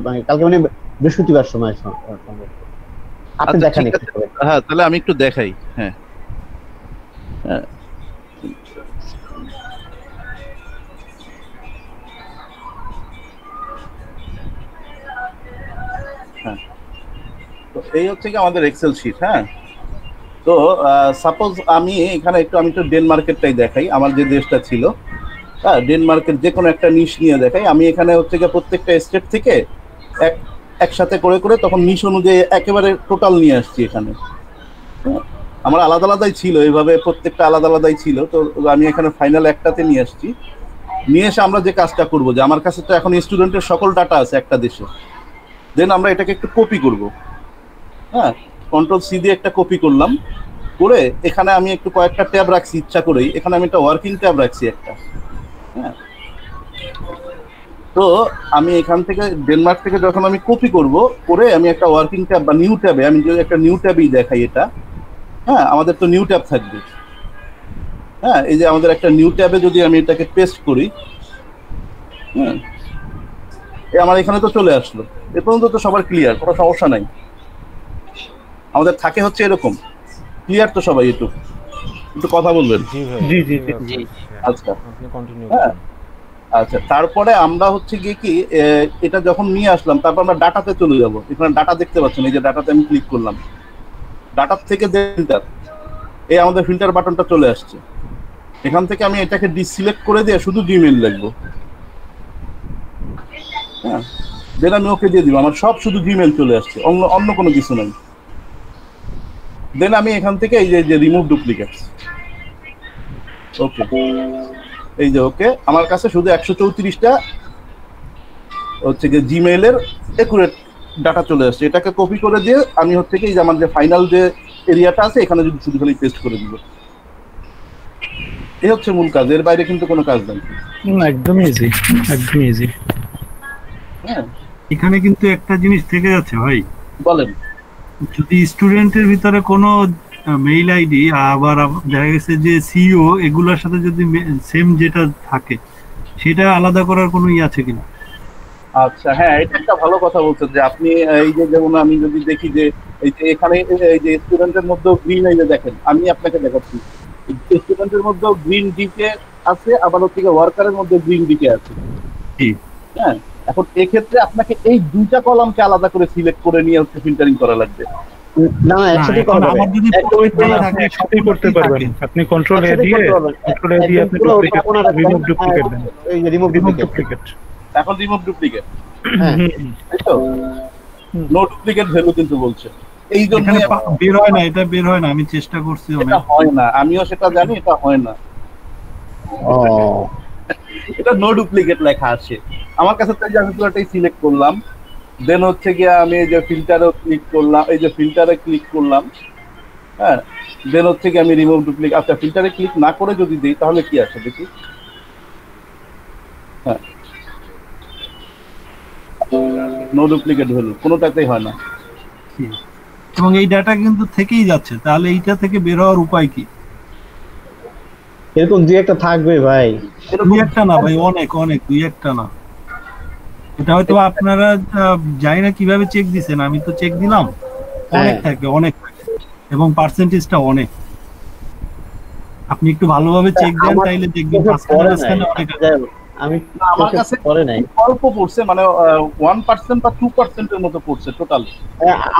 মানে কালকে মানে বৃহস্পতিবার সময় সম্ভবত। আপনি আচ্ছা দেখান ঠিক একটু আছে, সবাই। হ্যাঁ তাহলে আমি একটু দেখাই। হ্যাঁ হ্যাঁ, হ্যাঁ। তো এই হচ্ছে কি আমাদের এক্সেল শিট। হ্যাঁ, তো সাপোজ আমি এখানে একটু ডেনমার্কেরটাই দেখাই, আমার যে দেশটা ছিল। হ্যাঁ, ডেনমার্কের যে কোনো একটা নিশ নিয়ে দেখাই। আমি এখানে হচ্ছে গিয়ে প্রত্যেকটা স্টেট থেকে এক একসাথে করে করে তখন নিশ অনুযায়ী একেবারে টোটাল নিয়ে আসছি এখানে। হ্যাঁ, আমার আলাদা আলাদাই ছিল, এইভাবে প্রত্যেকটা আলাদা আলাদাই ছিল। তো আমি এখানে ফাইনাল একটাতে নিয়ে আসছি। নিয়ে এসে আমরা যে কাজটা করবো, যে আমার কাছে তো এখন স্টুডেন্টের সকল ডাটা আছে একটা দেশে, দেন আমরা এটাকে একটু কপি করব। হ্যাঁ, কন্ট্রোল সি দিয়ে একটা কপি করলাম, করে এখানে আমি একটু কয়েকটা ট্যাব রাখছি ইচ্ছা করেই। এখানে আমি একটা ওয়ার্কিং ট্যাব রাখছি একটা। হ্যাঁ, তো আমি এখান থেকে ডেনমার্ক থেকে যখন আমি কপি করব, করে আমি একটা ওয়ার্কিং ট্যাব বা নিউ ট্যাবে, আমি যদি একটা নিউ ট্যাবই দেখাই এটা। হ্যাঁ, আমাদের তো নিউ ট্যাব থাকবে। হ্যাঁ, এই যে আমাদের একটা নিউ ট্যাবে যদি আমি এটাকে পেস্ট করি, হ্যাঁ, আমার এখানে তো চলে আসলো। এ পর্যন্ত তো সবার ক্লিয়ার, কোনো সমস্যা নাই। আমাদের থাকে হচ্ছে এরকম, ক্লিয়ার তো সবাই? একটু একটু কথা বলবেন। জি ভাই, জি জি ক্লিয়ার জি। ভাই। হ্যাঁ, আচ্ছা, আপনি কন্টিনিউ হ্যাঁ, করুন। আচ্ছা। তারপরে আমরা হচ্ছে গিয়ে কি, এটা যখন নিয়ে আসলাম, তারপর আমরা ডাটাতে চলে যাব। এখানে ডাটা দেখতে পাচ্ছেন, এই যে ডাটাতে আমি ক্লিক করলাম, ডাটার থেকে ফিল্টার, এই আমাদের ফিল্টার বাটনটা চলে আসছে। এখান থেকে আমি এটাকে ডিসিলেক্ট করে দিয়ে শুধু জিমেইল লিখবো। হ্যাঁ, দেন আমি ওকে দিয়ে দিব, আমার সব শুধু জিমেইল চলে আসছে, অন্য অন্য কোনো কিছু নাই। দেন আমি এখান থেকে এই যে রিমুভ ডুপ্লিকেটস, ওকে, এই যে ওকে, আমার কাছে শুধু 134টা হচ্ছে গিয়ে জিমেইলের একুরেট ডাটা চলে আসছে। এটাকে কপি করে দিয়ে আমি হচ্ছে কি, এই যে আমার যে ফাইনাল যে এরিয়াটা আছে, এখানে যদি শুধু খালি পেস্ট করে দিব। এই হচ্ছে মূল কাজ, এর বাইরে কিন্তু কোনো কাজ নাই। একদম ইজি, একদম ইজি। হ্যাঁ, এখানে কিন্তু একটা জিনিস থেকে যাচ্ছে ভাই, বলেন। যদি স্টুডেন্টের ভিতরে কোনো মেইল আইডি আবার দেখা গেছে যে সিইও এগুলোর সাথে যদি সেম যেটা থাকে, সেটা আলাদা করার কোনো আছে কিনা? আচ্ছা, হ্যাঁ, এটা একটা ভালো কথা বলছেন যে আপনি, এই যে যেমন আমি যদি দেখি যে এই যে এখানে এই যে স্টুডেন্টের মধ্যেও গ্রিন, এই যে দেখেন আমি আপনাকে দেখাচ্ছি, স্টুডেন্টের মধ্যেও গ্রিন ডিকে আছে, আবার হচ্ছে ওয়ার্কারের মধ্যে গ্রিন ডিকে আছে। জি। হ্যাঁ, এখন এক্ষেত্রে আপনাকে এই দুইটা কলামকে আলাদা করে সিলেক্ট করে নিয়ে হচ্ছে ফিল্টারিং করা লাগবে। না না, একসাথে করা যাবে। আমার যদি একদমই মেইল আপনি থাকে একসাথেই করতে পারবেন। আপনি কন্ট্রোল এ একসাথেই দিয়ে, করতে পারবেন। কন্ট্রোল এ দিয়ে একদম আপনি পুরো ডুপ্লিকেট, কোণা রাখবেন, রিমুভ ডুপ্লিকেট দেন, এই যে রিমুভ রিমুভ ডুপ্লিকেট। ডুপ্লিকেট। এখন রিমুভ ডুপ্লিকেট, হ্যাঁ, তাই তো? নো ডুপ্লিকেট ভ্যালু কিন্তু বলছে, এই জন্য এখানে বের হয় না, এটা বের হয় না, আমি চেষ্টা করছি এটা অনেক। হয় না, আমিও সেটা জানি, এটা হয় না। ও এটা নো ডুপ্লিকেট লেখা আছে আমার কাছে। তাই যে আমি পুরোটাই সিলেক্ট করলাম, দেন হচ্ছে গিয়ে আমি এই যে ফিল্টারে ক্লিক করলাম, এই যে ফিল্টারে ক্লিক করলাম। হ্যাঁ, দেন হচ্ছে গিয়ে আমি রিমুভ ডুপ্লিকেট। আচ্ছা, ফিল্টারে ক্লিক না করে যদি দিই তাহলে কি আসে দেখি। হ্যাঁ, নো ডুপ্লিকেট ভ্যালু কোনোটাতেই হয় না। এবং এই ডাটা কিন্তু থেকেই যাচ্ছে, তাহলে এইটা থেকে বের হওয়ার উপায় কি? এরকম দুই একটা থাকবে ভাই। দুই একটা না ভাই, অনেক অনেক, দুই একটা না। এটা হয়তো আপনারা জানি না কিভাবে চেক দিছেন, আমি তো চেক দিলাম, অনেক থাকবে, অনেক থাকবে, এবং পার্সেন্টেজটা অনেক। আপনি একটু ভালোভাবে চেক দেন, তাইলে দেখবেন অনেক আছে। আমি আমার কাছে পরে নাই, অল্প পড়ছে, মানে 1% বা 2%-এর মতো পড়ছে টোটাল।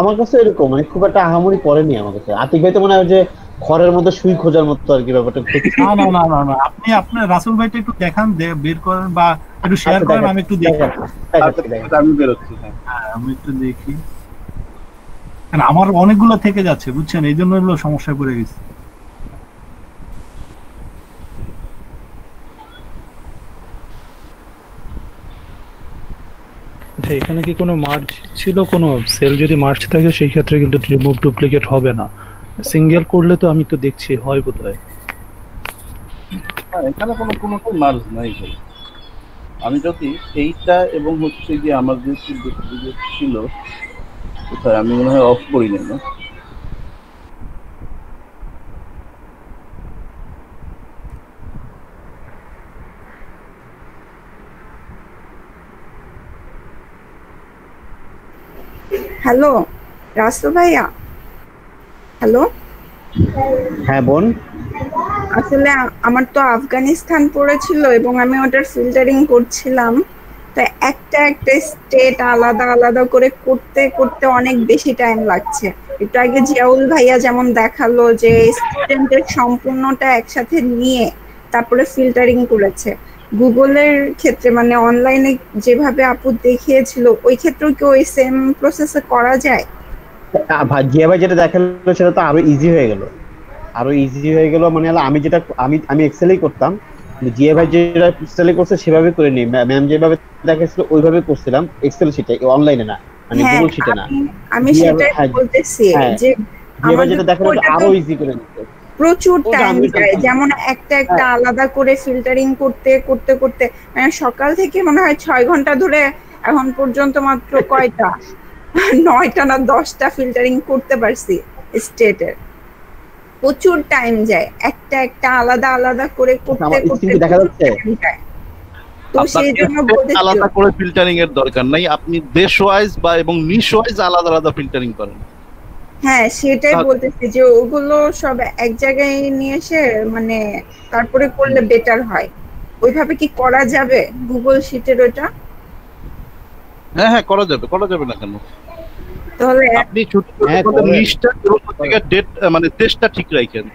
আমার কাছে এরকম মানে খুব একটা আহামরি পড়েনি আমার কাছে। আতিক ভাই তো মনে হয় যে খড়ের মধ্যে সুই খোঁজার মতো আর কি ব্যাপারটা। না না না না না, আপনি আপনার রাসেল ভাইটা একটু দেখান, বের করেন বা একটু শেয়ার করেন, আমি একটু দেখি। আমি বেরোচ্ছি। হ্যাঁ, আমি একটু দেখি, কারণ আমার অনেকগুলো থেকে যাচ্ছে বুঝছেন, এই জন্য হলো সমস্যায় পড়ে গেছে। আচ্ছা, এখানে কি কোনো মার্জ ছিল? কোনো সেল যদি মার্জ থাকে সেই ক্ষেত্রে কিন্তু রিমুভ ডুপ্লিকেট হবে না। সিঙ্গেল করলে তো আমি তো দেখছি হয় বোধহয়। এখানে কোনো মার্জ নাই ভাই। আমি যদি এইটা এবং হচ্ছে যে আমার যে ছিল কোথায়, আমি মনে হয় অফ করি না। হ্যালো রাসু ভাইয়া, হ্যালো। হ্যাঁ বোন। আসলে আমার তো আফগানিস্তান পড়েছিল এবং আমি ওটার ফিল্টারিং করছিলাম, তো একটা একটা স্টেট আলাদা আলাদা করে করতে করতে অনেক বেশি টাইম লাগছে। একটু আগে জিয়াউল ভাইয়া যেমন দেখালো যে স্টুডেন্টের সম্পূর্ণটা একসাথে নিয়ে তারপরে ফিল্টারিং করেছে। গুগলের ক্ষেত্রে মানে অনলাইনে যেভাবে আপু দেখিয়েছিল ওই ক্ষেত্রেও কি ওই সেম প্রসেসে করা যায়? জিয়া ভাই যেটা দেখালো সেটা তো আরো ইজি হয়ে গেল, আরো ইজি হয়ে গেল। মানে হলো আমি যেটা আমি এক্সেলেই করতাম, জিয়া ভাই যেটা এক্সেলে করছে সেভাবে করে নি, ম্যাম যেভাবে দেখাচ্ছিল ওইভাবে করছিলাম এক্সেল শিটে, অনলাইনে না, মানে হ্যাঁ, গুগল শিটে না। আমি সেটাই বলতেছি যে জিয়া ভাই যেটা আমাদের দেখালো ওটা আরো তো ইজি করে নিতে প্রচুর ওটা টাইম আমি যায়, জানতাম। যেমন একটা একটা আলাদা করে ফিল্টারিং করতে করতে করতে মানে সকাল থেকে মনে হয় 6 ঘন্টা ধরে এখন পর্যন্ত মাত্র কয়টা 9টা না 10টা ফিল্টারিং করতে পারছি স্টেটের। প্রচুর টাইম যায়, একটা একটা আলাদা আলাদা করে করতে আমার করতে স্ক্রিনে দেখা প্রচুর যাচ্ছে? time যায়। তো সেই জন্য বলতেছি আলাদা করে ফিল্টারিং এর দরকার নাই, আপনি দেশ ওয়াইজ বা এবং নিশ ওয়াইজ আলাদা আলাদা ফিল্টারিং করেন। হ্যাঁ সেটাই বলতেছি যে ওগুলো সব এক জায়গায় নিয়ে এসে মানে তারপরে করলে বেটার হয়। ওইভাবে কি করা যাবে গুগল শিটের ওটা? হ্যাঁ হ্যাঁ করা যাবে না কেন? তাহলে আপনি ছোট নিশটা থেকে ডেট মানে দেশটা ঠিক রাখেন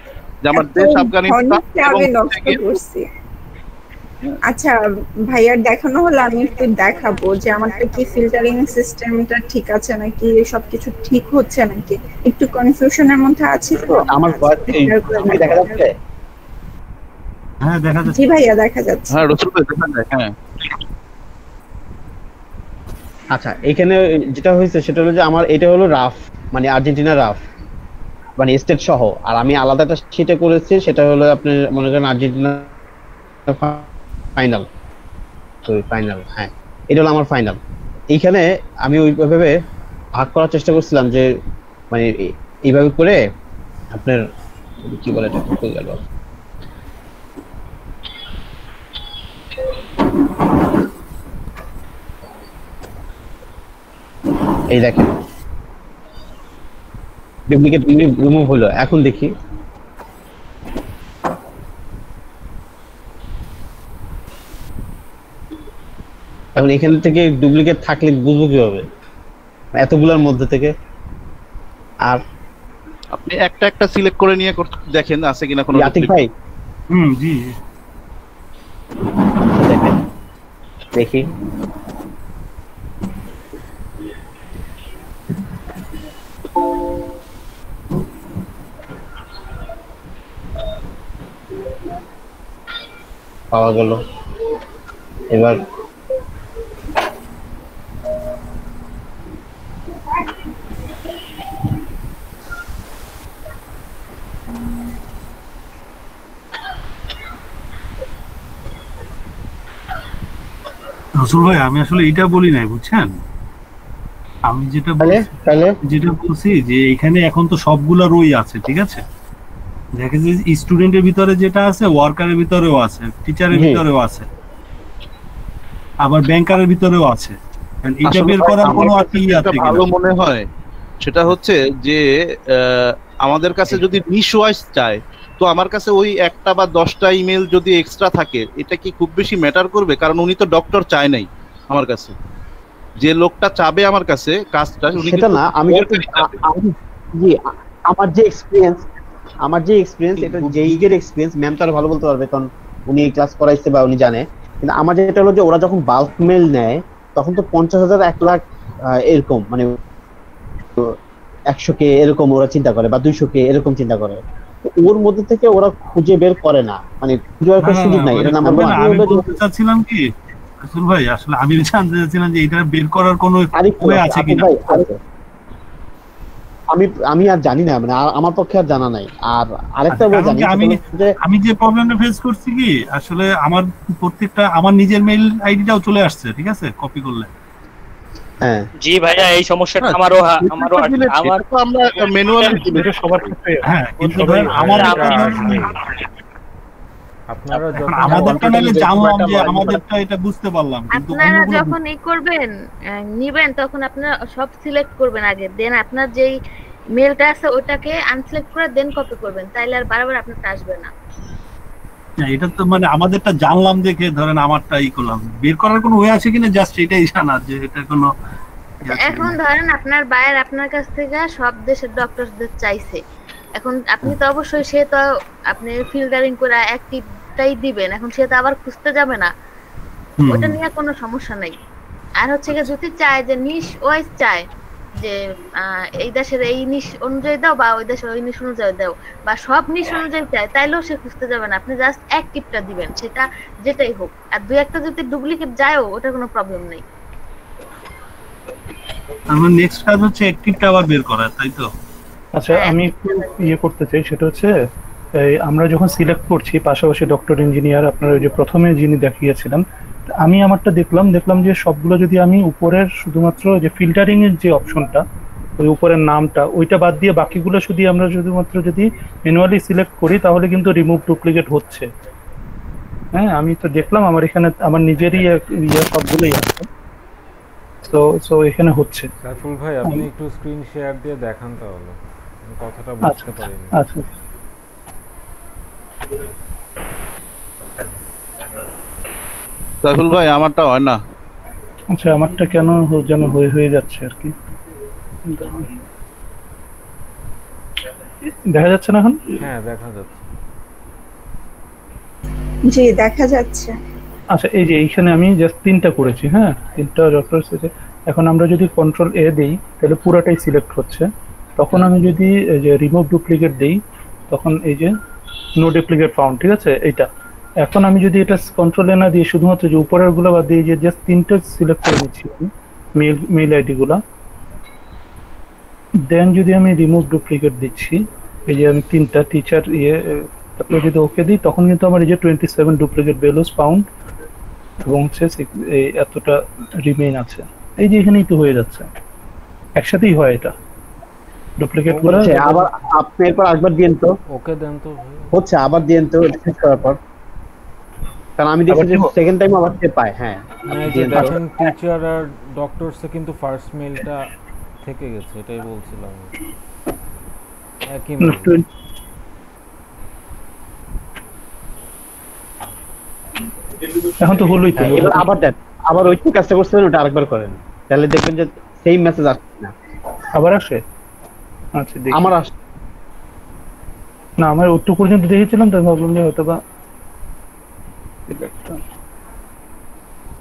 যে আমার দেশ আফগানিস্তান আমি নষ্ট করছি। আচ্ছা ভাইয়ার দেখানো হলো, আমি একটু দেখাবো যে আমারটা কি ফিল্টারিং সিস্টেমটা ঠিক আছে নাকি, সবকিছু ঠিক হচ্ছে নাকি, একটু কনফিউশনের মধ্যে আছি তো। আমার দেখা যাচ্ছে? হ্যাঁ দেখা যাচ্ছে। জি ভাইয়া দেখা যাচ্ছে। হ্যাঁ রসুল ভাই দেখা যায়। হ্যাঁ আচ্ছা এখানে যেটা হয়েছে সেটা হলো যে আমার এটা হলো রাফ, মানে আর্জেন্টিনা রাফ, মানে স্টেট সহ। আর আমি আলাদা একটা শিটে করেছি, সেটা হলো আপনি মনে করেন আর্জেন্টিনা ফাইনাল। তো ফাইনাল, হ্যাঁ এটা হলো আমার ফাইনাল। এইখানে আমি ওইভাবে ভাগ করার চেষ্টা করছিলাম যে মানে এইভাবে করে আপনার কি বলে এটা হয়ে গেল। এই দেখেন ডুপ্লিকেট রিমুভ হলো। এখন দেখি এখন এখান থেকে ডুপ্লিকেট থাকলে বুঝবো কিভাবে এতগুলোর মধ্যে থেকে? আর আপনি একটা একটা সিলেক্ট করে নিয়ে দেখেন আছে কিনা কোনো আতিক ভাই। জি দেখেন দেখি পাওয়া গেল। এবার রসুল ভাই আমি আসলে এটা বলি নাই বুঝছেন, আমি যেটা বলছি যে এখানে এখন তো সবগুলা রই আছে, ঠিক আছে? দেখে যে স্টুডেন্টের ভিতরে যেটা আছে ওয়ার্কারের ভিতরেও আছে, টিচারের ভিতরেও আছে, আবার ব্যাংকারের ভিতরেও আছে। এটা বের করার কোনো আর কি আছে ভালো মনে হয় সেটা হচ্ছে যে আমাদের কাছে যদি নিশ ওয়াইজ চায় তো আমার কাছে ওই একটা বা 10টা ইমেল যদি এক্সট্রা থাকে এটা কি খুব বেশি ম্যাটার করবে? কারণ উনি তো ডক্টর চায় নাই আমার কাছে, যে লোকটা চাবে আমার কাছে কাজটা উনি সেটা না। আমি জি আমার যে এক্সপেরিয়েন্স এটা জেইগের এক্সপেরিয়েন্স, ম্যাম তো আরো ভালো বলতে পারবে কারণ উনি ক্লাস করাইছে বা উনি জানে। কিন্তু আমার যেটা হলো যে ওরা যখন বাল্ক মেল নেয় তখন তো 50,000 1 লাখ এরকম মানে 100K এরকম ওরা চিন্তা করে বা 200K এরকম চিন্তা করে। ওর মধ্যে থেকে ওরা খুঁজে বের করে না, মানে খুঁজে বের করার সুযোগ নাই। এটা নাম্বার 1। আমি বলতে চাচ্ছিলাম কি রাসূল ভাই, আসলে আমি জানতে চাচ্ছিলাম যে এটা বের করার কোনো উপায় আছে কিনা। আমি আর জানি না, মানে আমার পক্ষে আর জানা নাই। আর আরেকটা জানি, আমি যে প্রবলেমটা ফেস করছি কি আসলে আমার প্রত্যেকটা আমার নিজের মেইল আইডিটাও চলে আসছে, ঠিক আছে, কপি করলে। হ্যাঁ জি ভাইয়া এই সমস্যাটা আমারও আমার তো আমরা ম্যানুয়ালি সবার ক্ষেত্রে। হ্যাঁ কিন্তু ধরেন আমার আপনারা যখন আমাদেরটা নাহলে জানলাম যে আমাদেরটা এটা বুঝতে পারলাম, কিন্তু আপনারা অন্যগুলো যখন এই করবেন নিবেন তখন আপনারা সব সিলেক্ট করবেন আগে, দেন আপনার যেই মেলটা আছে ওটাকে আনসিলেক্ট করে দেন কপি করবেন, তাইলে আর বারবার আপনারটা আসবে না। না, এটা তো মানে আমাদেরটা জানলাম দেখে ধরেন আমারটা ই করলাম, বের করার কোনো ওয়ে আছে কিনা জাস্ট এটাই জানা যে এটা কোনো এখন ধরেন আপনার বায়ার আপনার কাছ থেকে সব দেশের ডক্টরদের চাইছে, এখন আপনি তো অবশ্যই সে তো আপনি ফিল্টারিং করে অ্যাক্টিভটাই দিবেন, এখন সে তো আবার খুঁজতে যাবে না, ওটা নিয়ে কোনো সমস্যা নাই। আর হচ্ছে কি যদি চায় যে নিশ ওয়াইজ চায় যে এই দেশের এই নিশ অনুযায়ী দাও বা ওই দেশের ওই নিশ অনুযায়ী দাও বা সব নিশ অনুযায়ী চায়, তাইলেও সে খুঁজতে যাবে না, আপনি জাস্ট অ্যাক্টিভটা দিবেন, সেটা যেটাই হোক। আর দুই একটা যদি ডুপ্লিকেট যায়ও ওটা কোনো প্রবলেম নেই। আমার নেক্সট কাজ হচ্ছে অ্যাক্টিভটা আবার বের করা, তাই তো? আচ্ছা, আমি একটু করতে চাই, সেটা হচ্ছে এই আমরা যখন সিলেক্ট করছি পাশাপাশি ডক্টর ইঞ্জিনিয়ার আপনারা ওই যে প্রথমে যিনি দেখিয়েছিলেন, আমি আমারটা দেখলাম যে সবগুলো যদি আমি উপরের শুধুমাত্র যে ফিল্টারিং এর যে অপশনটা ওই উপরের নামটা ওইটা বাদ দিয়ে বাকিগুলো শুধু আমরা শুধুমাত্র যদি ম্যানুয়ালি সিলেক্ট করি তাহলে কিন্তু রিমুভ ডুপ্লিকেট হচ্ছে। হ্যাঁ, আমি তো দেখলাম আমার এখানে আমার নিজেরই সবগুলোই আছে, তো এখানে হচ্ছে। সাইফুল ভাই আপনি একটু স্ক্রিন শেয়ার দিয়ে দেখান তাহলে, আমি কথাটা বুঝতে পারিনি। আচ্ছা সাইফুল ভাই আমারটা হয় না। আচ্ছা, আমারটা কেন যেন হয়ে যাচ্ছে আর কি, দেখা যাচ্ছে না এখন? হ্যাঁ দেখা যাচ্ছে। জি দেখা যাচ্ছে। আচ্ছা, এই যে এইখানে আমি জাস্ট 3টা করেছি, হ্যাঁ 3টা ডক্টরস আছে। এখন আমরা যদি কন্ট্রোল এ দেই তাহলে পুরোটাই সিলেক্ট হচ্ছে, তখন আমি যদি এই যে রিমুভ ডুপ্লিকেট দেই তখন এই যে নো ডুপ্লিকেট ফাউন্ড, ঠিক আছে এইটা। এখন আমি যদি এটা কন্ট্রোল এ না দিয়ে শুধুমাত্র যে উপরের গুলো বাদ দিয়ে যে জাস্ট 3টা সিলেক্ট করে নিচ্ছি আমি মেইল আইডি গুলা, দেন যদি আমি রিমুভ ডুপ্লিকেট দিচ্ছি এই যে আমি 3টা টিচার তারপরে যদি ওকে দিই তখন কিন্তু আমার এই যে 27 ডুপ্লিকেট ভ্যালুস ফাউন্ড এবং হচ্ছে এই এতটা রিমেইন আছে, এই যে এখানেই তো হয়ে যাচ্ছে, একসাথেই হয় এটা ডুপ্লিকেট করে। আবার আপনি এরপর একবার দিয়েন তো, ওকে দেন তো হচ্ছে আবার দিয়েন তো শেষ করার পর, কারণ আমি দেখছি যে সেকেন্ড টাইম আবার সে পায়। হ্যাঁ দেখেন টিচার আর ডক্টরসে কিন্তু ফার্স্ট মেইলটা থেকে গেছে, এটাই বলছিলাম। একই মেইল এখন তো হলোই তো। এবার আবার দেন, আবার ওই কাজটা করছেন ওটা আরেকবার করেন, তাহলে দেখবেন যে সেম মেসেজ আসছে না। আবার আসে? আচ্ছা দেখি। আমার আসে না, আমার ওটুকু পর্যন্ত দেখেছিলাম তাই ভাবলাম যে হয়তো বা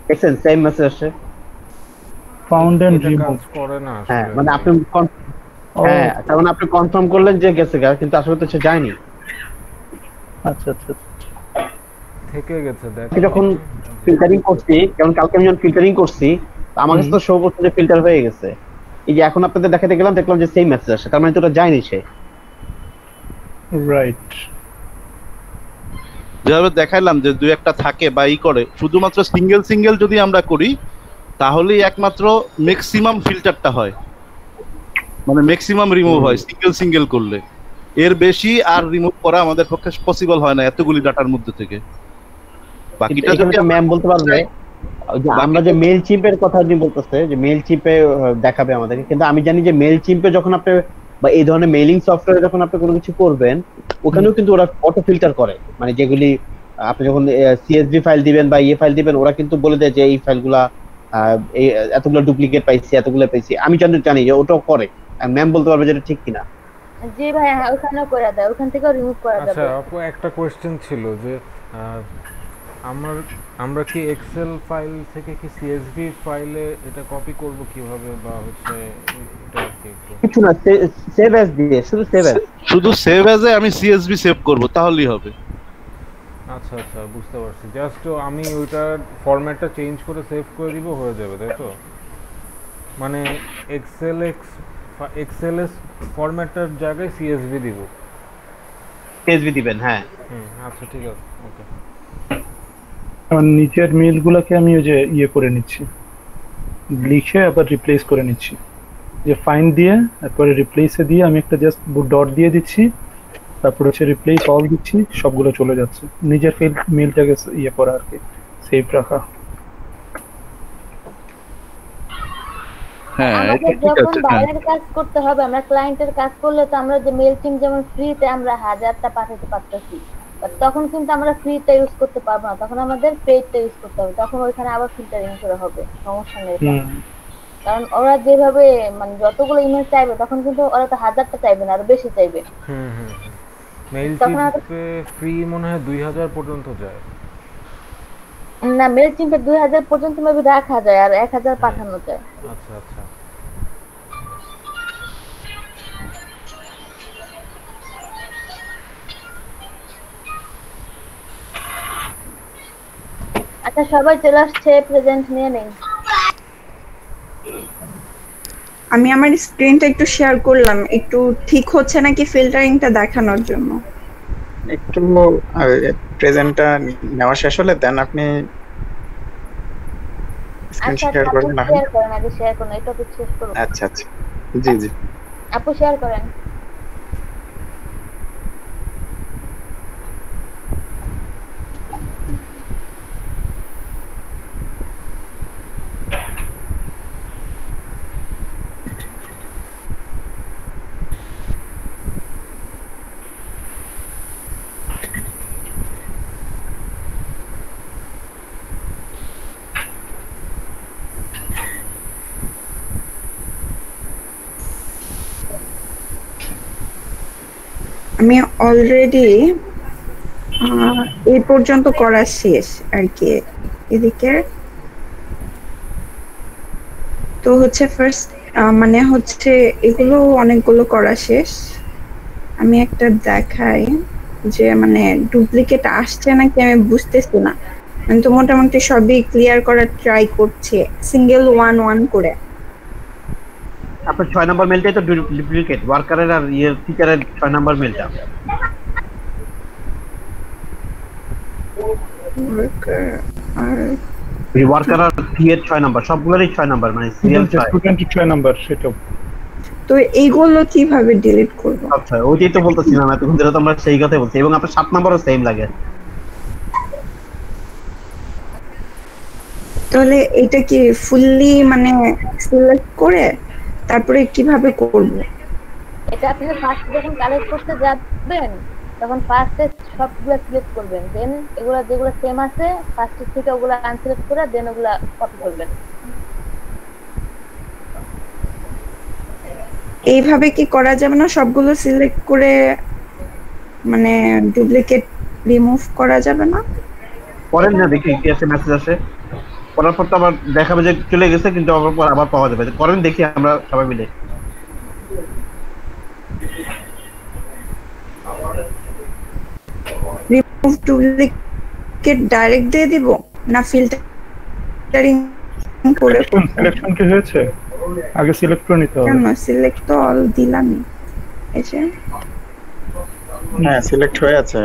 দেখছেন সেম মেসেজ আসে ফাউন্ড এন্ড রিমুভ করে না। হ্যাঁ মানে আপনি হ্যাঁ তার মানে আপনি কনফার্ম করলেন যে গেছে গা, কিন্তু আসলে তো সে যায়নি। আচ্ছা আচ্ছা থেকে গেছে। দেখো যখন ফিল্টারিং করছি, কারণ কালকে আমি যখন ফিল্টারিং করছি আমার কাছে তো শো করছে যে ফিল্টার হয়ে গেছে, এই যে এখন আপনাদের দেখাতে গেলাম দেখলাম যে সেম মেসেজ আসে, তার মানে তো ওটা যায়নি সে। রাইট, যেভাবে দেখাইলাম যে দুই একটা থাকে বা ই করে, শুধুমাত্র সিঙ্গেল যদি আমরা করি তাহলেই একমাত্র ম্যাক্সিমাম ফিল্টারটা হয়, মানে ম্যাক্সিমাম রিমুভ হয় সিঙ্গেল করলে। এর বেশি আর রিমুভ করা আমাদের পক্ষে পসিবল হয় না এতগুলি ডাটার মধ্যে থেকে। বাকিটা যদি ম্যাম বলতে পারবে যে আমরা যে মেল চিম্পের কথা আপনি বলতেছে যে মেল চিম্পে দেখাবে আমাদেরকে, কিন্তু আমি জানি যে মেল চিম্পে যখন আপনি বা এই ধরনের মেইলিং সফটওয়্যারে যখন আপনি কোনো কিছু করবেন ওখানেও কিন্তু ওরা অটো ফিল্টার করে, মানে যেগুলি আপনি যখন সিএসভি ফাইল দিবেন বা ফাইল দিবেন ওরা কিন্তু বলে দেয় যে এই ফাইলগুলা এতগুলো ডুপ্লিকেট পাইছি এতগুলো পাইছি, আমি জানি যে ওটাও করে। ম্যাম বলতে পারবে যেটা ঠিক কিনা। জি ভাই, হ্যাঁ ওখানেও করে দেয়, ওখান থেকেও রিমুভ করা যাবে। আচ্ছা আপু একটা কোশ্চেন ছিল যে আমরা কি এক্সেল ফাইল থেকে কি সিএসভি ফাইলে এটা কপি করব কিভাবে, বা হচ্ছে এটা কিছু না, সেভ অ্যাজ দিয়ে শুধু সেভ অ্যাজ এ আমি সিএসভি সেভ করব তাহলেই হবে। আচ্ছা আচ্ছা বুঝতে পারছি, জাস্ট আমি ওইটার ফরম্যাটটা চেঞ্জ করে সেভ করে দিব হয়ে যাবে, তাই তো? মানে এক্সএলএস ফরম্যাটটার জায়গায় সিএসভি দিব, সিএসভি দিবেন। হ্যাঁ আচ্ছা ঠিক আছে ওকে। আর নিচের মেইলগুলোকে আমি ওই যে করে নিচ্ছি, লিখে আবার রিপ্লেস করে নিচ্ছি, যে ফাইন্ড দিয়ে তারপরে রিপ্লেসে দিয়ে আমি একটা জাস্ট ডট দিয়ে দিচ্ছি, তারপর হচ্ছে রিপ্লেস অল দিচ্ছি, সবগুলো চলে যাচ্ছে। নিজের মেইলটাকে ইয়ে করা আর কি, সেভ রাখা। হ্যাঁ এটা আমাদের ঠিক যখন আছে। হ্যাঁ বাইরের কাজ করতে হবে, আমরা ক্লায়েন্টের কাজ করলে তো আমরা যে মেল টিম যেমন ফ্রিতে আমরা 1000টা পাঠাতে পারতেছি, তখন কিন্তু আমরা ফ্রিটা ইউজ করতে পারবো না, তখন আমাদের পেইডটা ইউজ করতে হবে, তখন ওইখানে আবার ফিল্টারিং করে হবে, সমস্যা নেই। কারণ ওরা যেভাবে মানে যতগুলো ইমেল চাইবে তখন কিন্তু ওরা তো 1000টা চাইবে না, আরো বেশি চাইবে। মেইল তখন টিপে ফ্রি মনে হয় 2000 পর্যন্ত যায়। না, মেল টিমে 2000 পর্যন্ত মেবি রাখা যায় আর 1000 পাঠানো যায়। আচ্ছা আচ্ছা। আচ্ছা সবাই চলে আসছে, প্রেজেন্ট নিয়ে নেই। আমি আমার স্ক্রিনটা একটু শেয়ার করলাম, একটু ঠিক হচ্ছে নাকি ফিল্টারিংটা দেখানোর জন্য। একটু প্রেজেন্টটা নেওয়া শেষ হলে দেন আপনি স্ক্রিন আচ্ছা শেয়ার করবেন না? শেয়ার করেন, আগে শেয়ার করুন, এটা তো শেষ করুন। আচ্ছা আচ্ছা, জি জি। আপু শেয়ার করেন। আমি অলরেডি এই পর্যন্ত করা শেষ আর কি। এদিকে তো হচ্ছে ফার্স্ট মানে হচ্ছে এগুলো অনেকগুলো করা শেষ। আমি একটা দেখাই যে মানে ডুপ্লিকেট আসছে নাকি আমি বুঝতেছি না। আমি তো মোটামুটি সবই ক্লিয়ার করার ট্রাই করছি সিঙ্গেল ওয়ান করে। আপনার 6 নম্বর মেলটাই তো ডুপ্লিকেট, ওয়ার্কারের আর টিচারের 6 নম্বর মেলটা। ওয়ার্কার আর টি এর 6 নম্বর, সবগুলোরই 6 নম্বর, মানে সিরিয়াল 6। স্টুডেন্টের 6 নাম্বার সেটা। তো এইগুলো কিভাবে ডিলিট করব? আচ্ছা ওইটাই তো বলতেছিলাম, এতক্ষণ ধরে তো আমরা সেই কথাই বলছি। এবং আপনার 7 নম্বরও সেম লাগে। তাহলে এটা কি ফুললি মানে সিলেক্ট করে তারপরে কিভাবে করব? এটা আপনি ফার্স্ট যখন কালেক্ট করতে যাবেন তখন ফার্স্টে সবগুলো সিলেক্ট করবেন, দেন এগুলা যেগুলো সেম আছে ফার্স্ট থেকে ওগুলা আনসিলেক্ট করে দেন ওগুলা কপি করবেন। এইভাবে কি করা যাবে না? সবগুলো সিলেক্ট করে মানে ডুপ্লিকেট রিমুভ করা যাবে না? করেন না, দেখি কি আছে, মেসেজ আসে, করার পর তো আবার দেখাবে যে চলে গেছে, কিন্তু আবার পাওয়া যাবে। করেন দেখি আমরা সবাই মিলে। রিমুভ ডুপ্লিকেট ডাইরেক্ট দিয়ে দিব না ফিল্টারিং করে? সিলেকশন কি হয়েছে? আগে সিলেক্ট করে নিতে হবে। কেন সিলেক্ট তো অল দিলামই। এই যে হ্যাঁ সিলেক্ট হয়ে আছে।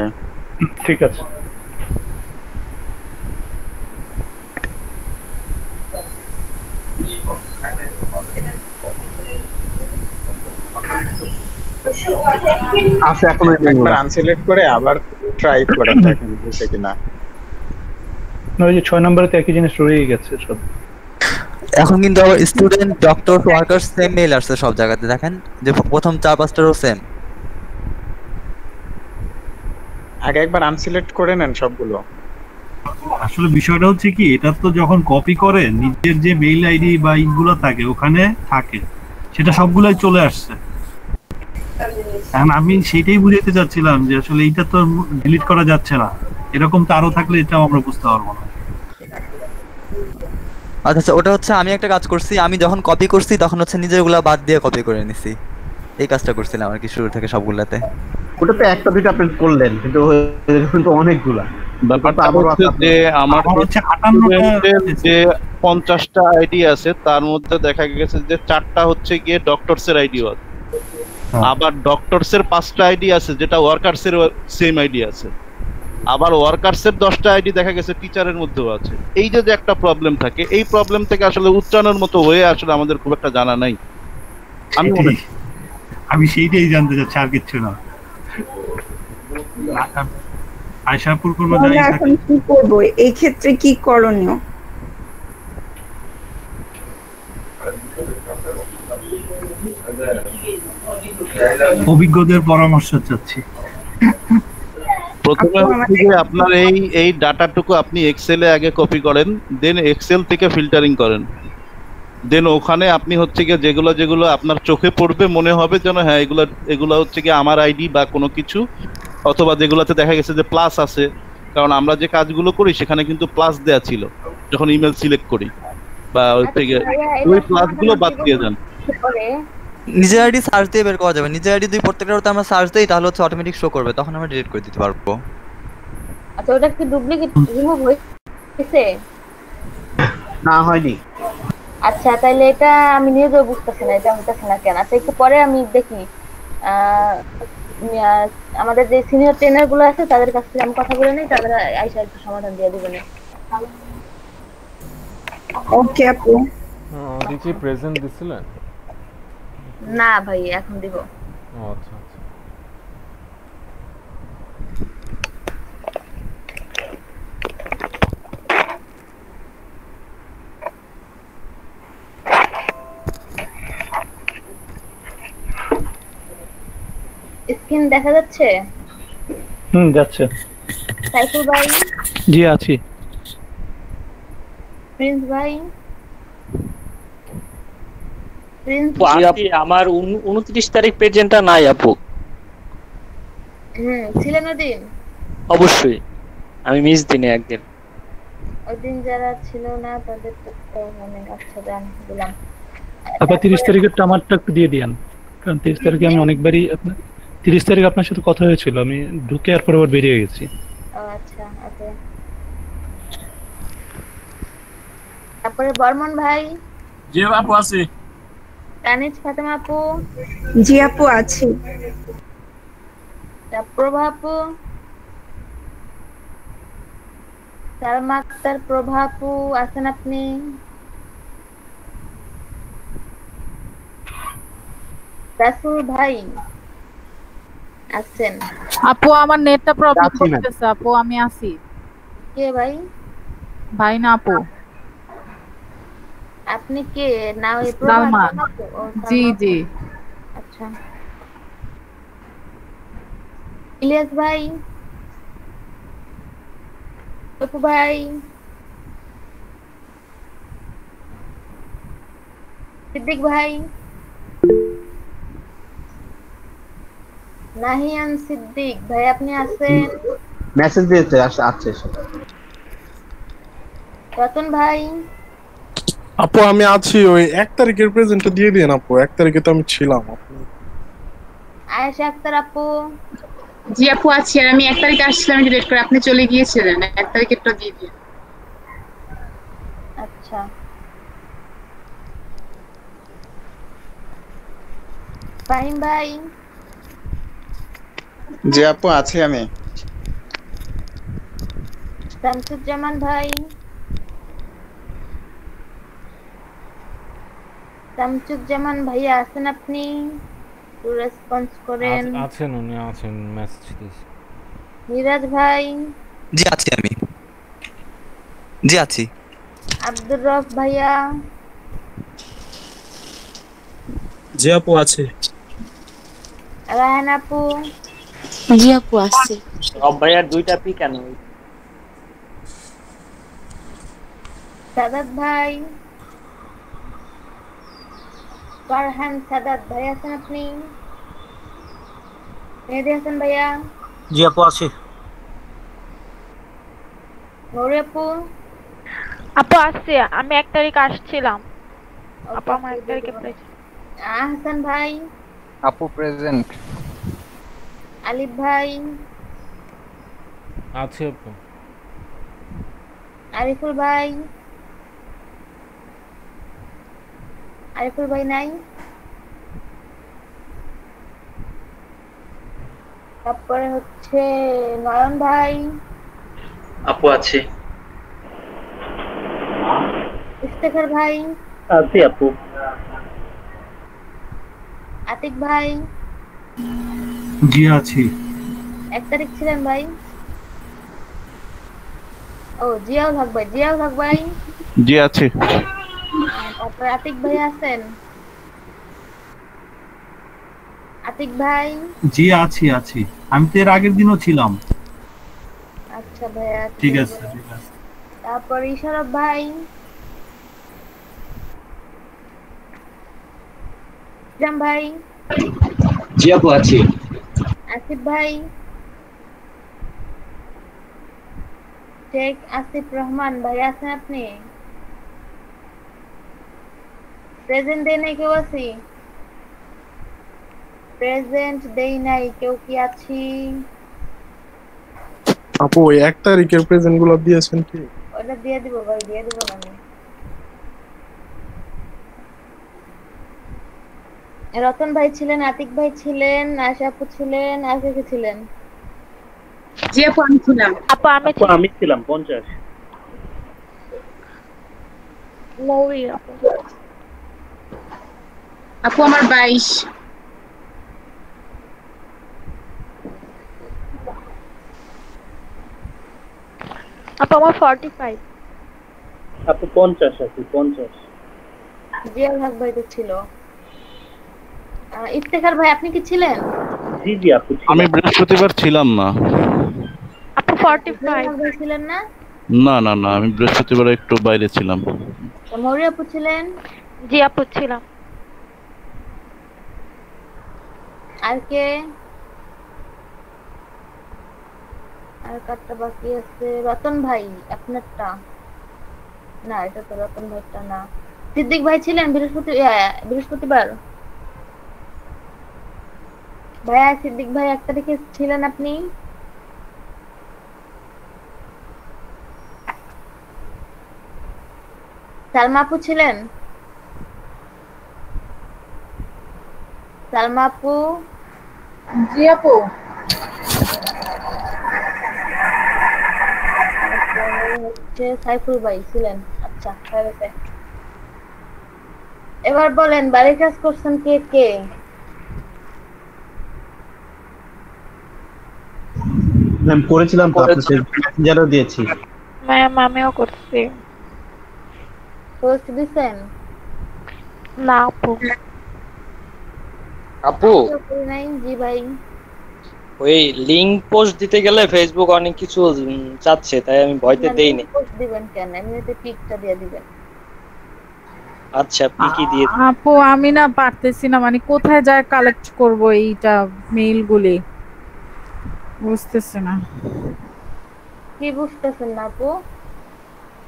ঠিক আছে। আছে এখন একবার আনসিলেক্ট করে আবার ট্রাই করে দেখেন হচ্ছে কিনা। ওই যে 6 নম্বরে তো একই জিনিস রয়েই গেছে সব। এখন কিন্তু আবার student, doctor, worker same mail আসছে সব জায়গাতে, দেখেন যে প্রথম 4-5টারও সেম। আগে একবার আনসিলেক্ট করে নেন সবগুলো। আসলে বিষয়টা হচ্ছে কি, এটা তো যখন কপি করে নিজের যে মেইল আইডি বা ইগুলো থাকে ওখানে থাকে, সেটা সবগুলাই চলে আসছে। এখন আমি সেটাই বুঝাইতে চাচ্ছিলাম যে আসলে এইটা তো ডিলিট করা যাচ্ছে না, এরকম তো আরো থাকলে এটাও আমরা বুঝতে পারবো না। আচ্ছা ওটা হচ্ছে আমি একটা কাজ করছি, আমি যখন কপি করছি তখন হচ্ছে নিজেরগুলা বাদ দিয়ে কপি করে নিছি, এই কাজটা করছিলাম আর কি শুরু থেকে সবগুলাতে। ওটা তো একটা দুইটা আপনি করলেন, কিন্তু অনেকগুলা। ব্যাপারটা হচ্ছে যে আমার হচ্ছে 58টা যে 50টা আইডি আছে তার মধ্যে দেখা গেছে যে 4টা হচ্ছে গিয়ে ডক্টরস এর আইডি আছে, আবার ডক্টরস এর 5টা আইডি আছে যেটা ওয়ার্কারস এর সেম আইডি আছে, আবার ওয়ার্কারস এর 10টা আইডি দেখা গেছে টিচারের মধ্যেও আছে। এই যে একটা প্রবলেম থাকে, এই প্রবলেম থেকে আসলে উচ্চারণের মতো হয়ে আসলে আমাদের খুব একটা জানা নাই। আমি সেইটাই জানতে চাচ্ছি, আর কিছু না। আয়শাপুর করবো তাহলে যাই এখন কি করব, এই ক্ষেত্রে কি করণীয়? অভিজ্ঞদের পরামর্শ চাচ্ছি। প্রথমে হচ্ছে যে আপনার এই ডাটাটুকু আপনি এক্সেলে আগে কপি করেন, দেন এক্সেল থেকে ফিল্টারিং করেন, দেন ওখানে আপনি হচ্ছে গিয়ে যেগুলো আপনার চোখে পড়বে, মনে হবে যেন হ্যাঁ এগুলো হচ্ছে গিয়ে আমার আইডি বা কোনো কিছু, অথবা যেগুলোতে দেখা গেছে যে প্লাস আছে, কারণ আমরা যে কাজগুলো করি সেখানে কিন্তু প্লাস দেয়া ছিল যখন ইমেল সিলেক্ট করি, বা হচ্ছে গিয়ে ওই প্লাসগুলো বাদ দিয়ে যান। নিজের আইডি সার্চ দিয়ে বের করা যাবে। নিজের আইডি যদি প্রত্যেকটা আমরা সার্চ দেই তাহলে হচ্ছে অটোমেটিক শো করবে, তখন আমরা ডিলিট করে দিতে পারবো। আচ্ছা, ওটা কি ডুপ্লিকেট রিমুভ হয়েছে? না, হয়নি। আচ্ছা, তাহলে এটা আমি নিজেও বুঝতেছি না এটা হইতেছে না কেন। আচ্ছা, একটু পরে আমি দেখি আমাদের যে সিনিয়র ট্রেনার গুলো আছে তাদের কাছ থেকে আমি কথা বলে নিই, তারা আইসা একটু সমাধান দিয়ে দিবেন। ওকে আপু। দিদি প্রেজেন্ট দিছিলেন? না ভাই, এখন দিব। ও আচ্ছা আচ্ছা। স্ক্রিন দেখা যাচ্ছে? যাচ্ছে। সাইফুল ভাই? জি আছি। প্রিন্স ভাই? আমার 29 তারিখ প্রেজেন্টটা নাই আপু। ছিলেন ওদিন? অবশ্যই, আমি মিস দিনে একদিন। ওদিন যারা ছিল না তাদের তো মানে আচ্ছা জান দিলাম। আবার 30 তারিখেরটা আমারটা একটু দিয়ে দিয়েন, কারণ 30 তারিখে আমি অনেকবারই 30 তারিখ আপনার সাথে কথা হয়েছিল, আমি ঢুকে আর পরে আবার বেরিয়ে গেছি। আচ্ছা ওকে। তারপরে বর্মন ভাই? জি আপু আছি। তানিজ ফাতেমা আপু? জি আপু আছি। প্রভা আপু? সালমা আক্তার প্রভা আপু আছেন আপনি? রাসূল ভাই আছেন? আপু আমার নেটটা প্রবলেম করতেছে আপু, আমি আছি। কে ভাই? ভাই না আপু। আপনি কে? না ওই সালমা। জি জি। আচ্ছা। ইলিয়াস ভাই? অপু ভাই? সিদ্দিক ভাই? নাহিয়ান সিদ্দিক ভাই আপনি আছেন? মেসেজ দিয়েছে, আছে। রতন ভাই? আপু আমি আছি, ওই 1 তারিখের প্রেজেন্টটা দিয়ে দিন আপু, 1 তারিখে তো আমি ছিলাম। আয়েশা আক্তার আপু? জি আপু আছি, আর আমি 1 তারিখে আসছিলাম ডিলিট করে, আপনি চলে গিয়েছিলেন। 1 তারিখেরটা দিয়ে দিন। আচ্ছা। ফাহিম ভাই? জি আপু আছি আমি। শামসুজ্জামান ভাই? শামসুজ্জামান ভাইয়া আছেন আপনি? একটু রেসপন্স করেন। আছেন, উনি আছেন, মেসেজ দিয়েছি। মিরাজ ভাই? জি আছি আমি। জি আছি। আব্দুর রফ ভাইয়া? জি আপু আছে। রায়হান আপু? জি আপু আসছে। সব ভাইয়ার 2টা পি কেন? সাদাত ভাই? ফারহান সাদাত ভাই আছেন আপনি? মেহেদি হাসান ভাইয়া? জি আপু আছে। নূরি আপু? আপু আসছে, আমি 1 তারিখ আসছিলাম। আপু আমার 1 তারিখে প্রেজেন্ট। আহসান ভাই? আপু প্রেজেন্ট। আলিফ ভাই? আছে আপু। আরিফুল ভাই? আরিফুল ভাই নাই? তারপরে হচ্ছে নয়ন ভাই? আপু আছে। ইফতেখার ভাই? আছি আপু। আতিক ভাই? জি আছি। 1 তারিখ ছিলেন ভাই? ও জিয়াউল হক ভাই, জিয়াউল হক ভাই। জি আছে। তারপর আতিক ভাই আছেন? আতিক ভাই। জি আছি আছি, আমি তো এর আগের দিনও ছিলাম। আচ্ছা ভাইয়া, ঠিক আছে ঠিক আছে। তারপর ইশারফ ভাই। জাম ভাই। জি আপু আছি। আসিফ ভাই। শেখ আসিফ রহমান ভাই আছেন আপনি? প্রেজেন্ট দেই নাই কেউ আছি? প্রেজেন্ট দেই নাই কেউ কি আছি? আপু ওই 1 তারিখের প্রেজেন্ট গুলো দিয়েছেন কি? ওটা দিয়ে দিব ভাই, দিয়ে দিব না আমি। রতন ভাই ছিলেন, আতিক ভাই ছিলেন, আশা আপু ছিলেন, আর কে ছিলেন? জি আপু আমি ছিলাম। আপু আমি ছিলাম 50। মৌরি আপু। আপু আমার 22। আপু আমার 45। আপু 50 আছে, 50। জিয়াউল হক ভাই তো ছিল। ইফতেখার ভাই আপনি কি ছিলেন? জি জি আপু ছিলাম। আমি বৃহস্পতিবার ছিলাম না। আপু 45 ভাই ছিলেন না? না না না, আমি বৃহস্পতিবার একটু বাইরে ছিলাম। মৌরি আপু ছিলেন? জি আপু ছিলাম। আর কে? আর কাটটা বাকি আছে। রতন ভাই আপনারটা না, এটা তো রতন ভাইটা না। সিদ্দিক ভাই ছিলেন বৃহস্পতিবার? ভাইয়া সিদ্দিক ভাই 1 তারিখে ছিলেন আপনি? সালমা আপু ছিলেন? সালমা আপু? জি আপু। সাইফুল ভাই ছিলেন। আচ্ছা, এবার বলেন বাড়ির কাজ করছেন কে কে? ম্যাম করেছিলাম তো, আপনাদের মেসেঞ্জারও দিয়েছি। ম্যাম আমিও করছি। পোস্ট দিছেন? না আপু। আপু নাই। জি ভাই। ওই লিংক পোস্ট দিতে গেলে ফেসবুক অনেক কিছু চাচ্ছে, তাই আমি ভয়তে দেই না। পোস্ট দিবেন কেন? এমনিতে পিকটা দিয়ে দিবেন। আচ্ছা পিকি দিয়ে আপু আমি না পারতেছি না, মানে কোথায় যায় কালেক্ট করব এইটা মেইলগুলি বুঝতেছি না। কি বুঝতেছেন না আপু?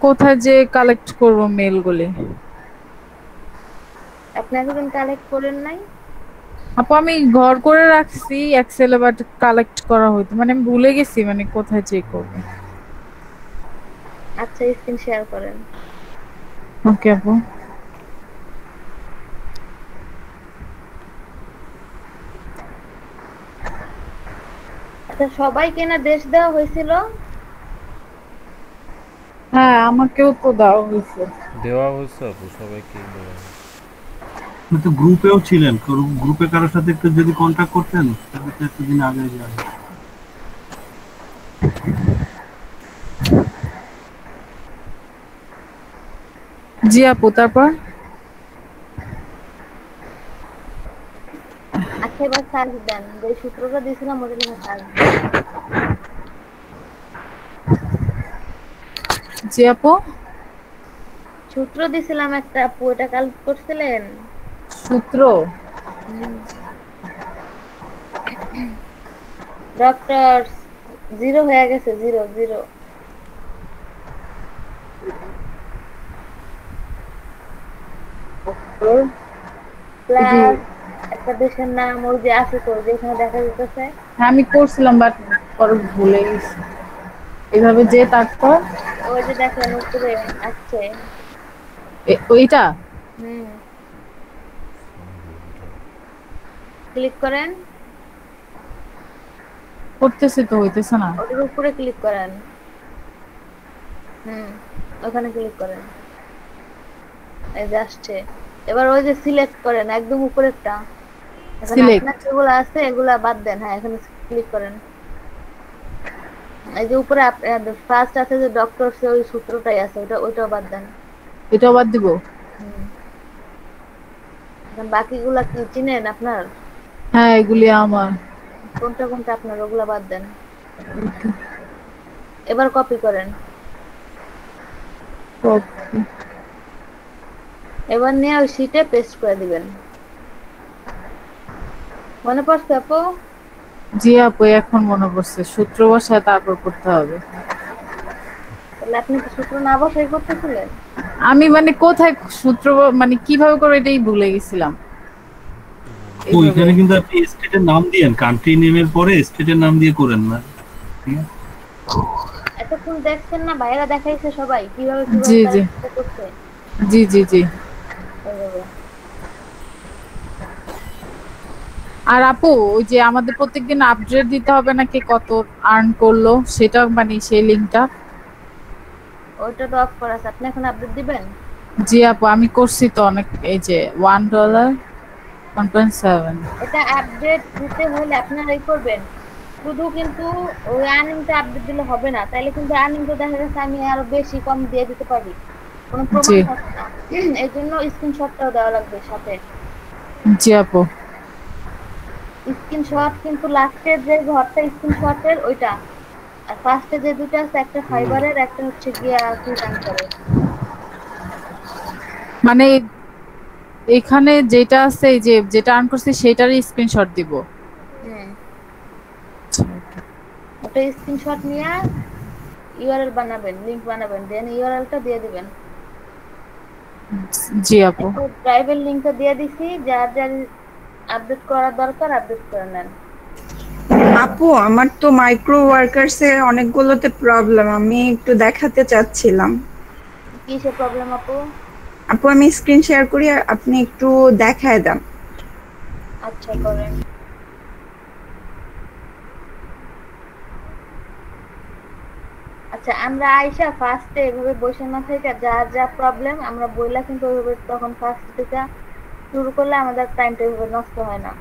কোথায় যে কালেক্ট করব মেইলগুলি? আপনি এতদিন কালেক্ট করেন নাই? আপু আমি ঘর করে রাখছি এক্সেলে, বাট কালেক্ট করা হইতো, মানে আমি ভুলে গেছি মানে কোথায় চেক করব। আচ্ছা স্ক্রিন শেয়ার করেন। ওকে আপু। আচ্ছা সবাইকে না দেশ দেওয়া হয়েছিল? হ্যাঁ আমাকেও তো দেওয়া হয়েছে। দেওয়া হয়েছে আপু, সবাইকে দেওয়া হয়েছে। আপনি তো গ্রুপেও ছিলেন, গ্রুপে কারোর সাথে একটু যদি কন্টাক্ট করতেন তাহলে তো এতদিন আগে যায়। জি আপু তারপর? আচ্ছা এবার সার্চ দেন, যে সূত্রটা দিয়েছিলাম ওটা লিখে সার্চ দেন। জি আপু সূত্র দিছিলাম একটা আপু, এটা কালেক্ট করছিলেন? সূত্র? ডক্টর 0 হয়ে গেছে, 0 0 প্লাস একটা দেশের নাম ওই যে আছে তো যেখানে দেখা যাচ্ছে। হ্যাঁ আমি করছিলাম বাট পরে ভুলে গেছি। এইভাবে যে তারপর ওই যে দেখেন উপরে আছে ওইটা ক্লিক করেন। করতেছি তো হইতেছে না। ওটার উপরে ক্লিক করেন। ওখানে ক্লিক করেন, এই যে আসছে। এবার ওই যে সিলেক্ট করেন একদম উপরেরটা। এখানে আপনার যেগুলো আছে এগুলা বাদ দেন। হ্যাঁ এখানে ক্লিক করেন। এই যে উপরে ফার্স্ট আছে যে ডক্টর সে ওই সূত্রটাই আছে, ওইটাও বাদ দেন। এটাও বাদ দিব? বাকিগুলা কি চিনেন আপনার? হ্যাঁ, এগুলি আমার। কোনটা কোনটা আপনার, ওগুলা বাদ দেন। এবার কপি করেন। এবার নিয়ে ওই শীটে পেস্ট করে দিবেন। মনে পড়ছে আপু? জি আপু, এখন মনে পড়ছে। সূত্র বসায় তারপর করতে হবে। তাহলে আপনি কি সূত্র না বসাই করতেছিলেন? আমি মানে কোথায় সূত্র মানে কিভাবে করে এটাই ভুলে গেছিলাম। ওইখানে কিন্তু আপনি স্টেটের নাম দিয়েন, কান্ট্রি নেমের পরে স্টেটের নাম দিয়ে করেন না। এতক্ষণ দেখছেন না ভাইরা দেখাইছে সবাই কিভাবে জি জি করছে। জি জি জি। আর আপু ওই যে আমাদের প্রত্যেকদিন আপডেট দিতে হবে নাকি কত আর্ন করলো সেটা, মানে সেই লিংকটা ওটা তো অফ করা আছে। আপনি এখন আপডেট দিবেন? জি আপু, আমি করছি তো অনেক। এই যে $1 1.7 এটা আপডেট দিতে হলে আপনারা এই করবেন, শুধু কিন্তু ওই আর্নিংটা আপডেট দিলে হবে না। তাইলে কিন্তু আর্নিং তো দেখা যাচ্ছে আমি আরো বেশি কম দিয়ে দিতে পারি, কোনো প্রমাণ থাকে না। এই জন্য স্ক্রিনশটটাও দেওয়া লাগবে সাথে। জি আপু। স্ক্রিনশট কিন্তু লাস্টের যে ঘরটা স্ক্রিনশটের ওইটা, আর ফার্স্টে যে দুটো আছে একটা ফাইবারের, একটা হচ্ছে গিয়া ফ্রিল্যান্সারের। মানে এখানে যেটা আছে এই যে যেটা আর্ন করছি সেটারই স্ক্রিনশট দিব। ওটা স্ক্রিনশট নিয়ে ইউআরএল বানাবেন, লিংক বানাবেন, দেন ইউআরএলটা দিয়ে দিবেন। জি আপু। ড্রাইভের লিংকটা দিয়ে দিছি, যার যার আপডেট করার দরকার আপডেট করে নেন। আপু আমার তো মাইক্রো ওয়ার্কারসে অনেকগুলোতে প্রবলেম, আমি একটু দেখাতে চাচ্ছিলাম। কিসের প্রবলেম আপু? আপু আমি স্ক্রিন শেয়ার করি, আপনি একটু দেখায় দেন। আচ্ছা করেন। আচ্ছা আমরা আইসা ফার্স্টে এভাবে বসে না থেকে যার যা প্রবলেম আমরা বইলা কিন্তু ওইভাবে তখন ফার্স্ট থেকে শুরু করলে আমাদের টাইমটা এভাবে নষ্ট হয় না।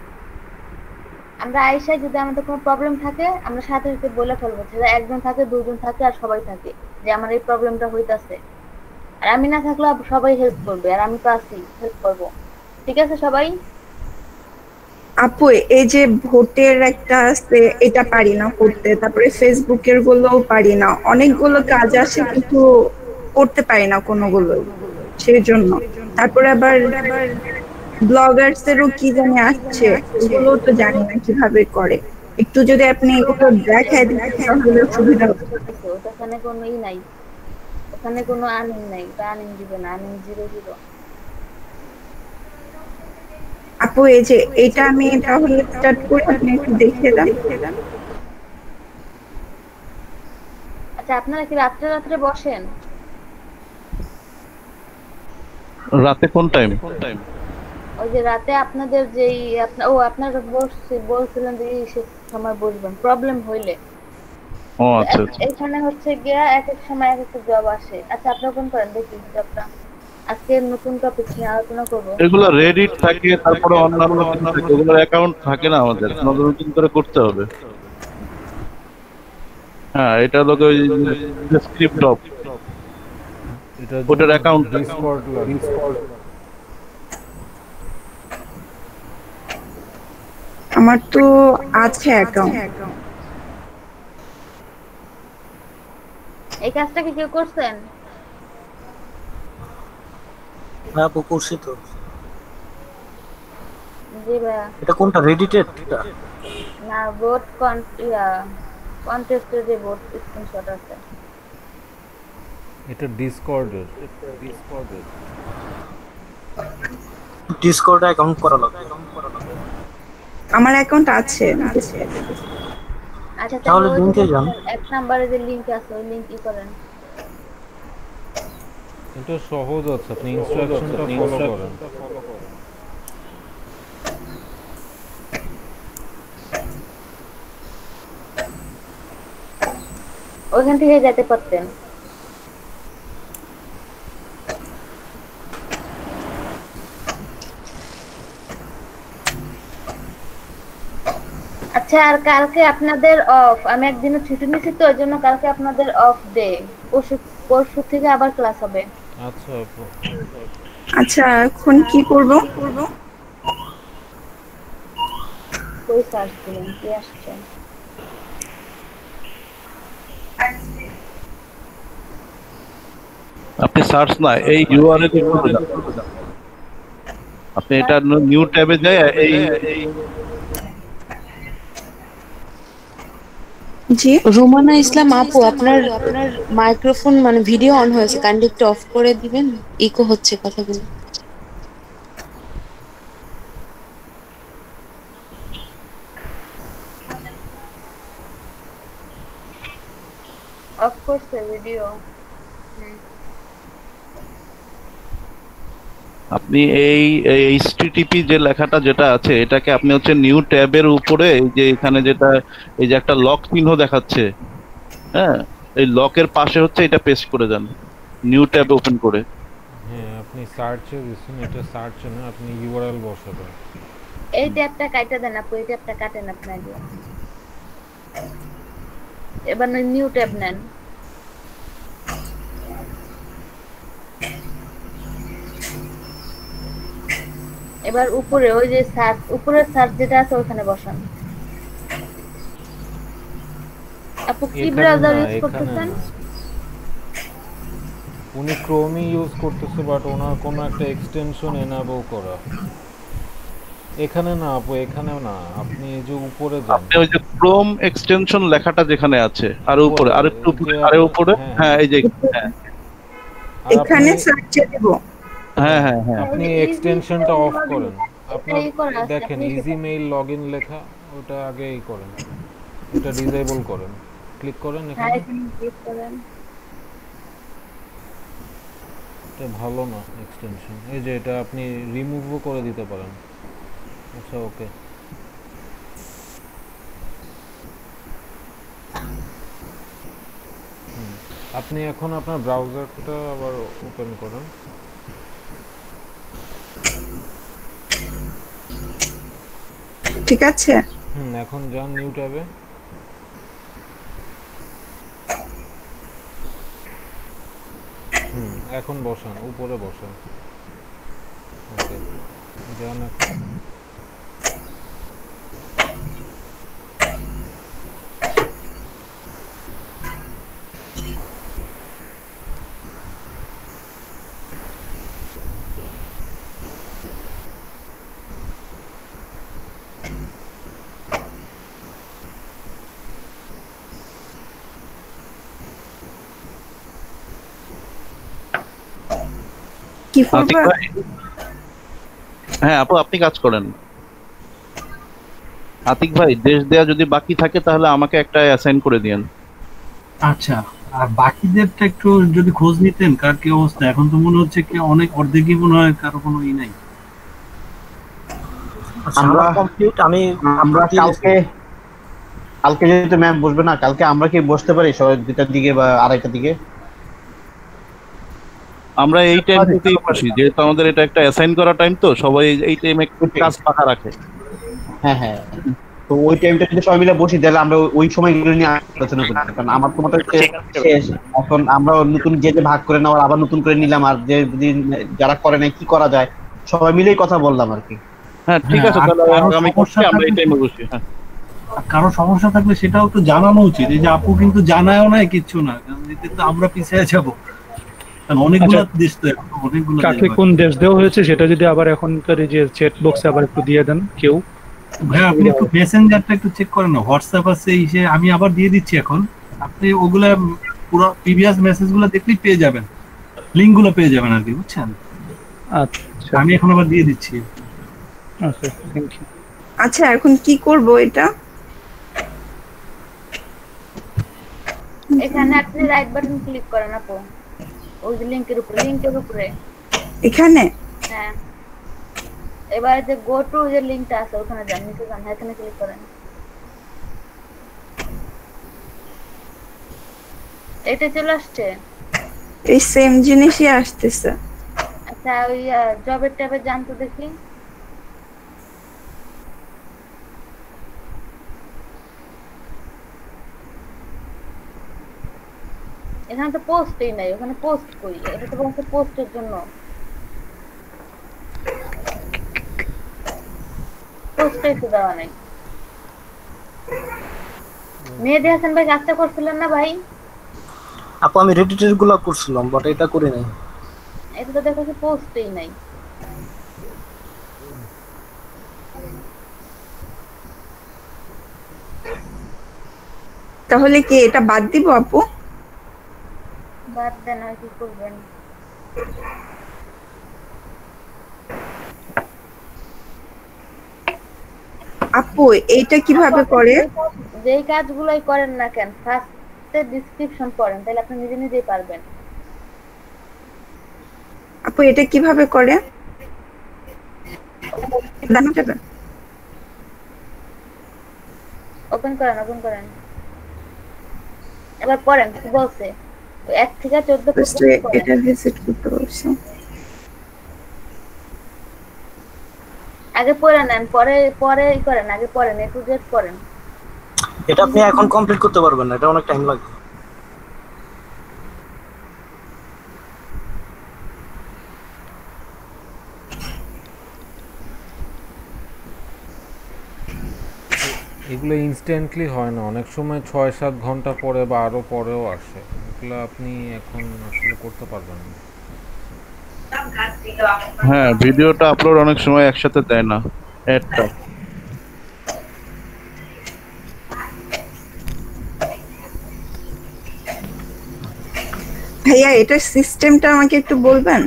আমরা আইসা যদি আমাদের কোনো প্রবলেম থাকে আমরা সাথে সাথে বলে ফেলবো, সেটা একজন থাকে দুজন থাকে আর সবাই থাকে যে আমার এই প্রবলেমটা হইতাছে, আর আমি না থাকলে সবাই হেল্প করবে, আর আমি তো আছি হেল্প করবো। ঠিক আছে সবাই? আপু এই যে ভোটের একটা আছে এটা পারি না করতে, তারপরে ফেসবুকের গুলোও পারি না, অনেকগুলো কাজ আসে কিন্তু করতে পারি না কোনোগুলো, সেই জন্য। তারপরে আবার ব্লগার্স এরও কি জানি আসছে, ওগুলো তো জানি না কিভাবে করে, একটু যদি আপনি একটু দেখায় দিতেন তাহলে সুবিধা হতো। ওখানে কোনো ই নাই, ওখানে কোনো আর্নিং নাই, আর্নিং দিবে না, আর্নিং 0 আপু এই যে এটা আমি তাহলে স্টার্ট করে আপনি একটু দেখিয়ে দেন। আচ্ছা আপনারা কি রাত্রে রাত্রে বসেন? রাতে কোন টাইম? ওই যে রাতে আপনাদের যেই আপনারা বলছিলেন যে এই সময় বসবেন প্রবলেম হইলে। ও আচ্ছা আচ্ছা। এখানে হচ্ছে গিয়া এক এক সময় এক একটা জব আসে। আচ্ছা আপনি কোন করেন দেখি জবটা। আজকে নতুন টপিক নিয়ে আলোচনা করব। এগুলো রেডিট থাকে, তারপরে অন্যান্য কিছু থাকে, ওগুলোর অ্যাকাউন্ট থাকে না আমাদের, নতুন করে করতে হবে। হ্যাঁ এটা হলো ওই স্ক্রিপ্ট অফ ওটার অ্যাকাউন্ট ডিসকর্ড আমার তো আছে অ্যাকাউন্ট। এই কাজটা কি কেউ করছেন? হ্যাঁ আপু করছি তো। জি ভাই। এটা কোনটা, রেডিটেড? না ভোট কন্টেস্টের যে ভোট স্ক্রিনশট আছে এটা ডিসকর্ডে অ্যাকাউন্ট করা লাগবে। আমার অ্যাকাউন্ট আছে। আচ্ছা তাহলে লিংকে যান। এক নম্বরে যে লিংক আছে ওই লিংক ই করেন। এটা সহজ আছে, আপনি ইনস্ট্রাকশনটা ফলো করেন। ওইখান থেকে যেতে পারতেন। আচ্ছা, আর কালকে আপনাদের অফ, আমি একদিনের ছুটি নিয়েছি তো ওই জন্য কালকে আপনাদের অফ ডে, পরশু থেকে আবার ক্লাস হবে। আচ্ছা আপু। আচ্ছা এখন কি করব? কই সার্চ দিলেন, কি আসছে? আপনি সার্চ না, এই ইউআরএল এ আপনি এটা নিউ ট্যাবে যায় এই জি রোমানা ইসলাম আপু, আপনার মাইক্রোফোন মানে ভিডিও অন হয়েছে, কাইন্ডলি একটু অফ করে দিবেন, ইকো হচ্ছে কথাগুলো। অফ করছে ভিডিও। আপনি এই এইচটিটিপি যে লেখাটা যেটা আছে এটাকে আপনি হচ্ছে নিউ ট্যাবের উপরে এই যে এখানে যেটা এই যে একটা লক চিহ্ন দেখাচ্ছে, হ্যাঁ, এই লকের পাশে হচ্ছে এটা পেস্ট করে দেন নিউ ট্যাব ওপেন করে। হ্যাঁ, আপনি সার্চে দিছেন, এটা সার্চে না, আপনি ইউআরএল বসাবেন। এই ট্যাবটা কাটা দেন আপু, এই ট্যাবটা কাটেন আপনি আগে। এবার নিউ ট্যাব নেন। এবার উপরে ওই যে সার্চ, উপরের সার্চ যেটা আছে ওখানে বসান। আপু কি ব্রাউজার ইউজ করতেছেন? উনি ক্রোমই ইউজ করতেছে, বাট ওনার কোনো একটা এক্সটেনশন এনাবল করা। এখানে না আপু, এখানে না, আপনি এই যে উপরে যান, আপনি ওই যে ক্রোম এক্সটেনশন লেখাটা যেখানে আছে আর উপরে আর একটু উপরে আর উপরে, হ্যাঁ এই যে হ্যাঁ এখানে সার্চে দেব। হ্যাঁ হ্যাঁ হ্যাঁ আপনি এক্সটেনশনটা অফ করেন। আপনার দেখেন ইজি মেইল লগইন লেখা, ওটা আগেই করেন, এটা ডিসেবল করেন, ক্লিক করেন হ্যাঁ এখানে। এখানে ক্লিক করেন। এটা ভালো না এক্সটেনশন, এই যে এটা আপনি রিমুভও করে দিতে পারেন। আচ্ছা ওকে, আপনি এখন আপনার ব্রাউজারটা আবার ওপেন করেন। ঠিক আছে, এখন যান নিউ ট্যাবে। এখন বসান, উপরে বসান। ওকে, যান এখন। কি করব? হ্যাঁ আপু আপনি কাজ করেন। আতিক ভাই, দেশ দেয়া যদি বাকি থাকে তাহলে আমাকে একটা অ্যাসাইন করে দিয়েন। আচ্ছা, আর বাকিদেরটা একটু যদি খোঁজ নিতেন, কার কি অবস্থা। এখন তো মনে হচ্ছে কি অনেক অর্ধেকই মনে হয় কারো কোনো ই নাই। আমরা কমপ্লিট। আমরা কালকে যেহেতু ম্যাম বসবে না, কালকে আমরা কি বসতে পারি সবাই 2টার দিকে বা 2:30টার দিকে? আমরা এই টাইম থেকেই বসি, যেহেতু আমাদের এটা একটা অ্যাসাইন করা টাইম, তো সবাই এই টাইমে কাজ ফাঁকা রাখে। হ্যাঁ হ্যাঁ, তো ওই টাইমটা যদি সবাই মিলে বসি তাহলে আমরা ওই সময়গুলো নিয়ে আলোচনা করি, কারণ আমার তো মতে হচ্ছে শেষ। এখন আমরা নতুন যে ভাগ করে নেওয়ার আবার নতুন করে নিলাম, আর যে যারা করে নাই কি করা যায় সবাই মিলেই কথা বললাম আর কি। হ্যাঁ ঠিক আছে, তাহলে আগামী করছি আমরা এই টাইমে বসি। হ্যাঁ, কারো সমস্যা থাকলে সেটাও তো জানানো উচিত। এই যে আপু কিন্তু জানায়ও নাই কিচ্ছু না, কারণ এতে তো আমরা পিছিয়ে যাবো। কারণ অনেকগুলো দেশ তো, অনেকগুলো কাকে কোন দেশ দেওয়া হয়েছে সেটা যদি আবার এখনকার এই যে চ্যাট বক্সে আবার একটু দিয়ে দেন কেউ। ভাই আপনি একটু মেসেঞ্জারটা একটু চেক করেন না, হোয়াটসঅ্যাপ আছে ইসে আমি আবার দিয়ে দিচ্ছি এখন। আপনি ওগুলা পুরো প্রিভিয়াস মেসেজগুলো দেখলেই পেয়ে যাবেন, লিংকগুলো পেয়ে যাবেন আর কি, বুঝছেন? আচ্ছা আমি এখন আবার দিয়ে দিচ্ছি। আচ্ছা থ্যাংক ইউ। আচ্ছা এখন কি করব এটা? এখানে আপনি রাইট বাটন ক্লিক করেন আপু, ওই যে লিংকের উপরে এখানে। হ্যাঁ, এবার যে গো টু যে লিংকটা আছে ওখানে যান, নিচে যান, এখানে ক্লিক করেন। এটা চলে আসছে, এই সেম জিনিসই আসতেছে। আচ্ছা ওই জবের ট্যাবে যান তো দেখি। এখানে তো পোস্টই নাই, ওখানে পোস্ট করি, এটা তো বলছে পোস্টের জন্য, পোস্টই তো দেওয়া নাই। মেহেদী হাসান ভাই কাজটা করছিলেন না ভাই? আপু আমি রেডিটের গুলো করছিলাম, বাট এটা করি নাই। এটা তো দেখো পোস্টই নাই। তাহলে কি এটা বাদ দিব আপু? বাদ দেন, আর কি করবেন? আপু এইটা কিভাবে করে? যেই কাজগুলোই করেন না কেন, ফার্স্টে ডেসক্রিপশন পড়েন, তাহলে আপনি নিজে নিজেই পারবেন। আপু এটা কিভাবে করে? ওপেন করেন, ওপেন করেন, এবার পড়েন কি বলছে। 1 থেকে 14 পর্যন্ত এটা ভিজিট করতে বলছে। আগে পড়ে নেন, পরে পরে করেন, আগে পড়েন, A to Z পড়েন। এটা আপনি এখন কমপ্লিট করতে পারবেন না, এটা অনেক টাইম লাগবে। এগুলো ইনস্ট্যান্টলি হয় না, অনেক সময় 6-7 ঘন্টা পরে বা আরো পরেও আসে। এগুলো আপনি এখন আসলে করতে পারবেন না। হ্যাঁ, ভিডিওটা আপলোড অনেক সময় একসাথে দেয় না, অ্যাডটা। ভাইয়া এটার সিস্টেমটা আমাকে একটু বলবেন?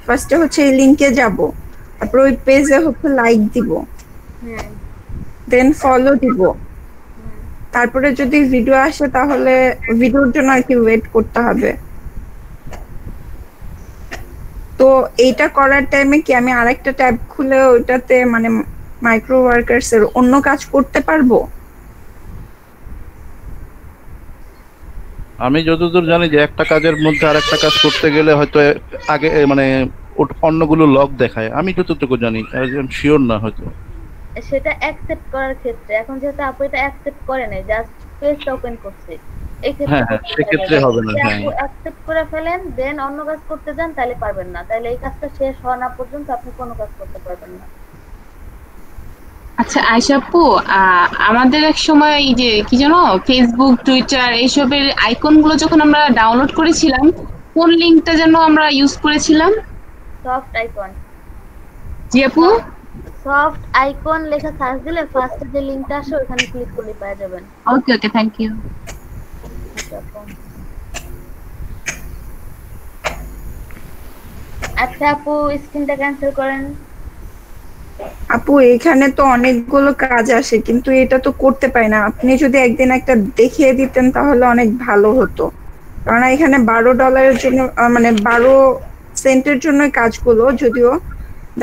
ফার্স্টে হচ্ছে এই লিংকে যাব, তারপর ওই পেজে হচ্ছে লাইক দিব, দেন ফলো দিব, তারপরে যদি ভিডিও আসে তাহলে ভিডিওর জন্য আর কি ওয়েট করতে হবে। তো এইটা করার টাইমে কি আমি আরেকটা ট্যাব খুলে ওইটাতে মানে মাইক্রো ওয়ার্কার্স এর অন্য কাজ করতে পারবো? আমি যতদূর জানি যে একটা কাজের মধ্যে আরেকটা কাজ করতে গেলে হয়তো আগে মানে অন্যগুলো লগ দেখায়, আমি যতটুকু জানি, শিওর না হয়তো। সেটা অ্যাকসেপ্ট করার ক্ষেত্রে, এখন যেহেতু আপু এটা অ্যাকসেপ্ট করে নাই, জাস্ট পেজটা ওপেন করছে, এই ক্ষেত্রে হ্যাঁ হ্যাঁ, সেক্ষেত্রে হবে না। হ্যাঁ, আপু অ্যাকসেপ্ট করে ফেলেন, দেন অন্য কাজ করতে যান, তাহলে পারবেন না, তাহলে এই কাজটা শেষ হওয়া না পর্যন্ত আপনি কোনো কাজ করতে পারবেন না। আচ্ছা আয়শা আপু, আমাদের এক সময় এই যে কি জানো ফেসবুক টুইটার এইসবের আইকন গুলো যখন আমরা ডাউনলোড করেছিলাম, কোন লিংকটা যেন আমরা ইউজ করেছিলাম? Soft icon. জি আপু, সফট আইকন লেখা সার্চ দিলে ফার্স্টে যে লিংকটা আসে ওখানে ক্লিক করলে পেয়ে যাবেন। ওকে ওকে, থ্যাংক ইউ। আচ্ছা আপু, স্ক্রিনটা ক্যান্সেল করেন। আপু এখানে তো অনেকগুলো কাজ আসে, কিন্তু এটা তো করতে পারি না। আপনি যদি একদিন একটা দেখিয়ে দিতেন তাহলে অনেক ভালো হতো, কারণ এখানে $12 জন্য মানে 12 সেন্টের জন্য কাজগুলো, যদিও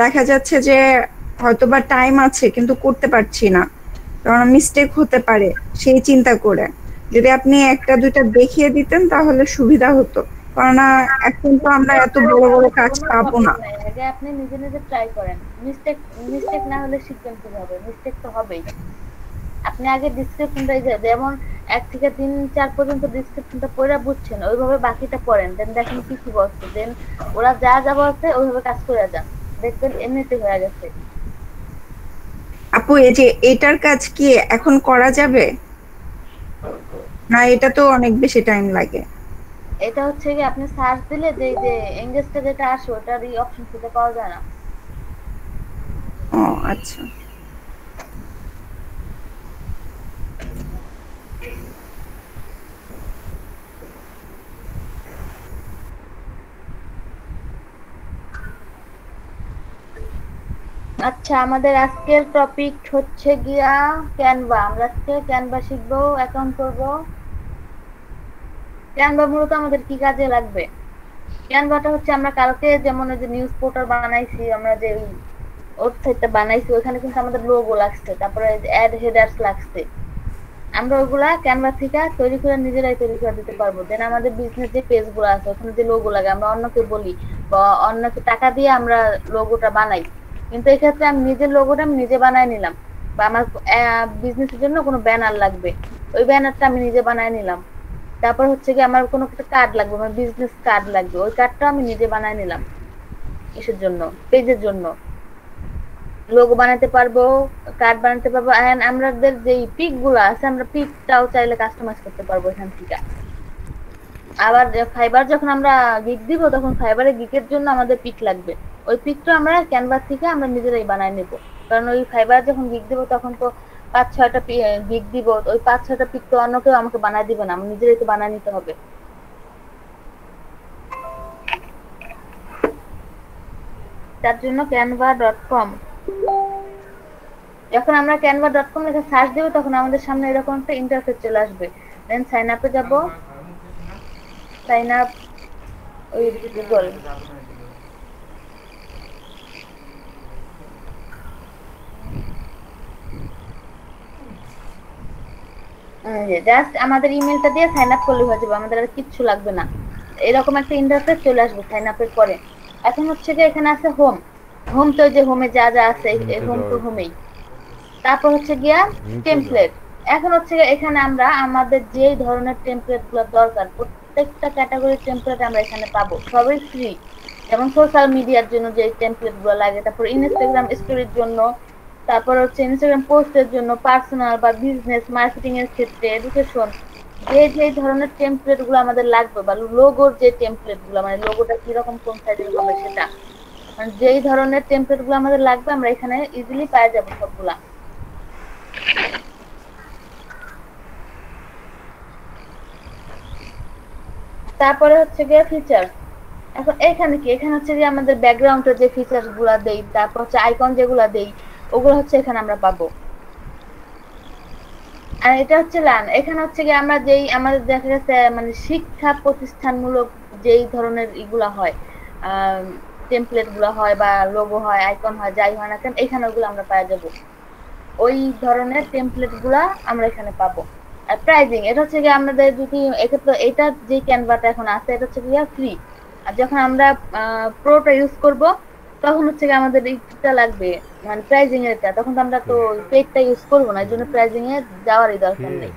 দেখা যাচ্ছে যে হয়তোবা টাইম আছে কিন্তু করতে পারছি না, কারণ মিস্টেক হতে পারে সেই চিন্তা করে। যদি আপনি একটা দুইটা দেখিয়ে দিতেন তাহলে সুবিধা হতো, কারণ এখন তো আমরা এত বড় বড় কাজ পাবো না। আগে আপনি নিজে নিজে ট্রাই করেন, মিস্টেক না হলে শিখবেন কিভাবে? মিস্টেক তো হবেই। আপনি আগে ডেসক্রিপশনটা যেমন 1 থেকে 3-4 পর্যন্ত ডেসক্রিপশনটা পড়ে বুঝছেন, ওইভাবে বাকিটা পড়েন, দেন দেখেন কি কি বলছে, দেন ওরা যা যা বলছে ওইভাবে কাজ করে যান, দেখবেন এমনিতে হয়ে গেছে। আপু এই যে এটার কাজ কি এখন করা যাবে না? এটা তো অনেক বেশি টাইম লাগে। এটা হচ্ছে কি আপনি সার্চ দিলে যে এনগেজটা যেটা আসে ওটার এই অপশন খুঁজে পাওয়া যায় না। ও আচ্ছা, আচ্ছা আমাদের আজকের টপিক হচ্ছে গিয়া ক্যানভা। আমরা আজকে ক্যানভা শিখবো, অ্যাকাউন্ট করব। ক্যানভা মূলত আমাদের কি কাজে লাগবে? ক্যানভাটা হচ্ছে আমরা কালকে যেমন ওই যে নিউজ পোর্টাল বানাইছি, আমরা যে ওয়েবসাইটটা বানাইছি ওখানে কিন্তু আমাদের লোগো লাগছে, তারপরে অ্যাড হেডার্স লাগছে। আমরা ওইগুলা ক্যানভা থেকে তৈরি করে নিজেরাই তৈরি করে দিতে পারবো। দেন আমাদের বিজনেস যে পেজগুলো আছে ওখানে যে লোগো লাগে আমরা অন্যকে বলি বা অন্যকে টাকা দিয়ে আমরা লোগোটা বানাই, কিন্তু এই ক্ষেত্রে আমি নিজের লোগোটা আমি নিজে বানায় নিলাম, বা আমার বিজনেসের জন্য কোনো ব্যানার লাগবে, ওই ব্যানারটা আমি নিজে বানায় নিলাম। তারপর হচ্ছে কি আমার কোনো একটা কার্ড লাগবে, আমার বিজনেস কার্ড লাগবে, ওই কার্ডটা আমি নিজে বানায় নিলাম। কিসের জন্য? পেজের জন্য। লোগো বানাতে পারবো, কার্ড বানাতে পারবো, এন্ড আমাদের যেই পিক গুলো আছে আমরা পিকটাও চাইলে কাস্টমাইজ করতে পারবো এখান থেকে। আবার ফাইবার যখন আমরা গিগ দিব তখন ফাইবারে গিগের জন্য আমাদের পিক লাগবে, ওই পিকটা আমরা ক্যানভা থেকে আমরা নিজেরাই বানায় নেব। কারণ ওই ফাইবার যখন গিগ দিব তখন তো 5-6টা গিগ দিব, ওই 5-6টা পিক তো অন্য কেউ আমাকে বানায় দিবে না, আমি নিজেরাই তো বানায় নিতে হবে। তার জন্য canva.com, যখন আমরা canva.com লিখে সার্চ দেব তখন আমাদের সামনে এরকম একটা ইন্টারফেস চলে আসবে। দেন সাইন আপে যাব, sign up with Google. Just আমাদের ইমেলটা দিয়ে সাইন আপ করলে হয়ে যাবে, আমাদের আর কিচ্ছু লাগবে না। এরকম একটা ইন্টারফেস চলে আসবে সাইন আপের পরে। এখন হচ্ছে যে এখানে আছে হোম, হোম তো যে হোমে যা যা আছে হোম তো হোমেই। তারপর হচ্ছে গিয়া টেমপ্লেট। এখন হচ্ছে এখানে আমরা আমাদের যে ধরনের টেমপ্লেট গুলো দরকার প্রত্যেকটা ক্যাটাগরির টেমপ্লেট আমরা এখানে পাবো, সবই ফ্রি। যেমন সোশ্যাল মিডিয়ার জন্য যে টেমপ্লেট গুলো লাগে, তারপর ইনস্টাগ্রাম স্টোরির জন্য, তারপর হচ্ছে ইনস্টাগ্রাম পোস্টের জন্য, পার্সোনাল বা বিজনেস মার্কেটিং এর ক্ষেত্রে, এডুকেশন, যে ধরনের টেমপ্লেট গুলো আমাদের লাগবে, বা লোগোর যে টেমপ্লেট গুলো মানে লোগোটা কিরকম কোন সাইজের হবে সেটা, মানে যেই ধরনের টেমপ্লেট গুলো আমাদের লাগবে আমরা এখানে ইজিলি পেয়ে যাবো সবগুলা। তারপরে হচ্ছে গিয়ে ফিচার্স। এখন এখানে কি, এখানে হচ্ছে যে আমাদের ব্যাকগ্রাউন্ডের যে ফিচার্স গুলা দেই, তারপর হচ্ছে আইকন যেগুলা দেই ওগুলো হচ্ছে এখানে আমরা পাবো। আর এটা হচ্ছে লার্ন, এখানে হচ্ছে কি আমরা যেই আমাদের দেখা গেছে মানে শিক্ষা প্রতিষ্ঠানমূলক যেই ধরনের ইগুলা হয়, টেমপ্লেট গুলো হয় বা লোগো হয়, আইকন হয়, যাই হয় না কেন এখানে ওগুলো আমরা পাওয়া যাবো। ওই ধরনের টেমপ্লেট গুলা আমরা এখানে পাবো। আর প্রাইজিং, এটা হচ্ছে কি আমাদের যদি এক্ষেত্রে এটা যে ক্যানভাটা এখন আছে এটা হচ্ছে কি ফ্রি, আর যখন আমরা প্রোটা ইউজ করব তখন হচ্ছে কি আমাদের এইটা লাগবে মানে প্রাইজিং এর এটা, তখন তো আমরা তো পেজটা ইউজ করবো না, এই জন্য প্রাইজিং এ যাওয়ারই দরকার নেই।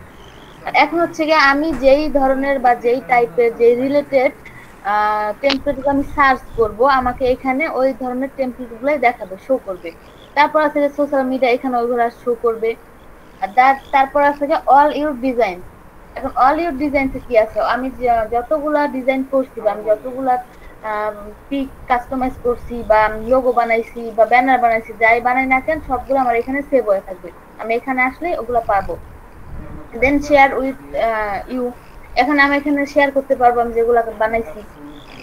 আর এখন হচ্ছে কি আমি যেই ধরনের বা যেই টাইপের যে রিলেটেড টেমপ্লেট আমি সার্চ করব আমাকে এখানে ওই ধরনের টেমপ্লেট গুলোই দেখাবে, শো করবে। তারপর আছে যে সোশ্যাল মিডিয়া, এখানে ওইগুলো শো করবে। আর তারপর আছে যে অল ইউর ডিজাইন। এখন অল ইউর ডিজাইন কি আছে, আমি যতগুলা ডিজাইন করছি বা আমি যতগুলা পিক কাস্টমাইজ করছি বা লোগো বানাইছি বা ব্যানার বানাইছি, যাই বানাই না কেন সবগুলো আমার এখানে সেভ হয়ে থাকবে, আমি এখানে আসলে ওগুলো পাবো। দেন শেয়ার উইথ ইউ, এখন আমি এখানে শেয়ার করতে পারবো আমি যেগুলো বানাইছি।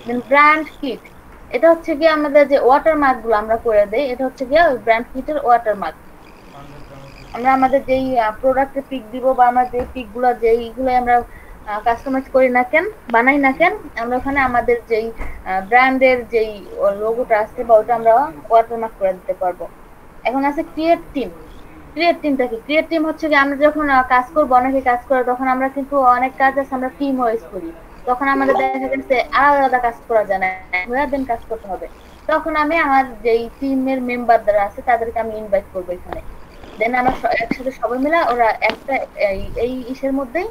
দেন ব্র্যান্ড কিট, এটা হচ্ছে কি আমাদের যে ওয়াটারমার্ক গুলো আমরা করে দেই, এটা হচ্ছে কি ওই ব্র্যান্ড কিটের ওয়াটারমার্ক। আমরা আমাদের যেই প্রোডাক্টের পিক দিব বা আমরা যে পিক গুলো যেইগুলো আমরা কাস্টমাইজ করি না কেন বানাই না কেন, আমরা ওখানে আমাদের যেই ব্র্যান্ডের যেই লোগোটা আছে বা ওটা আমরা ওয়াটারমার্ক করে দিতে পারবো। এখন আছে ক্রিয়েট টিম। ক্রিয়েট টিমটা কি, ক্রিয়েট টিম হচ্ছে কি আমরা যখন কাজ করবো, অনেকে কাজ করে তখন আমরা কিন্তু অনেক কাজ আছে আমরা টিম ওয়াইজ করি, তখন আমাদের দেখা যাচ্ছে আলাদা আলাদা কাজ করা যায় না, দিন কাজ করতে হবে। তখন আমি আমার যেই টিমের মেম্বার যারা আছে তাদেরকে আমি ইনভাইট করবো এখানে। দেন আমরা একসাথে সবাই মিলে ওরা একটা এই ইসের মধ্যেই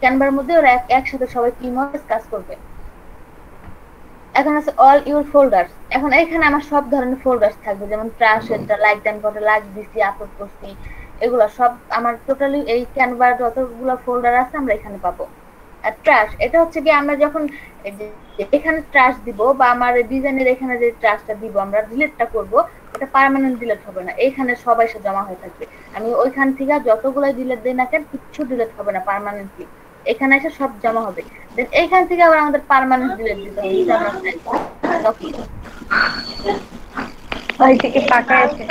ক্যানভার মধ্যে ওরা একসাথে সবাই টিম ওয়াইজ কাজ করবে। এখন আছে অল ইউর ফোল্ডার্স, এখন এখানে আমার সব ধরনের ফোল্ডার্স থাকবে, যেমন ট্রাশ, এটা লাইক টাইম করে লাইক দিছি, আপলোড করছি, এগুলো সব আমার টোটালি এই ক্যানভার যতগুলো ফোল্ডার আছে আমরা এখানে পাবো। আর ট্রাশ, এটা হচ্ছে কি আমরা যখন এখানে ট্রাশ দিব বা আমার ডিজাইনের এখানে যে ট্রাশটা দিব আমরা ডিলিটটা করব, এটা পার্মানেন্ট ডিলিট হবে না, এইখানে সবাই সে জমা হয়ে থাকবে। আমি ওইখান থেকে যতগুলাই ডিলিট দেই না কেন কিচ্ছু ডিলিট হবে না, পার্মানেন্টলি এখানে এসে সব জমা হবে। দেন এইখান থেকে আবার আমাদের পার্মানেন্ট ডিলিট দিতে হবে, এটা আমরা চাই। ওই থেকে পাকা আছে।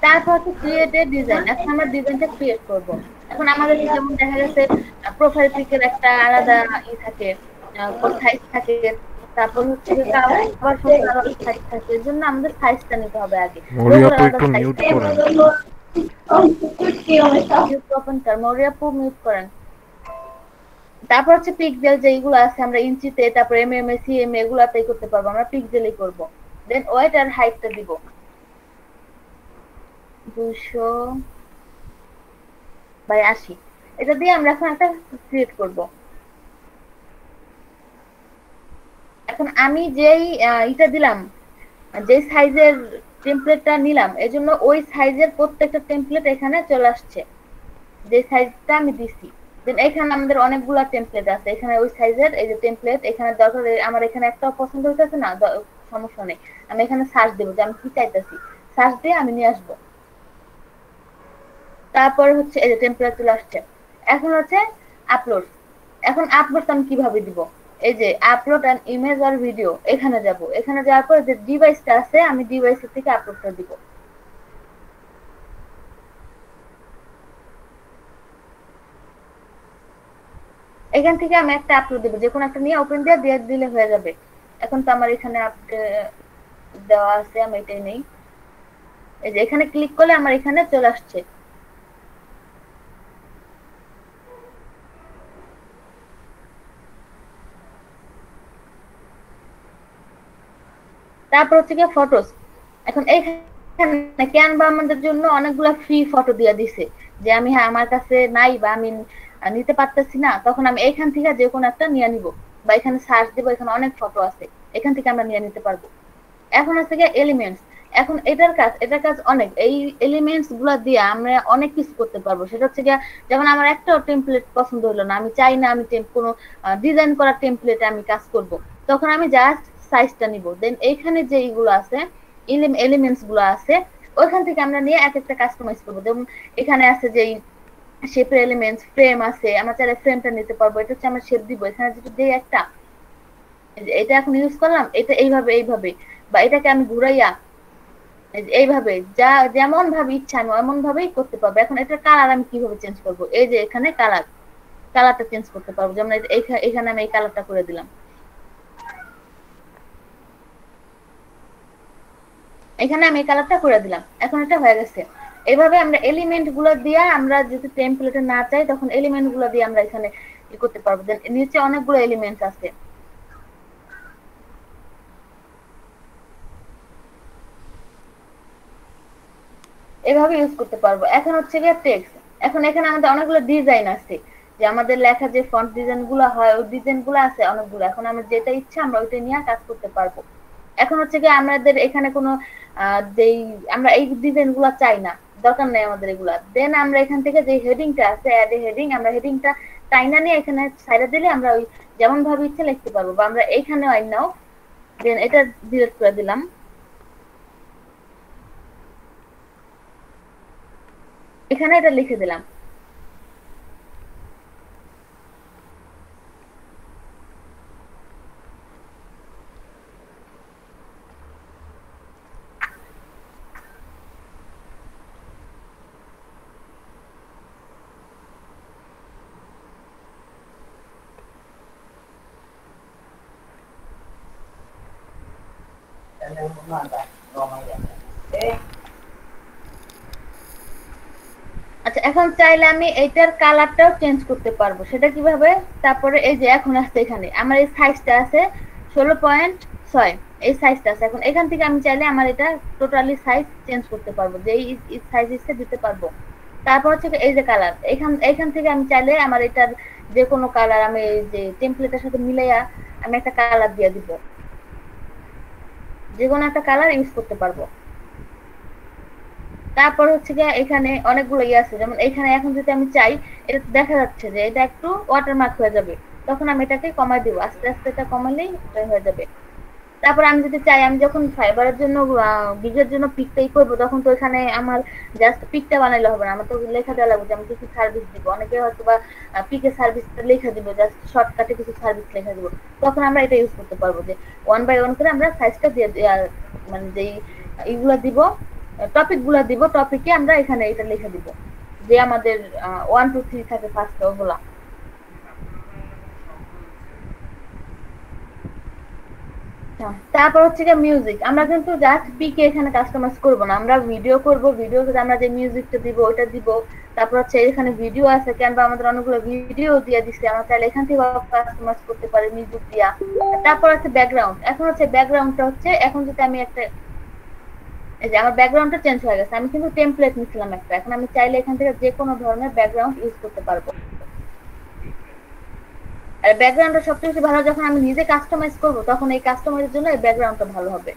তারপর হচ্ছে ক্রিয়েট এ ডিজাইন, এখন আমরা ডিজাইনটা ক্রিয়েট করব। এখন আমাদের যেমন দেখা গেছে প্রোফাইল পিকের একটা আলাদা ই থাকে, সাইজ থাকে, তারপর হচ্ছে আবার সাইজ থাকে, এর জন্য আমাদের সাইজটা নিতে হবে আগে। মিউট করেন। তারপর হচ্ছে পিক্সেল যেগুলো আছে আমরা ইঞ্চিতে, তারপর mm cm এগুলাতেই করতে পারবো, আমরা পিক্সেলই করব। দেন ওয়েট আর হাইটটা দিব 200/80, এটা দিয়ে আমরা এখন একটা ক্রিয়েট করব। আমি যেই এটা দিলাম, যে সাইজের টেমপ্লেটটা নিলাম, এজন্য ওই সাইজের প্রত্যেকটা টেমপ্লেট এখানে চলে আসছে, যে সাইজটা আমি দিছি। দেন এখানে আমাদের অনেকগুলা টেমপ্লেট আছে, এখানে ওই সাইজের এই যে টেমপ্লেট এখানে দরকার, আমার এখানে একটা পছন্দ হইতেছে না, সমস্যা নেই, আমি এখানে সার্চ দেবো যে আমি কি চাইতেছি, সার্চ দিয়ে আমি নিয়ে আসবো। তারপরে হচ্ছে এই যে টেমপ্লেট চলে আসছে। এখন হচ্ছে আপলোড। এখন আপলোড আমি কিভাবে দিব, এই যে আপলোড অ্যান ইমেজ আর ভিডিও, এখানে যাব। এখানে যাওয়ার পর যে ডিভাইসটা আছে আমি ডিভাইসের থেকে আপলোডটা দিব। এখান থেকে আমি একটা আপলোড দেবো, যে কোনো একটা নিয়ে ওপেন দিয়ে দিলে হয়ে যাবে। এখন তো আমার এখানে দেওয়া আছে, আমি এটাই নেই। এই যে এখানে ক্লিক করলে আমার এখানে চলে আসছে। তারপর হচ্ছে গিয়ে ফটোস। এখন এইখানে ক্যানভা আমাদের জন্য অনেকগুলা ফ্রি ফটো দিয়ে দিছে, যে আমি আমার কাছে নাই বা আমি নিতে পারতেছি না, তখন আমি এইখান থেকে যে কোনো একটা নিয়ে নিব, বা এখানে সার্চ দেবো, এখানে অনেক ফটো আছে, এখান থেকে আমরা নিয়ে নিতে পারবো। এখন হচ্ছে গিয়ে এলিমেন্টস। এখন এটার কাজ অনেক, এই এলিমেন্টস গুলা দিয়ে আমরা অনেক কিছু করতে পারবো। সেটা হচ্ছে গিয়ে যেমন আমার একটা টেমপ্লেট পছন্দ হলো না, আমি চাই না আমি কোনো ডিজাইন করা টেমপ্লেটে আমি কাজ করব, তখন আমি জাস্ট সাইজটা নিব। দেন এইখানে যে এইগুলো আছে, এলিমেন্টস গুলো আছে, ওইখান থেকে আমরা নিয়ে এক একটা কাস্টমাইজ করবো। যেমন এখানে আছে যে শেপের এলিমেন্টস, ফ্রেম আছে, আমরা চাইলে ফ্রেমটা নিতে পারবো। এটা হচ্ছে আমরা শেপ দিব, এখানে যেটা দেই একটা, এটা এখন ইউজ করলাম, এটা এইভাবে, বা এটাকে আমি ঘুরাইয়া এইভাবে যা যেমন ভাবে ইচ্ছা আমি এমন ভাবেই করতে পারবো। এখন এটার কালার আমি কিভাবে চেঞ্জ করবো, এই যে এখানে কালারটা চেঞ্জ করতে পারবো। যেমন এখানে আমি এই কালারটা করে দিলাম, এখানে আমি এই কালারটা করে দিলাম, এখন এটা হয়ে গেছে। এইভাবে আমরা এলিমেন্ট গুলো দিয়ে, আমরা যদি টেমপ্লেটে না চাই তখন এলিমেন্ট গুলো দিয়ে আমরা এখানে ই করতে পারবো। দেন নিচে অনেকগুলো এলিমেন্টস আছে, এভাবে ইউজ করতে পারবো। এখন হচ্ছে গিয়ে টেক্সট। এখন এখানে আমাদের অনেকগুলো ডিজাইন আছে, যে আমাদের লেখা যে ফন্ট ডিজাইন গুলো হয়, ওই ডিজাইন গুলো আছে অনেকগুলো। এখন আমরা যেটা ইচ্ছা আমরা ওইটা নিয়ে কাজ করতে পারবো। এখন হচ্ছে গিয়ে আমাদের এখানে কোনো যেই আমরা এই ডিজাইন গুলো চাই না, দরকার নেই আমাদের এগুলা। দেন আমরা এখান থেকে যে হেডিংটা আছে, অ্যাড এ হেডিং, আমরা হেডিংটা টাইনা নিয়ে এখানে সাইডে দিলে আমরা ওই যেমন ভাবে ইচ্ছা লিখতে পারবো, বা আমরা এইখানে আই নাও। দেন এটা ডিলিট করে দিলাম, এখানে এটা লিখে দিলাম। আচ্ছা, এখন চাইলে আমি এইটার কালারটাও চেঞ্জ করতে পারবো। সেটা কিভাবে? তারপরে এই যে এখন আসছে এখানে আমার এই সাইজটা আছে 16.6, এই সাইজটা আছে। এখন এখান থেকে আমি চাইলে আমার এটা টোটালি সাইজ চেঞ্জ করতে পারবো, যে এই সাইজ ইচ্ছা দিতে পারবো। তারপর হচ্ছে এই যে কালার, এখান থেকে আমি চাইলে আমার এটার যে কোনো কালার আমি এই যে টেমপ্লেটের সাথে মিলাইয়া আমি একটা কালার দিয়ে দিব, যে কোনো একটা কালার ইউজ করতে পারবো। তারপর হচ্ছে গিয়ে এখানে অনেকগুলো ইয়ে আছে, যেমন এখানে এখন যদি আমি চাই, এটা দেখা যাচ্ছে যে এটা একটু ওয়াটারমার্ক হয়ে যাবে, তখন আমি এটাকে কমাই দিব, আস্তে আস্তে এটা কমালেই হয়ে যাবে। তারপর আমি যদি চাই, আমি যখন ফাইবারের জন্য বিগের জন্য পিকটাই করবো, তখন তো এখানে আমার জাস্ট পিকটা বানাইলে হবে না, আমার তো লেখা দেওয়া লাগবে যে আমি কিছু সার্ভিস দিব। অনেকে হয়তো বা পিকে সার্ভিসটা লেখা দিব, জাস্ট শর্টকাটে কিছু সার্ভিস লেখা দিব, তখন আমরা এটা ইউজ করতে পারবো, যে 1 বাই 1 করে আমরা সাইজটা দিয়ে, মানে যেই এইগুলা দিব, টপিক গুলা দিব, টপিকে আমরা এখানে এটা লিখে দিব, যে আমাদের 1 2 3 থাকে ফার্স্ট, ওগুলা। তারপর হচ্ছে যে মিউজিক, আমরা কিন্তু জাস্ট পিকে এখানে কাস্টমাইজ করব না, আমরা ভিডিও করব, ভিডিওতে আমরা যে মিউজিকটা দিব ওটা দিব। তারপর হচ্ছে এখানে ভিডিও আছে, ক্যানভা আমাদের অনেকগুলো ভিডিও দিয়ে দিচ্ছে, আমরা চাইলে এখান থেকে কাস্টমাইজ করতে পারি মিউজিক দিয়া। তারপর হচ্ছে ব্যাকগ্রাউন্ড। এখন হচ্ছে ব্যাকগ্রাউন্ডটা হচ্ছে, এখন যদি আমি একটা, এই যে আমার ব্যাকগ্রাউন্ডটা চেঞ্জ হয়ে গেছে, আমি কিন্তু টেমপ্লেট নিছিলাম একটা, এখন আমি চাইলে এখান থেকে যে কোনো ধরনের ব্যাকগ্রাউন্ড ইউজ করতে পারবো। আর ব্যাকগ্রাউন্ডটা সবচেয়ে বেশি ভালো যখন আমি নিজে কাস্টমাইজ করব, তখন এই কাস্টমাইজের জন্য এই ব্যাকগ্রাউন্ডটা ভালো হবে।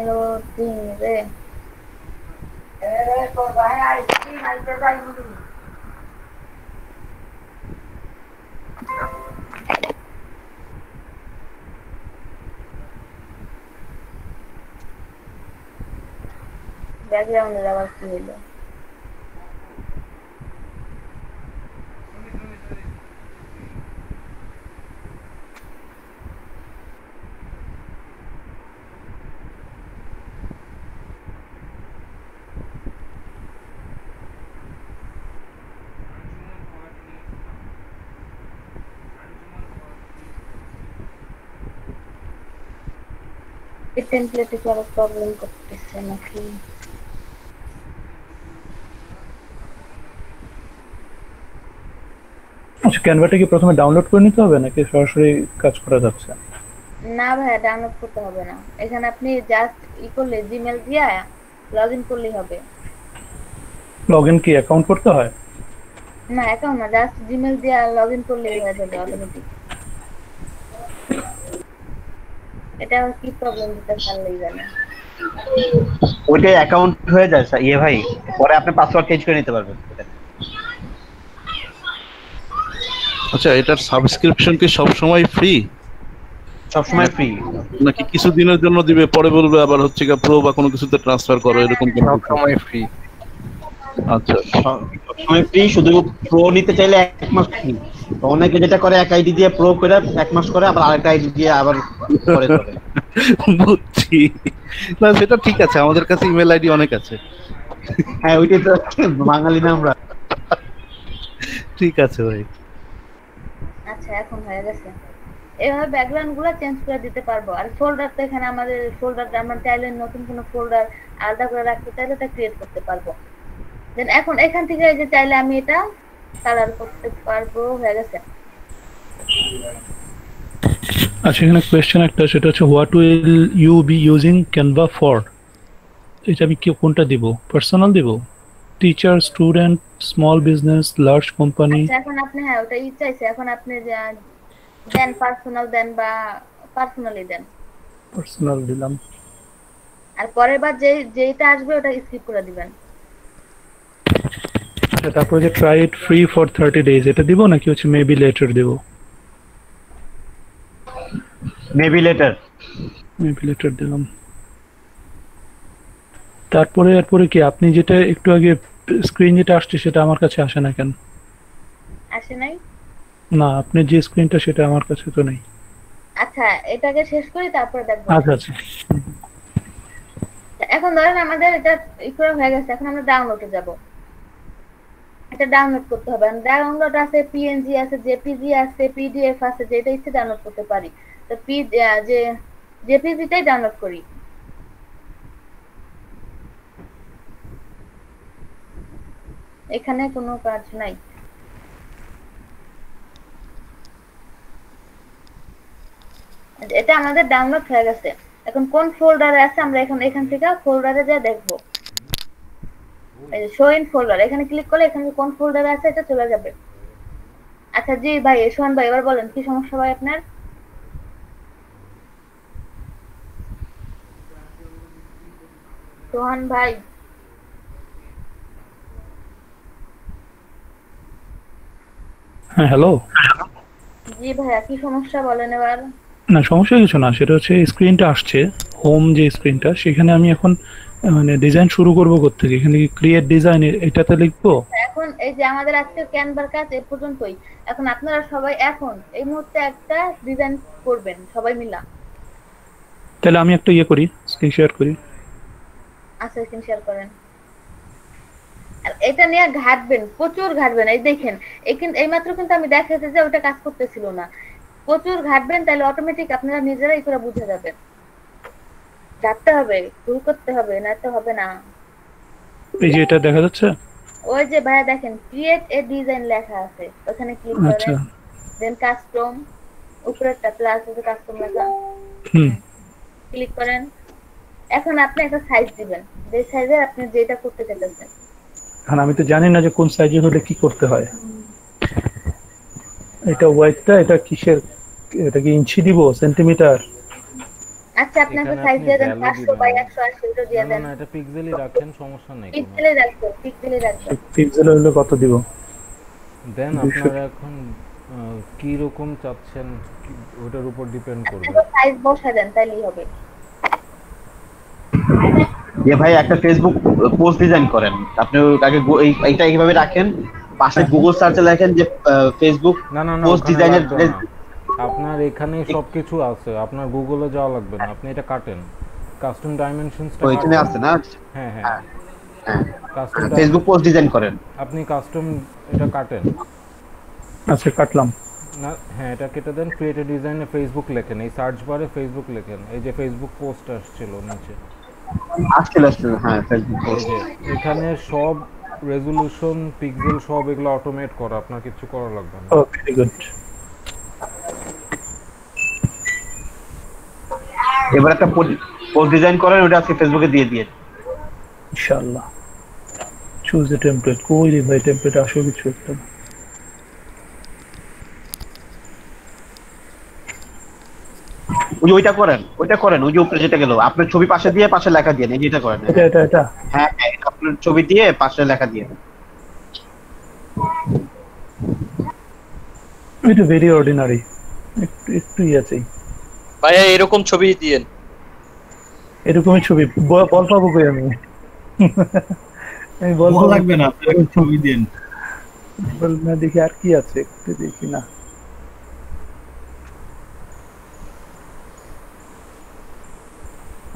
লোডিং রে তো ভাই আইছি নাইতে যাই বলি ব্যাকগ্রাউন্ডে আবার কি হলো? এই টেমপ্লেটে কি আবার প্রবলেম করতেছে নাকি? আচ্ছা, ক্যানভাটা কি প্রথমে ডাউনলোড করে নিতে হবে নাকি সরাসরি কাজ করা যাচ্ছে? না ভাইয়া, ডাউনলোড করতে হবে না। এখানে আপনি জাস্ট করলে জিমেল দিয়ে লগইন করলেই হবে। লগইন কি অ্যাকাউন্ট করতে হয়? না, অ্যাকাউন্ট না, জাস্ট জিমেল দিয়ে লগইন করলেই হয়ে যাবে অটোমেটিক। এটা কি প্রবলেম দিতে পারলেই জানে। ওইটাই অ্যাকাউন্ট হয়ে যায় ইয়ে ভাই, পরে আপনি পাসওয়ার্ড চেঞ্জ করে নিতে পারবেন। আচ্ছা, এটার সাবস্ক্রিপশন কি সব সময় ফ্রি? সব সময় ফ্রি নাকি কিছু দিনের জন্য দিবে, পরে বলবে আবার হচ্ছে কি প্রো বা কোনো কিছুতে ট্রান্সফার করো, এরকম কি? সব সময় ফ্রি। আচ্ছা, সব সময় ফ্রি, শুধু প্রো নিতে চাইলে 1 মাস ফ্রি। তো অনেকে যেটা করে এক আইডি দিয়ে প্রো করে 1 মাস করে, আবার আরেকটা আইডি দিয়ে আবার পরে করে। বুঝছি। না সেটা ঠিক আছে, আমাদের কাছে ইমেল আইডি অনেক আছে। হ্যাঁ, ওইটাই তো বাঙালি না আমরা। ঠিক আছে ভাই। আচ্ছা, এখন হয়ে গেছে। এভাবে ব্যাকগ্রাউন্ড গুলো চেঞ্জ করে দিতে পারবো। আর ফোল্ডার তো এখানে আমাদের ফোল্ডার, আমরা চাইলে নতুন কোনো ফোল্ডার আলাদা করে রাখতে চাইলে এটা ক্রিয়েট করতে পারবো। দেন এখন এখান থেকে এই যে চাইলে আমি এটা কালার করতে পারবো। হয়ে গেছে। আচ্ছা, এখানে কোয়েশ্চেন একটা, সেটা হচ্ছে what will you be using Canva for? এটা আমি কোনটা দিব? পার্সোনাল দিব, teacher, student, small business, large company? আচ্ছা, এখন আপনি হ্যাঁ ওটা চাইছে, এখন আপনি দেন পার্সোনাল দেন বা পার্সোনালি দেন। পার্সোনাল দিলাম। আর পরের বার যেটা আসবে ওটা স্কিপ করে দিবেন। আচ্ছা, তারপর যে try it free for 30 days, এটা দিব নাকি হচ্ছে মেবি লেটার দিব? Maybe letter. মেবি লেটার দিলাম। তারপরে কি আপনি যেটা একটু আগে স্ক্রিন যেটা আসছে সেটা আমার কাছে আসে না কেন? আসে নাই? না, আপনি যে স্ক্রিনটা সেটা আমার কাছে তো নেই। আচ্ছা, এটাকে শেষ করি তারপর দেখব। আচ্ছা আচ্ছা, এখন ধরেন আমাদের এটা ইকুয়াল হয়ে গেছে, এখন আমরা ডাউনলোডে যাব। এটা ডাউনলোড করতে হবে। ডাউনলোড আছে, পিএনজি আছে, জেপিজি আছে, পিডিএফ আছে, যেটা ইচ্ছে ডাউনলোড করতে পারি। তো জেপিজিটাই ডাউনলোড করি। এখানে কোনো কাজ নাই। এটা আমাদের ডাউনলোড হয়ে গেছে। এখন কোন ফোল্ডারে আছে আমরা এখান থেকে ফোল্ডারে যা দেখবো। এই যে শো ইন ফোল্ডার, এখানে ক্লিক করলে এখানে কোন ফোল্ডারে আছে এটা চলে যাবে। আচ্ছা জি ভাই, সোহান ভাই এবার বলেন কি সমস্যা ভাই আপনার? সোহান ভাই, হ্যাঁ হ্যালো। জি ভাইয়া, কি সমস্যা বলেন এবার? না, সমস্যা কিছু না, সেটা হচ্ছে স্ক্রিনটা আসছে, হোম যে স্ক্রিনটা, সেখানে আমি এখন মানে ডিজাইন শুরু করবো কোত্থেকে? এখানে কি ক্রিয়েট ডিজাইন এটাতে লিখবো? এখন এই যে আমাদের আজকে ক্যানভার কাজ এ পর্যন্তই। এখন আপনারা সবাই এখন এই মুহূর্তে একটা ডিজাইন করবেন সবাই মিলা। তাহলে আমি একটা করি, স্ক্রিন শেয়ার করি। আচ্ছা, স্ক্রিন শেয়ার করেন। আর এটা নিয়ে ঘাটবেন, প্রচুর ঘাটবেন। এই দেখেন, এইমাত্র কিন্তু আমি দেখাতে যে ওটা কাজ করতেছিল না। প্রচুর ঘাটবেন, তাহলে অটোমেটিক আপনারা নিজেরাই করে বুঝে যাবেন। ঘাটতে হবে, ভুল করতে হবে, না তো হবে না। এই যে এটা দেখা যাচ্ছে, ওই যে ভাইয়া দেখেন ক্রিয়েট এ ডিজাইন লেখা আছে, ওখানে ক্লিক করেন। দেন কাস্টম, উপরেরটা প্লাস আছে কাস্টম লেখা। ক্লিক করেন। এখন আপনি একটা সাইজ দিবেন, যে সাইজে আপনি যেটা করতে চাইতেছেন। এখন আমি তো জানি না যে কোন সাইজে হলে কি করতে হয়। এটা ওয়াইডটা, এটা কিসের, এটা কি ইঞ্চি দিব, সেন্টিমিটার? আচ্ছা আপনি একটা সাইজ দিয়ে দেন, 500 বাই 180 এটা দিয়ে দেন। না এটা পিক্সেলই রাখেন, সমস্যা নাই। পিক্সেলে রাখবেন, পিক্সেলে রাখবেন। পিক্সেল হলে কত দিব? দেন আপনারা এখন কি রকম চাচ্ছেন ওটার উপর ডিপেন্ড করবে। সাইজ বসা দেন তাইলেই হবে। ভাই একটা ফেসবুক পোস্ট ডিজাইন করেন, আপনি আগে এইটা এইভাবে রাখেন, পাশে গুগল সার্চে লেখেন যে ফেসবুক পোস্ট ডিজাইনের। আপনার এখানে সবকিছু আছে, আপনার গুগলে যাওয়া লাগবে না, আপনি এটা কাটেন, কাস্টম ডাইমেনশনসটা ওইখানে আছে না? হ্যাঁ হ্যাঁ কাস্টম ফেসবুক পোস্ট ডিজাইন করেন, আপনি কাস্টম এটা কাটেন। আচ্ছা কাটলাম না, হ্যাঁ এটা কেটে দেন, ক্রিয়েট এ ডিজাইনে ফেসবুক লেখেন, এই সার্চ বারে ফেসবুক লেখেন, এই যে ফেসবুক পোস্ট আসছিল নিচে আসছিল, হ্যাঁ ফেসবুক পোস্ট। এখানে সব রেজোলিউশন, পিক্সেল সব এগুলো অটোমেট করা, আপনার কিছু করা লাগবে না। Okay good. এবার একটা পোস্ট ডিজাইন করেন, ওটা আজকে ফেসবুকে দিয়ে দিয়ে ইনশাআল্লাহ। চুজ এ টেমপ্লেট, কই রে ভাই টেমপ্লেট আসো কিছু একটা। ওইটা করেন, ওই যে উপরে যেটা গেল, আপনার ছবি পাশে দিয়ে পাশে লেখা দিয়ে, এই যেটা করেন। এটা হ্যাঁ আপনার ছবি দিয়ে পাশে লেখা দিয়ে। এটা ভেরি অর্ডিনারি, একটু আছে ভাইয়া এরকম ছবি দিয়েন। এরকমই ছবি বল পাবো কই আমি? এই বল লাগবে না, আপনি ছবি দেন। বল না, দেখি আর কি আছে, একটু দেখি না।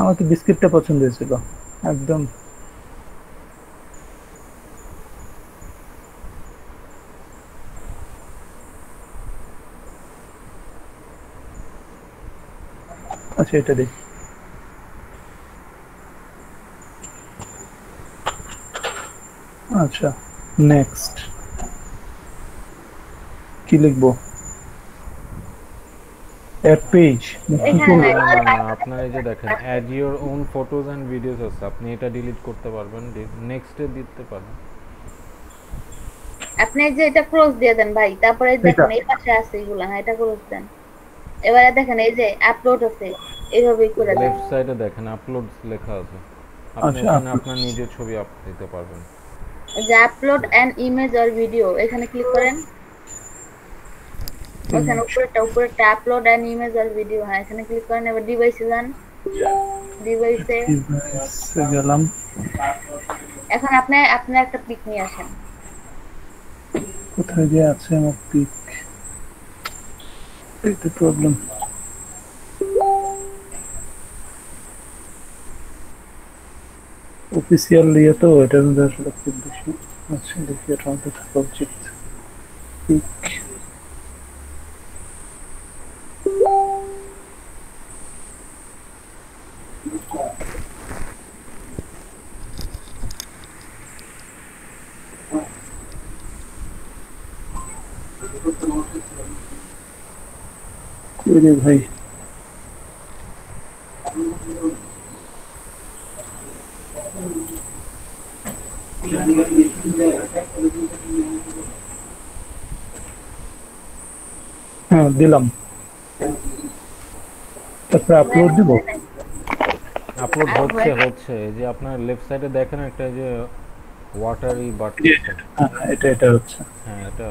আমার তো বিস্কিটটা পছন্দ হয়েছিল একদম। আচ্ছা এটা দেখি। আচ্ছা নেক্সট কি লিখবো? Add page. আপনার এই যে দেখেন add your own photos and videos আছে, আপনি এটা ডিলিট করতে পারবেন, নেক্সট এ দিতে পারবেন। আপনি যে এটা ক্লোজ দিয়ে দেন ভাই, তারপরে দেখেন এই পাশে আছে এগুলা, হ্যাঁ এটা ক্লোজ দেন। এবারে দেখেন এই যে আপলোড আছে, এইভাবেই করে দেন। লেফট সাইডে দেখেন আপলোডস লেখা আছে, আপনি এখানে আপনার নিজের ছবি আপলোড দিতে পারবেন। যে upload an image or video, এখানে ক্লিক করেন। ওখানে উপরে upload an image or video, হ্যাঁ এখানে ক্লিক করেন। এবার ডিভাইসে যান, ডিভাইসে গেলাম। এখন আপনি একটা পিক নিয়ে আসেন। কোথায় যে আছে আমার পিক? এটা প্রবলেম। অফিসিয়াল ইয়ে তো, এটার মধ্যে আসলে খুব বেশি আছে, দেখি এটার মধ্যে থাকা উচিত। পিক রে ভাই, হ্যাঁ দিলাম। তারপরে আপলোড দিব। আপলোড হচ্ছে এই যে আপনার লেফট সাইডে দেখেন একটা যে ওয়াটারি বাটন, এটা হচ্ছে, হ্যাঁ এটা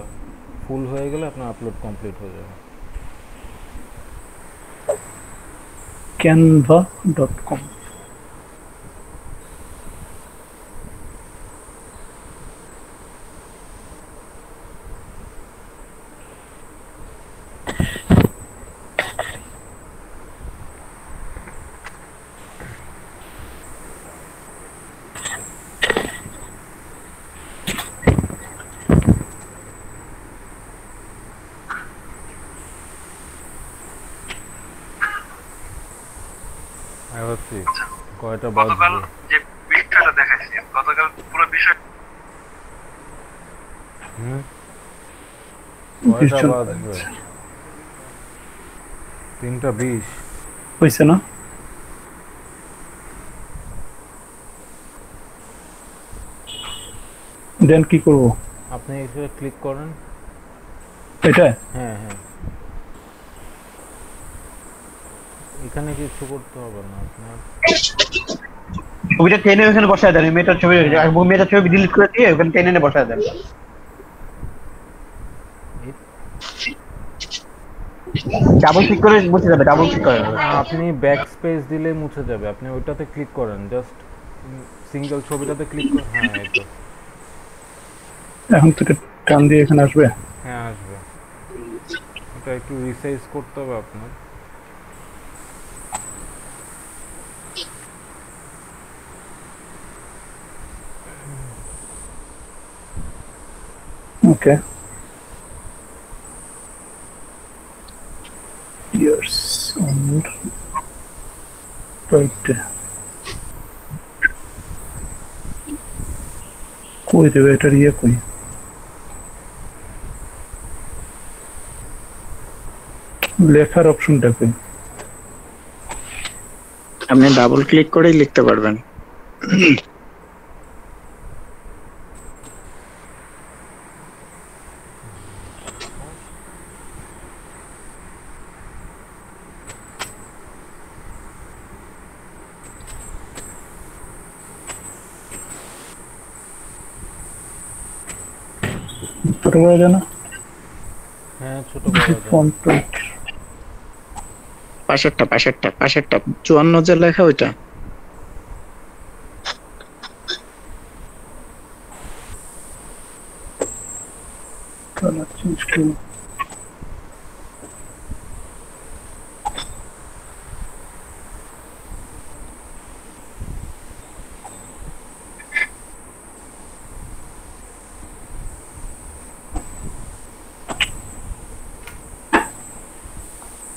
ফুল হয়ে গেলে আপনার আপলোড কমপ্লিট হয়ে যাবে। canva.com। কয়টা গতকাল যে বিষয়টা দেখাইছি, গতকাল পুরো বিষয় কয়টা বাজবে? 3:20 হইছে না? দেন কি করব? আপনি এখানে ক্লিক করেন। এটা? হ্যাঁ হ্যাঁ, এখানে কিছু করতে হবে না আপনার। ছবিটা টেনে ওখানে বসায় দেন, মেয়েটার ছবি, মেয়েটার ছবি ডিলিট করে দিয়ে ওখানে টেনে এনে বসায় দেন। ডাবল ক্লিক করে মুছে যাবে, ডাবল ক্লিক করেন। আপনি ব্যাক স্পেস দিলে মুছে যাবে, আপনি ওইটাতে ক্লিক করেন, জাস্ট সিঙ্গেল ছবিটাতে ক্লিক করেন। হ্যাঁ এই তো। এখন থেকে টান দিয়ে এখানে আসবে? হ্যাঁ আসবে। এটা একটু রিসাইজ করতে হবে আপনার। Okay. Years on right. কই দেবে এটার ইয়ে কই? লেখার অপশনটা কই? আপনি ডাবল ক্লিক করেই লিখতে পারবেন। ছোট বড় জানা? হ্যাঁ ছোট বড় জানা। ফন্ট পাশেরটা 54 যে লেখা ওইটা। কালার চেঞ্জ করুন।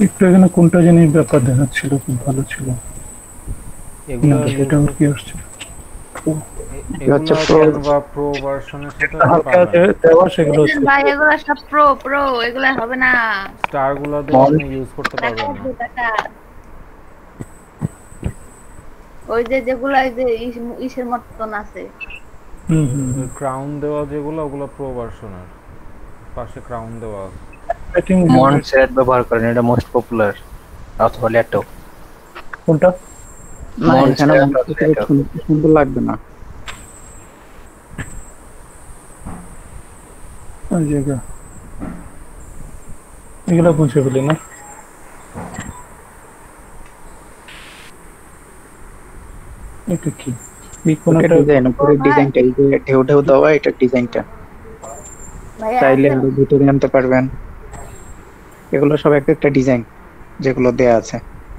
একটু এখানে কোনটা জানি ব্যাপার দেখাচ্ছিল, খুব ভালো ছিল। এগুলো এটা কি আসছে? ক্যানভা প্রো ভার্সনের সাথে পাবেন। দেওয়া সেগুলো ভাই এগুলো সব প্রো এগুলো হবে না। স্টার গুলো দিয়ে আপনি ইউজ করতে পারবেন না। ওই যে যেগুলো এই যে ইসের মতন আছে, ক্রাউন দেওয়া যেগুলো, ওগুলো প্রো ভার্সনের। পাশে ক্রাউন দেওয়া আছে। মনসেট ব্যবহার করেন, এটা মোস্ট পপুলার। অথবা ল্যাটো। কোনটা? না এখানে সুন্দর লাগবে না। কোন জায়গা? এগুলো বুঝে ফেলি না। এটা কি? ডিজাইনটা এই যে ঢেউ ঢেউ দেওয়া, এটা ডিজাইনটা চাইলে আরো ভিতরে আনতে পারবেন। এগুলো সব একটা ডিজাইন যেগুলো দেয়া আছে।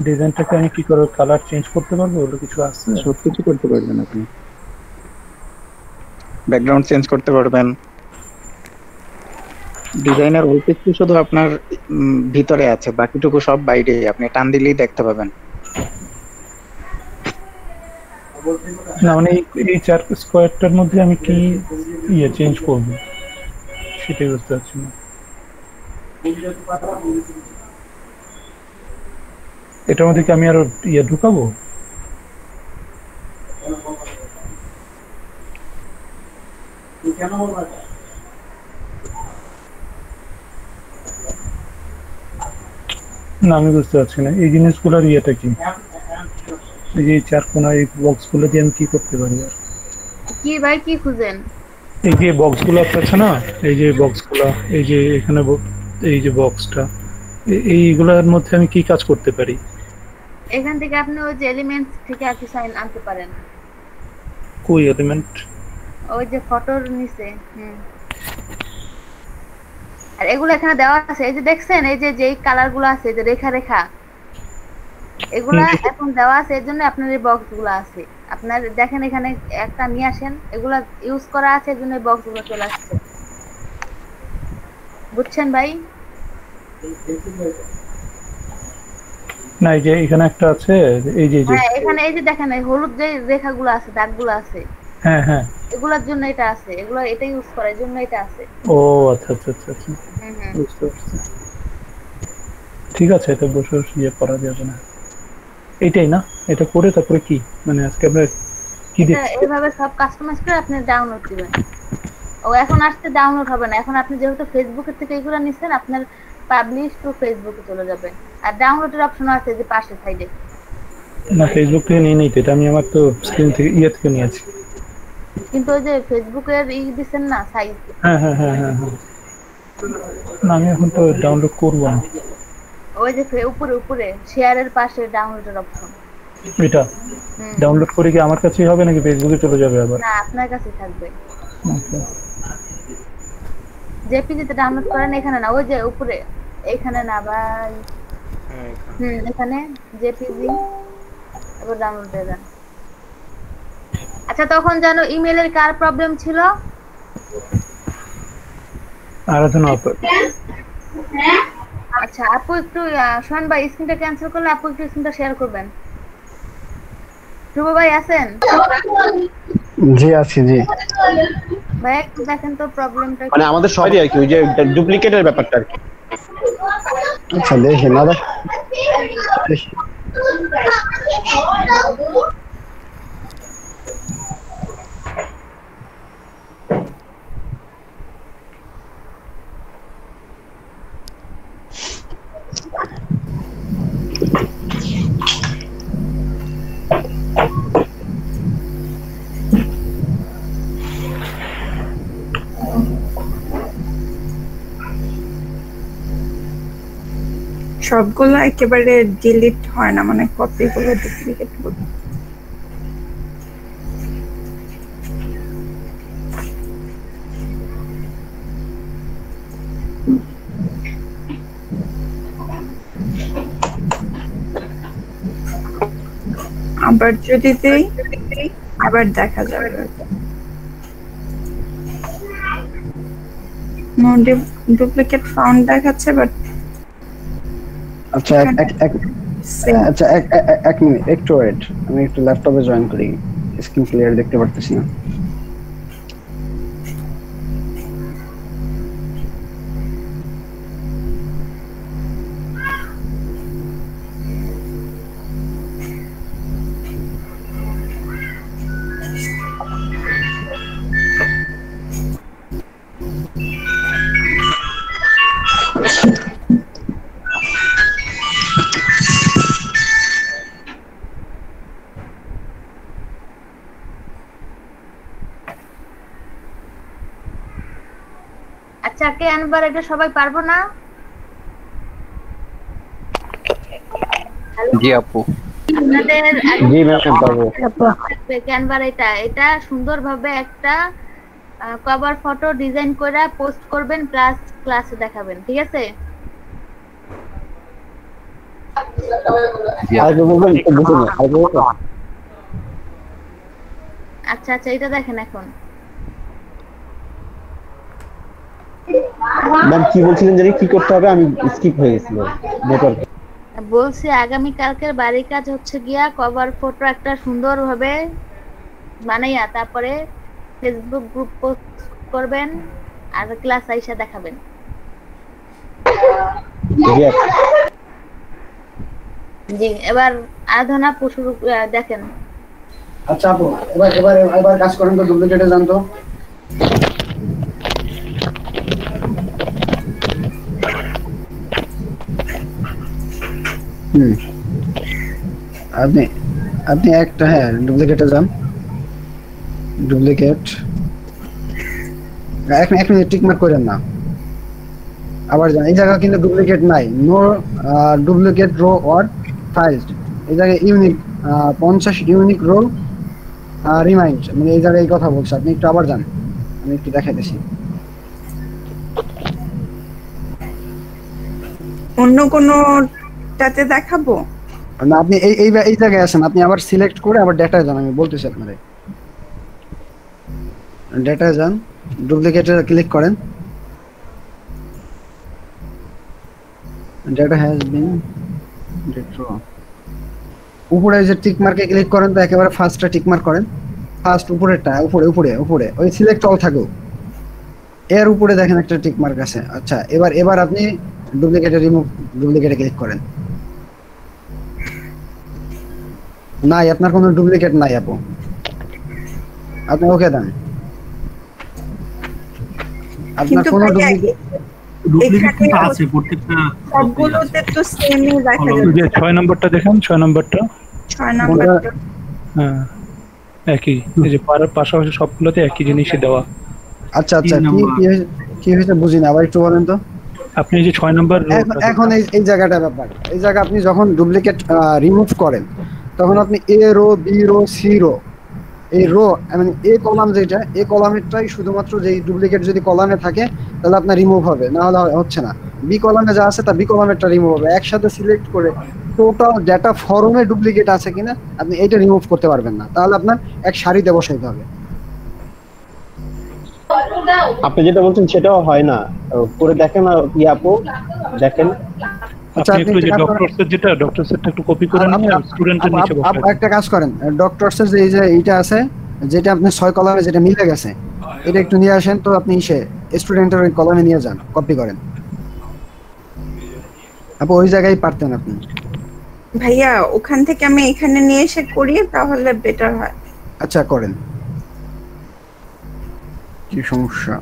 ডিজাইনটাকে আমি কি করে কালার চেঞ্জ করতে পারবো? ওটা কিছু আছে? সবকিছু করতে পারবেন আপনি। ব্যাকগ্রাউন্ড চেঞ্জ করতে পারবেন। ডিজাইনের অল্প একটু শুধু আপনার ভিতরে আছে, বাকিটুকু সব বাইরে। আপনি টান দিলেই দেখতে পাবেন। না মানে এই চার স্কোয়ারটার মধ্যে আমি কি ইয়ে চেঞ্জ করব সেটাই বুঝতে পারছি না। এটার মধ্যে কি আমি আরো ইয়ে ঢুকাবো? না আমি বুঝতে পারছি না এই জিনিসগুলোর ইয়েটা কি। এই যে চার কোণা এই বক্সগুলো দিয়ে আমি কি করতে পারি? আর কি ভাই কি খুঁজেন? এই যে বক্সগুলো আছে না, এই যে বক্সগুলো, এই যে এখানে এই যে বক্সটা, এইগুলোর মধ্যে আমি কি কাজ করতে পারি? এখান থেকে আপনি ওই যে এলিমেন্টস থেকে আর কিছু আনতে পারেন। কই এলিমেন্ট? ওই যে ফটোর নিচে। আর এগুলো এখানে দেওয়া আছে, এই যে দেখছেন এই যে যেই কালারগুলো আছে, এই যে রেখা রেখা, এগুলা এখন দেওয়া আছে, এর জন্য আপনার এই বক্সগুলো আছে। আপনার দেখেন এখানে একটা নিয়ে আসেন, এগুলা ইউজ করা আছে, এর জন্য এই বক্সগুলো চলে আসছে। বুঝছেন ভাই? না এই যে এখানে একটা আছে, এই যে হ্যাঁ এখানে এই যে দেখেন এই হলুদ যে রেখাগুলো আছে, দাগগুলো আছে, হ্যাঁ হ্যাঁ, এগুলোর জন্য এটা আছে, এগুলো এটা ইউজ করার জন্য এটা আছে। ও আচ্ছা আচ্ছা আচ্ছা আচ্ছা, বুঝতে পারছি। ঠিক আছে, এটা বসে বসে ইয়ে করা যাবে না। এইটাই না, এটা করে তারপরে কি মানে আজকে আমরা কি দেখছি এইভাবে সব কাস্টমাইজ করে আপনি ডাউনলোড দিবেন। ও এখন আসতে ডাউনলোড হবে না, এখন আপনি যেহেতু ফেসবুকের থেকে এগুলো নিছেন আপনার পাবলিশ টু ফেসবুকে চলে যাবে। আর ডাউনলোডের অপশন আছে যে পাশে সাইডে। না ফেসবুক থেকে নিয়ে নিতে, এটা আমি আমার তো স্ক্রিন থেকে থেকে নিয়েছি। কিন্তু ওই যে ফেসবুকের দিছেন না সাইজ। হ্যাঁ হ্যাঁ হ্যাঁ হ্যাঁ হ্যাঁ, না আমি এখন তো ডাউনলোড করব না। ওই যে উপরে উপরে শেয়ারের পাশে ডাউনলোডের অপশন, এটা ডাউনলোড করে কি আমার কাছেই হবে নাকি ফেসবুকে চলে যাবে আবার? না আপনার কাছেই থাকবে। জেপিজিতে ডাউনলোড করেন, এখানে না, ওই যে উপরে এখানে না ভাই, এখানে জেপিজি এবার ডাউনলোড দিয়ে দেন। আচ্ছা তখন জানো ইমেলের কার প্রবলেম ছিল? আরাধনা আপু। আচ্ছা আপু একটু শোন ভাই, স্ক্রিনটা ক্যান্সেল করলে আপু একটু স্ক্রিনটা শেয়ার করবেন। শুভ ভাই আছেন? জি আছি। জি ভাই একটু দেখেন তো প্রবলেমটা মানে আমাদের সবারই আর কি, ওই যে ডুপ্লিকেটের ব্যাপারটা আর কি। আচ্ছা দেখি না দেখি। সবগুলো একেবারে ডিলিট হয় না, মানে কপিগুলো ডুপ্লিকেট করে। আবার যদি দেই আবার দেখা যাবে। ডুপ্লিকেট ফাউন্ড দেখাচ্ছে বাট আচ্ছা এক মিনিট একটু ওয়েট, আমি একটু ল্যাপটপে জয়েন করি, স্ক্রিন ক্লিয়ার দেখতে পারতেছি না। আচ্ছা ক্যানভার এটা সবাই পারবো না? জি আপু। আপনাদের জি ম্যাম পারবো। ক্যানভার এটা সুন্দরভাবে একটা কভার ফটো ডিজাইন করে পোস্ট করবেন, প্লাস ক্লাসে দেখাবেন, ঠিক আছে? আচ্ছা আচ্ছা এটা দেখেন এখন। ম্যাম কি বলছিলেন জানি, কি করতে হবে? আমি স্কিপ হয়ে গেছিল নেটওয়ার্ক। বলছি আগামী কালকের বাড়ির কাজ হচ্ছে গিয়া কভার ফটো একটা সুন্দরভাবে বানাইয়া তারপরে ফেসবুক গ্রুপ পোস্ট করবেন আর ক্লাস আইসা দেখাবেন। জি এবার আরাধনা শুরু দেখেন। আচ্ছা আপু এবার কাজ করেন তো, ডুপ্লিকেটে যান তো। আপনি একটা হ্যাঁ ডুপ্লিকেটে যান, ডুপ্লিকেট এক মিনিট টিক মার্ক করেন না, আবার যান। এই জায়গা কিন্তু ডুপ্লিকেট নাই, no duplicate row or files. এই জায়গায় ইউনিক 50 ইউনিক রো রিমাইন্ড, মানে এই জায়গায় এই কথা বলছে। আপনি একটু আবার যান, আমি একটু দেখাইতেছি। অন্য কোনটাতে দেখাবো না, আপনি এই জায়গায় আসেন, আপনি আবার সিলেক্ট করে আবার ডেটায় যান। আমি বলতেছি আপনারে, ডেটায় যান, ডুপ্লিকেটে ক্লিক করেন, ডেটা হ্যাজ বিন ডেট্রো। উপরে যে টিক মার্কে ক্লিক করেন তো একেবারে ফার্স্টটা টিক মার্ক করেন, ফার্স্ট উপরেরটা, উপরে ওই সিলেক্ট অল থাকো, এর উপরে দেখেন একটা টিক মার্ক আছে। আচ্ছা এবার আপনি ডুপ্লিকেটে ডুপ্লিকেটে ক্লিক করেন। নাই, আপনার কোনো ডুপ্লিকেট নাই আপু, আপনি ওকে দেন। আপনার কিন্তু কোনো ভাইয়া ডুপ্লিকেট এখানে কিন্তু আছে প্রত্যেকটা সবগুলোতে তো সেমই দেখা ওই যে যাচ্ছে 6 নম্বরটা দেখেন, 6 নম্বরটা 6 নাম্বারটা। হ্যাঁ একই, এই যে পাশাপাশি সবগুলোতে একই জিনিসই দেওয়া। আচ্ছা আচ্ছা, কি হয়েছে বুঝিনি, আবার একটু বলেন তো। আপনি এই যে 6 নম্বর এখন এই জায়গাটা ব্যাপার, এই জায়গা আপনি যখন ডুপ্লিকেট রিমুভ করেন তখন আপনি A row, B row, C row, এই রো মানে এ কলাম যেটা, এ কলামেরটাই শুধুমাত্র যেই ডুপ্লিকেট যদি কলামে থাকে তাহলে আপনার রিমুভ হবে, না হলে হচ্ছে না। বি কলামে যা আছে তা বি কলামেরটা রিমুভ হবে। একসাথে সিলেক্ট করে টোটাল ডেটা ফর্মে ডুপ্লিকেট আছে কিনা আপনি এটা রিমুভ করতে পারবেন না, তাহলে আপনার এক সারিতে বসাইতে হবে। আপনি যেটা বলছেন সেটাও হয় না, করে দেখেন আপু, দেখেন। আচ্ছা আপনি একটু যে ডক্টরসের যেটা ডক্টরসেরটা একটু কপি করে নিয়ে স্টুডেন্টের নিচে বসান। একটা কাজ করেন, ডক্টরসের যে এই যে এইটা আছে যেটা আপনি 6 কলামে যেটা মিলে গেছে এটা একটু নিয়ে আসেন তো, আপনি স্টুডেন্টের ওই কলামে নিয়ে যান, কপি করেন। আপু ওই জায়গায় পারতেন আপনি। ভাইয়া ওখান থেকে আমি এখানে নিয়ে এসে করি তাহলে বেটার হয়। আচ্ছা করেন, কি সমস্যা?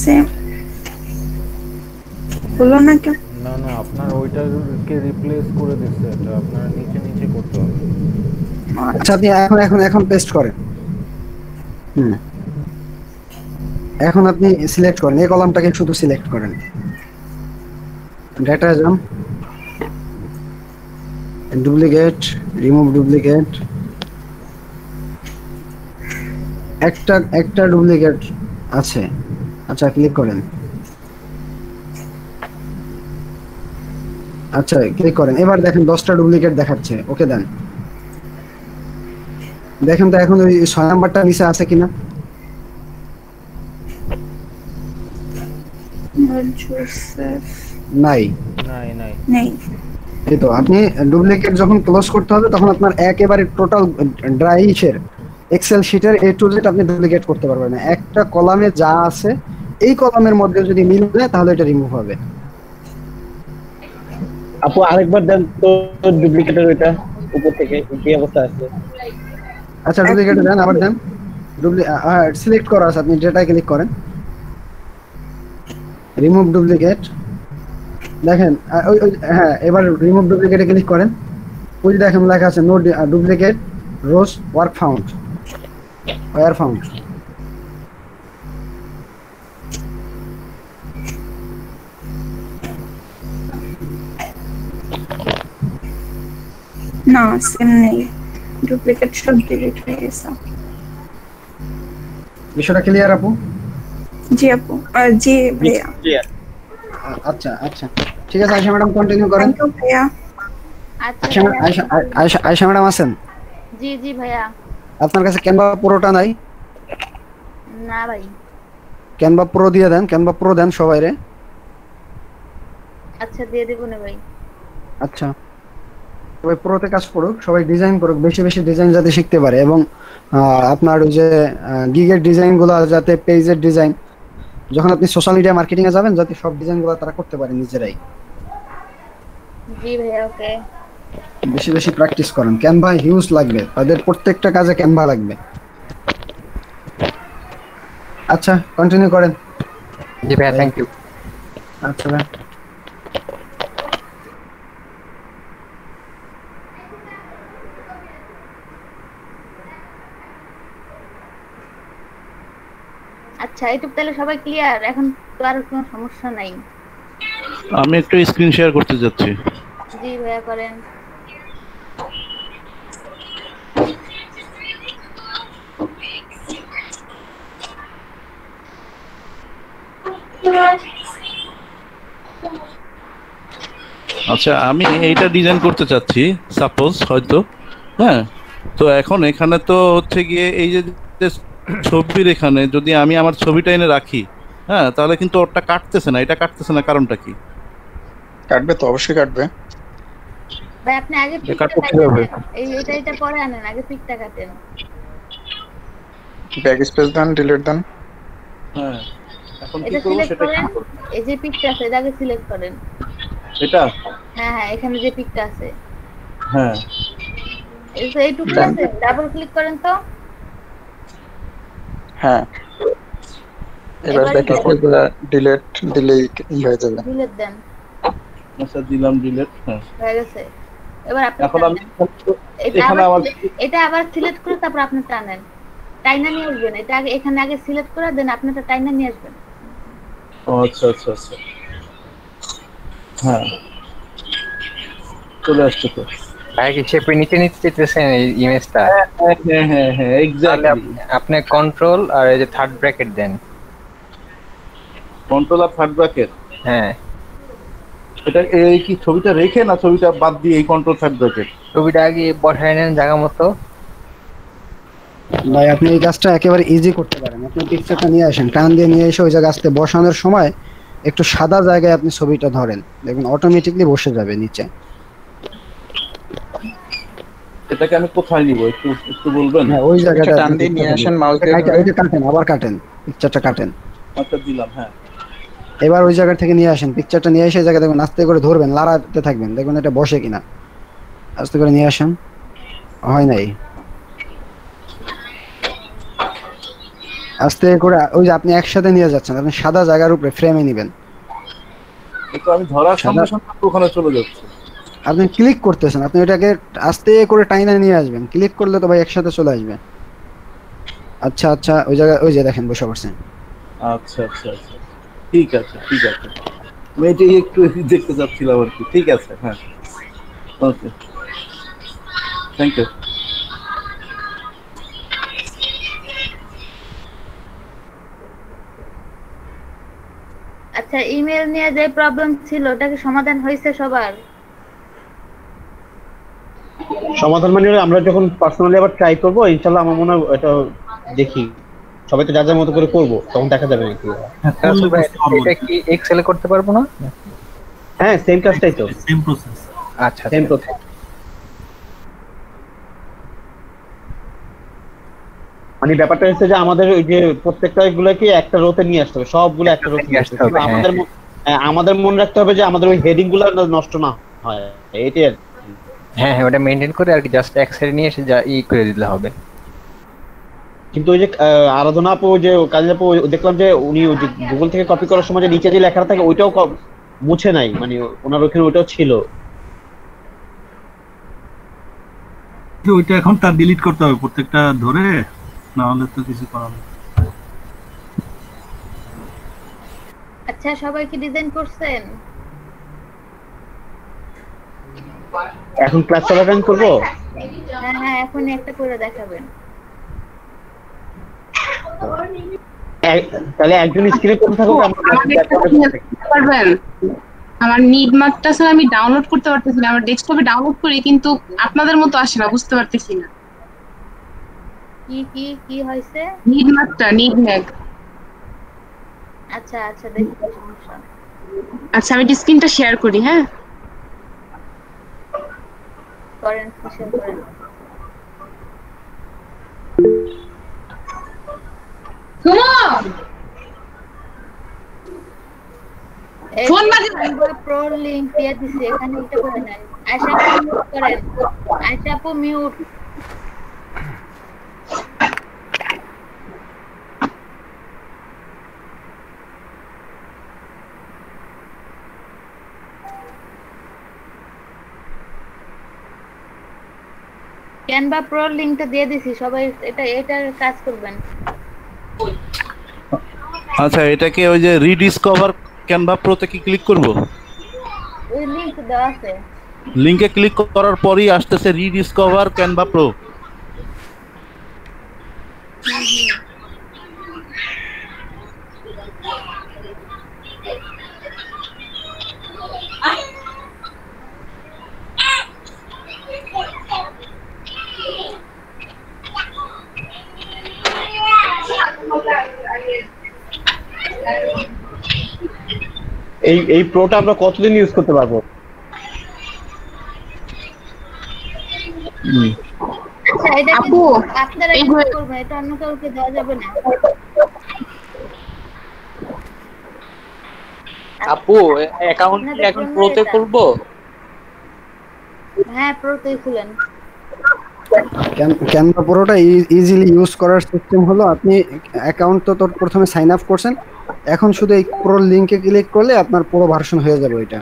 সেম বলো না কেন? না না, আপনার ওইটাকে রিপ্লেস করে দিচ্ছে, এটা আপনার নিচে নিচে করতে হবে। আচ্ছা আপনি এখন পেস্ট করেন। এখন আপনি সিলেক্ট করেন, এই কলামটাকে শুধু সিলেক্ট করেন, ডেটা যান, ডুপ্লিকেট, রিমুভ ডুপ্লিকেট, একটা ডুপ্লিকেট আছে। আচ্ছা ক্লিক করেন, আচ্ছা ক্লিক করেন, এবার দেখেন 10টা ডুপ্লিকেট দেখাচ্ছে, ওকে দেন। দেখেন তো এখন ওই 6 নাম্বারটা নিচে আছে কিনা। নাই নাই নাই নেই। এই তো আপনি ডুপ্লিকেট যখন ক্লোজ করতে হবে তখন আপনার একেবারে টোটাল ড্রাই এক্সেল শিটের এ টু জেড আপনি ডুপ্লিকেট করতে পারবেন না। একটা কলামে যা আছে এই কলামের মধ্যে যদি মিল যায় তাহলে এটা রিমুভ হবে। আপু আরেকবার দেন তো ডুপ্লিকেটের ওইটা উপর থেকে কি অবস্থা আছে। আচ্ছা ডুপ্লিকেট দেন, আবার দেন। সিলেক্ট করা আছে, আপনি ডেটা ক্লিক করেন, রিমুভ ডুপ্লিকেট, দেখেন হ্যাঁ এবার রিমুভ ডুপ্লিকেটে ক্লিক করেন। ওই দেখেন লেখা আছে no duplicate rows were found. না সেম নেই, ডুপ্লিকেট সব ডিলিট হয়ে গেছে। বিষয়টা ক্লিয়ার আপু? জি আপু, জি ভাইয়া। আচ্ছা আচ্ছা ঠিক আছে, আয়েশা ম্যাডাম কন্টিনিউ করেন। ভাইয়া আয়েশা ম্যাডাম আছেন? জি জি ভাইয়া। আপনার কাছে ক্যানভা প্রোটা নাই? না ভাই। ক্যানভা প্রো দিয়ে দেন, ক্যানভা প্রো দেন সবাইরে। আচ্ছা দিয়ে দেব না ভাই। আচ্ছা সবাই প্রোতে কাজ করুক, সবাই ডিজাইন করুক, বেশি বেশি ডিজাইন যাতে শিখতে পারে, এবং আপনার ওই যে গিগের ডিজাইনগুলো যাতে পেজের ডিজাইন যখন আপনি সোশ্যাল মিডিয়া মার্কেটিং এ যাবেন যাতে সব ডিজাইনগুলো তারা করতে পারে নিজেরাই। জি ভাইয়া ওকে। বেশি বেশি প্র্যাকটিস করেন, ক্যানভা হিউজ লাগবে, তাদের প্রত্যেকটা কাজে ক্যানভা লাগবে। আচ্ছা কন্টিনিউ করেন। জি ভাইয়া থ্যাংক ইউ। আচ্ছা ভাই আচ্ছা ইউটিউব তাহলে সবাই ক্লিয়ার, এখন তো আর কোনো সমস্যা নাই। আমি একটু স্ক্রিন শেয়ার করতে যাচ্ছি। জি ভাইয়া করেন। আচ্ছা আমি এইটা ডিজাইন করতে চাচ্ছি সাপোজ হয়তো, হ্যাঁ। তো এখন এখানে তো হচ্ছে গিয়ে এই যে ছবির এখানে যদি আমি আমার ছবিটা এনে রাখি, হ্যাঁ, তাহলে কিন্তু ওটা কাটতেছে না, এটা কাটতেছে না, কারণটা কি? কাটবে তো, অবশ্যই কাটবে। ভাই আপনি আগে পিকটা কাটবো কাটেন, কিভাবে? এটা পরে আনেন, আগে পিকটা কাটেন। ব্যাক স্পেস দেন, ডিলিট দেন। হ্যাঁ, এখন কি এটা করব সিলেক্ট সেটা করেন, কি করব? এই যে পিকটা আছে এটা আগে সিলেক্ট করেন। এটা হ্যাঁ হ্যাঁ, এখানে যে পিকটা আছে, হ্যাঁ, এইটুকু আছে, ডাবল ক্লিক করেন তো। হ্যাঁ, এবার ব্যাক স্পেস ডিলিট দিলেই হয়ে যাবে। ডিলিট দেন। আচ্ছা, দিলাম ডিলিট। হ্যাঁ, হয়ে গেছে। এবার আপনি এখন আমি এটা এখানে আবার আবার সিলেক্ট করে তারপর আপনি টানেন, টাইনা নিয়ে আসবেন। এটা আগে এখানে আগে সিলেক্ট করে দেন, আপনি এটা টাইনা নিয়ে আসবেন। ও আচ্ছা আচ্ছা আচ্ছা, হ্যাঁ, চলে আসছে তো। ভাই কি শেপে নিচে নিচে যেতেছেন এই ইমেজটা? হ্যাঁ হ্যাঁ হ্যাঁ, এক্স্যাক্টলি। আপনি কন্ট্রোল আর এই যে থার্ড ব্র্যাকেট দেন। কন্ট্রোল আর থার্ড ব্র্যাকেট? হ্যাঁ। এটা এই কি ছবিটা রেখে না ছবিটা বাদ দিয়ে এই কন্ট্রোল থার্ড ব্র্যাকেট? ছবিটা আগে বসায় নেন জায়গা মতো। ভাই আপনি এই কাজটা একেবারে ইজি করতে পারেন। আপনি পিকচারটা নিয়ে আসেন, টান দিয়ে নিয়ে এসে ওই জায়গায় আসতে বসানোর সময় একটু সাদা জায়গায় আপনি ছবিটা ধরেন, দেখবেন অটোমেটিকলি বসে যাবে নিচে। এটাকে আমি কোথায় নিব একটু একটু বলবেন? হ্যাঁ, ওই জায়গাটা টান দিয়ে নিয়ে আসেন, মাউস দিয়ে এটা কাটেন, আবার কাটেন, পিকচারটা কাটেন। আচ্ছা, দিলাম। হ্যাঁ, এবার ওই জায়গা থেকে নিয়ে আসেন, পিকচারটা নিয়ে এসে জায়গা দেখবেন আস্তে করে ধরবেন, লাড়াতে থাকবেন, দেখবেন এটা বসে কিনা। আস্তে করে নিয়ে আসেন। হয় নাই, আস্তে করে ওই যে আপনি একসাথে নিয়ে যাচ্ছেন, আপনি সাদা জায়গার উপরে ফ্রেমে নেবেন। এটা আমি ধরার সঙ্গে সঙ্গে ওখানে চলে যাচ্ছে। আপনি ক্লিক করতেছেন, আপনি এটাকে আস্তে করে টাইনা নিয়ে আসবেন, ক্লিক করলে তো ভাই একসাথে চলে আসবে। আচ্ছা আচ্ছা, ওই জায়গায় ওই যে দেখেন বসে পড়ছেন। আচ্ছা আচ্ছা আচ্ছা, ঠিক আছে ঠিক আছে, আমি এটাই একটু দেখতে চাচ্ছিলাম আর কি। ঠিক আছে, হ্যাঁ, ওকে, থ্যাংক ইউ। আচ্ছা, ইমেল নিয়ে যে প্রবলেম ছিল ওটা কি সমাধান হয়েছে সবার? সমাধান মানে আমরা যখন পার্সোনালি আবার ট্রাই করবো ইনশাআল্লাহ, আমার মনে হয় এটা দেখি সবাই তো যার যার মতো করে করবো, তখন দেখা যাবে নাকি। এটা কি এক্সেলে করতে পারবো না? হ্যাঁ, সেম কাজটাই তো, সেম প্রসেস। আচ্ছা, সেম প্রসেস। মানে ব্যাপারটা হচ্ছে যে আমাদের ওই যে প্রত্যেকটা গুলোকে একটা রোতে নিয়ে আসতে হবে, সবগুলো একটা রোতে নিয়ে আসতে হবে। আমাদের মনে রাখতে হবে যে আমাদের ওই হেডিং গুলো নষ্ট না হয়, এইটাই আর কি। হ্যাঁ হ্যাঁ, ওটা মেইনটেইন করে আর কি জাস্ট এক্সেলে নিয়ে এসে যা করে দিলে হবে। কিন্তু ওই যে আরাধনা আপু, যে কাজী আপু, দেখলাম যে উনি ওই যে গুগল থেকে কপি করার সময় যে নিচে যে লেখাটা থাকে ওইটাও মুছে নাই, মানে ওনার ওখানে ওইটাও ছিল। ওইটা এখন তার ডিলিট করতে হবে প্রত্যেকটা ধরে, না হলে তো কিছু করার নেই। আচ্ছা, সবাই কি ডিজাইন করছেন? এখন ক্লাস চলাকালীন করবো? হ্যাঁ হ্যাঁ, এখনই একটা করে দেখাবেন। তাহলে একজন স্ক্রিনে করতে থাকুক, পারবেন। আমার নিড মার্কটা স্যার আমি ডাউনলোড করতে পারতেছি না, আমার ডেস্কটপে ডাউনলোড করি কিন্তু আপনাদের মতো আসে না, বুঝতে পারতেছি না কি কি কি হইছে। নিড মার্কটা, নিড ম্যাক। আচ্ছা আচ্ছা, দেখি সমস্যা। আচ্ছা, আমি স্ক্রিনটা শেয়ার করি। হ্যাঁ, করেন, শেয়ার করেন। ফোন বাজে, প্রো লিংক দিয়ে দিছি, এখানে এটা করে নেন। আয়শা আপু মিউট করেন, আয়শা আপু মিউট। ক্যানভা প্রো লিংকটা দিয়ে দিছি, সবাই এটার কাজ করবেন। আচ্ছা, এটাকে ওই যে রিডিসকভার ক্যানভা প্রোতে কি ক্লিক করব? ওই লিংক দেওয়া আছে, লিংকে ক্লিক করার পরেই আসতেছে রিডিসকভার ক্যানভা প্রো। এই প্রোটা আমরা কতদিন ইউজ করতে পারবো? আচ্ছা এটা আপু, কিন্তু আপনারা এই ইউজ করবেন, এটা অন্য কাউকে দেওয়া যাবে না। আপু অ্যাকাউন্ট কি এখন প্রোতে খুলবো? হ্যাঁ প্রোতেই খুলেন। ক্যানভা প্রোটা ইজিলি ইউজ করার সিস্টেম হলো, আপনি অ্যাকাউন্ট তো প্রথমে সাইন আপ করছেন, এখন শুধু এই প্রো লিংকে ক্লিক করলে আপনার পুরো ভার্সন হয়ে যাবে এটা।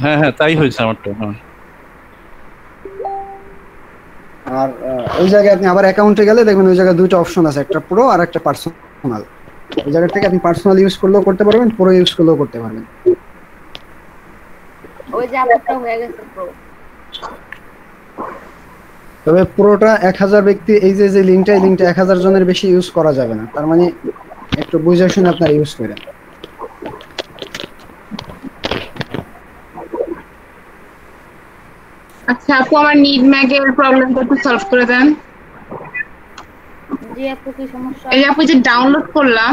হ্যাঁ হ্যাঁ তাই হয়েছে আমারটা। হ্যাঁ আর ওই জায়গায় আপনি আবার অ্যাকাউন্টে গেলে দেখবেন ওই জায়গায় দুটো অপশন আছে, একটা প্রো আর একটা পার্সোনাল। ওই জায়গা থেকে আপনি পার্সোনাল ইউজ করলেও করতে পারবেন, প্রো ইউজ করলেও করতে পারবেন। ওই যে আপনারটা হয়ে গেছে প্রো। তবে পুরোটা 1000 ব্যক্তি, এই যে লিংকটা, এই লিংকটা 1000 জনের বেশি ইউজ করা যাবে না, তার মানে একটু বুঝে শুনে আপনারা ইউজ করেন। আচ্ছা আপু, আমার নিড ম্যাগের প্রবলেমটা একটু সলভ করে দেন। জি আপু কি সমস্যা? এই যে আপু যে ডাউনলোড করলাম,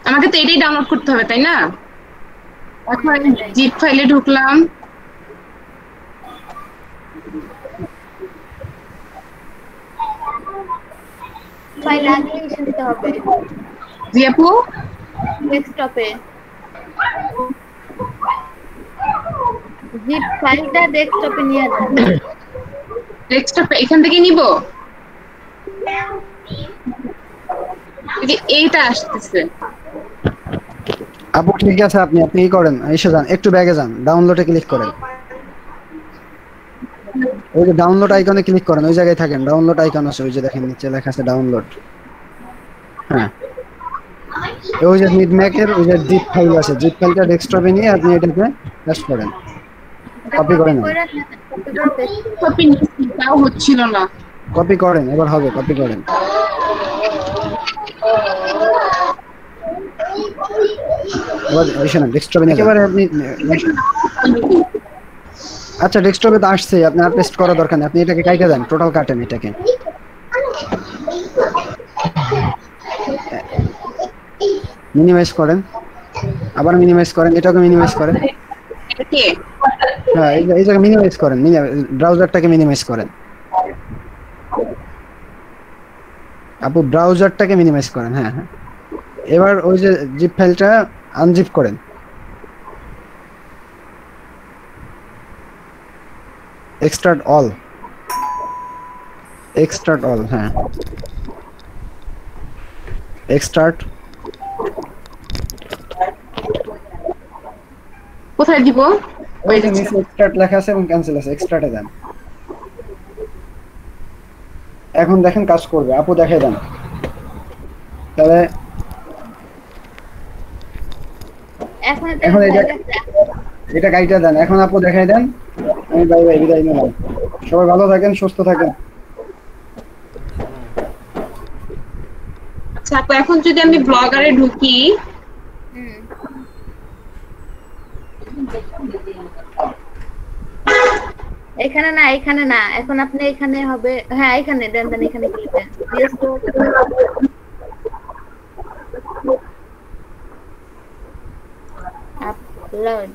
আমাকে তো এটাই ডাউনলোড করতে হবে তাই না? এখন জিপ ফাইলে ঢুকলাম, ফাইল আগে শুনতে হবে। জি আপু ডেস্কটপে জিপ ফাইলটা ডেস্কটপে নিয়ে যান। ডেস্কটপে এখান থেকে নিব? এইটা আসতেছে। আপু ঠিক আছে, আপনি কি করেন, এসে যান, একটু ব্যাগে যান, ডাউনলোডে ক্লিক করেন, ওই যে ডাউনলোড আইকনে ক্লিক করেন, ওই জায়গায় থাকেন, ডাউনলোড আইকন আছে, ওই যে দেখেন নিচে লেখা আছে ডাউনলোড। হ্যাঁ ওই যে নিড ম্যাকের ওই যে জিপ ফাইল আছে, জিপ ফাইলটা ডেস্কটপে নিয়ে আপনি এটাকে পেস্ট করেন, কপি করেন। কপি তাও হচ্ছিল না। কপি করেন, এবার হবে, কপি করেন। এবার এসে না ডেস্কটপে নিয়ে একেবারে আপনি, আচ্ছা ডেস্কটপে তো আসছে, আপনি আর পেস্ট করার দরকার নেই, আপনি এটাকে কাইটে দেন, টোটাল কাটেন এটাকে। মিনিমাইজ করেন, আবার মিনিমাইজ করেন, এটাকে মিনিমাইজ করেন। হ্যাঁ এই জায়গায় মিনিমাইজ করেন, ব্রাউজারটাকে মিনিমাইজ করেন। আপু ব্রাউজারটাকে মিনিমাইজ করেন। হ্যাঁ হ্যাঁ এবার ওই যে জিপ ফাইলটা আনজিপ করেন, এক্সট্রাক্ট অল, এক্সট্রাক্ট অল। হ্যাঁ এক্সট্রাক্ট, কোথায় দিব? ওই যে নিচে এক্সট্রাক্ট লেখা আছে এবং ক্যান্সেল আছে, এক্সট্রাক্টে দেন। এখন দেখেন কাজ করবে, আপু দেখাই দেন তাহলে। এখন এটা কাইটা দেন, এখন আপু দেখাই দেন। আমি বাই বাই, বিদায় নিলাম, সবাই ভালো থাকেন, সুস্থ থাকেন। আচ্ছা আপু, এখন যদি আমি ব্লগারে ঢুকি, এখানে না, এখানে না, এখন আপনি এখানে হবে। হ্যাঁ এখানে দেন, দেন এখানে ক্লিক দেন। আপলোড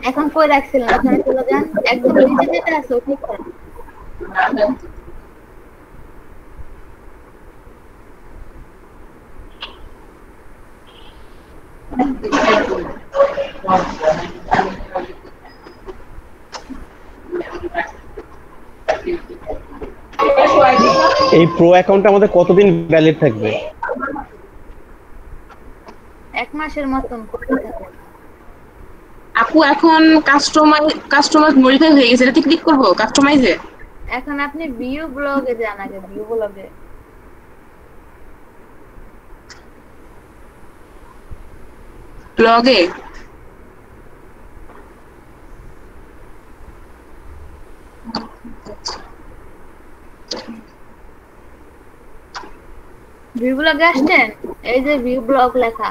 এখন কই রাখছিলেন, ওখানে চলে যান, একদম নিচে যেটা আছে ওখানে করেন। এই প্রো অ্যাকাউন্টটা আমাদের কতদিন ভ্যালিড থাকবে? 1 মাসের মতন করতে থাকুন। আপু এখন কাস্টমাইজ মডিফাই হয়ে গেছে, এটাতে ক্লিক করব কাস্টমাইজে। এখন আপনি ভিউ ব্লগে যান, আগে ভিউ ব্লগে। ব্লগে ভিউ ব্লগে আসছেন? এই যে ভিউ ব্লগ লেখা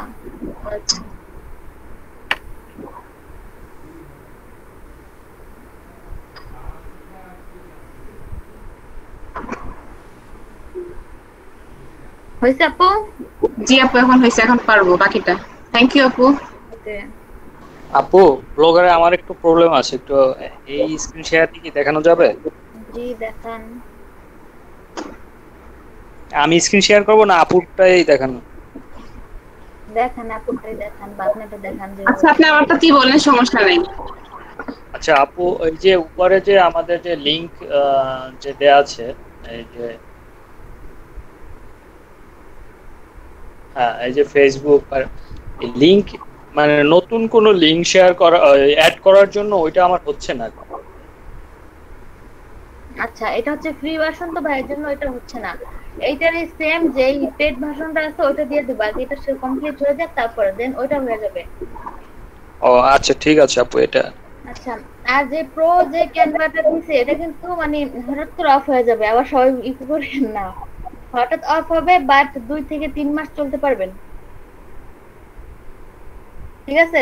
হয়েছে আপু? জি আপু এখন হয়েছে, এখন পারবো বাকিটা। থ্যাংক ইউ আপু। আপু ব্লগারে আমার একটু প্রবলেম আছে, একটু এই স্ক্রিন শেয়ার কি দেখানো যাবে? জি দেখান। আমি স্ক্রিন শেয়ার করব না আপুরটাই দেখানো? দেখান আপুরটাই দেখান, বাপনাটা দেখান। আচ্ছা আপনি আমারটা কি বলেন, সমস্যা নাই। আচ্ছা আপু ওই যে উপরে যে আমাদের যে লিংক যে দেয়া আছে, এই যে হ্যাঁ এই যে ফেসবুক আর লিংক, মানে নতুন কোন লিংক শেয়ার করা অ্যাড করার জন্য ওইটা আমার হচ্ছে না। আচ্ছা এটা হচ্ছে ফ্রি ভার্সন তো ভাই, এর জন্য এটা হচ্ছে না। এইটারই সেম যে পেড ভার্সনটা আছে ওটা দিয়ে দেব, আগে এটা কমপ্লিট হয়ে যাক তারপর দেন ওইটা হয়ে যাবে। ও আচ্ছা ঠিক আছে আপু এটা। আচ্ছা আর যে প্রো যে ক্যানভাটা দিছে এটা কিন্তু মানে হঠাৎ করে অফ হয়ে যাবে, আবার সবাই ইকো করেন না, হঠাৎ অফ হবে বাট 2 থেকে 3 মাস চলতে পারবেন, ঠিক আছে?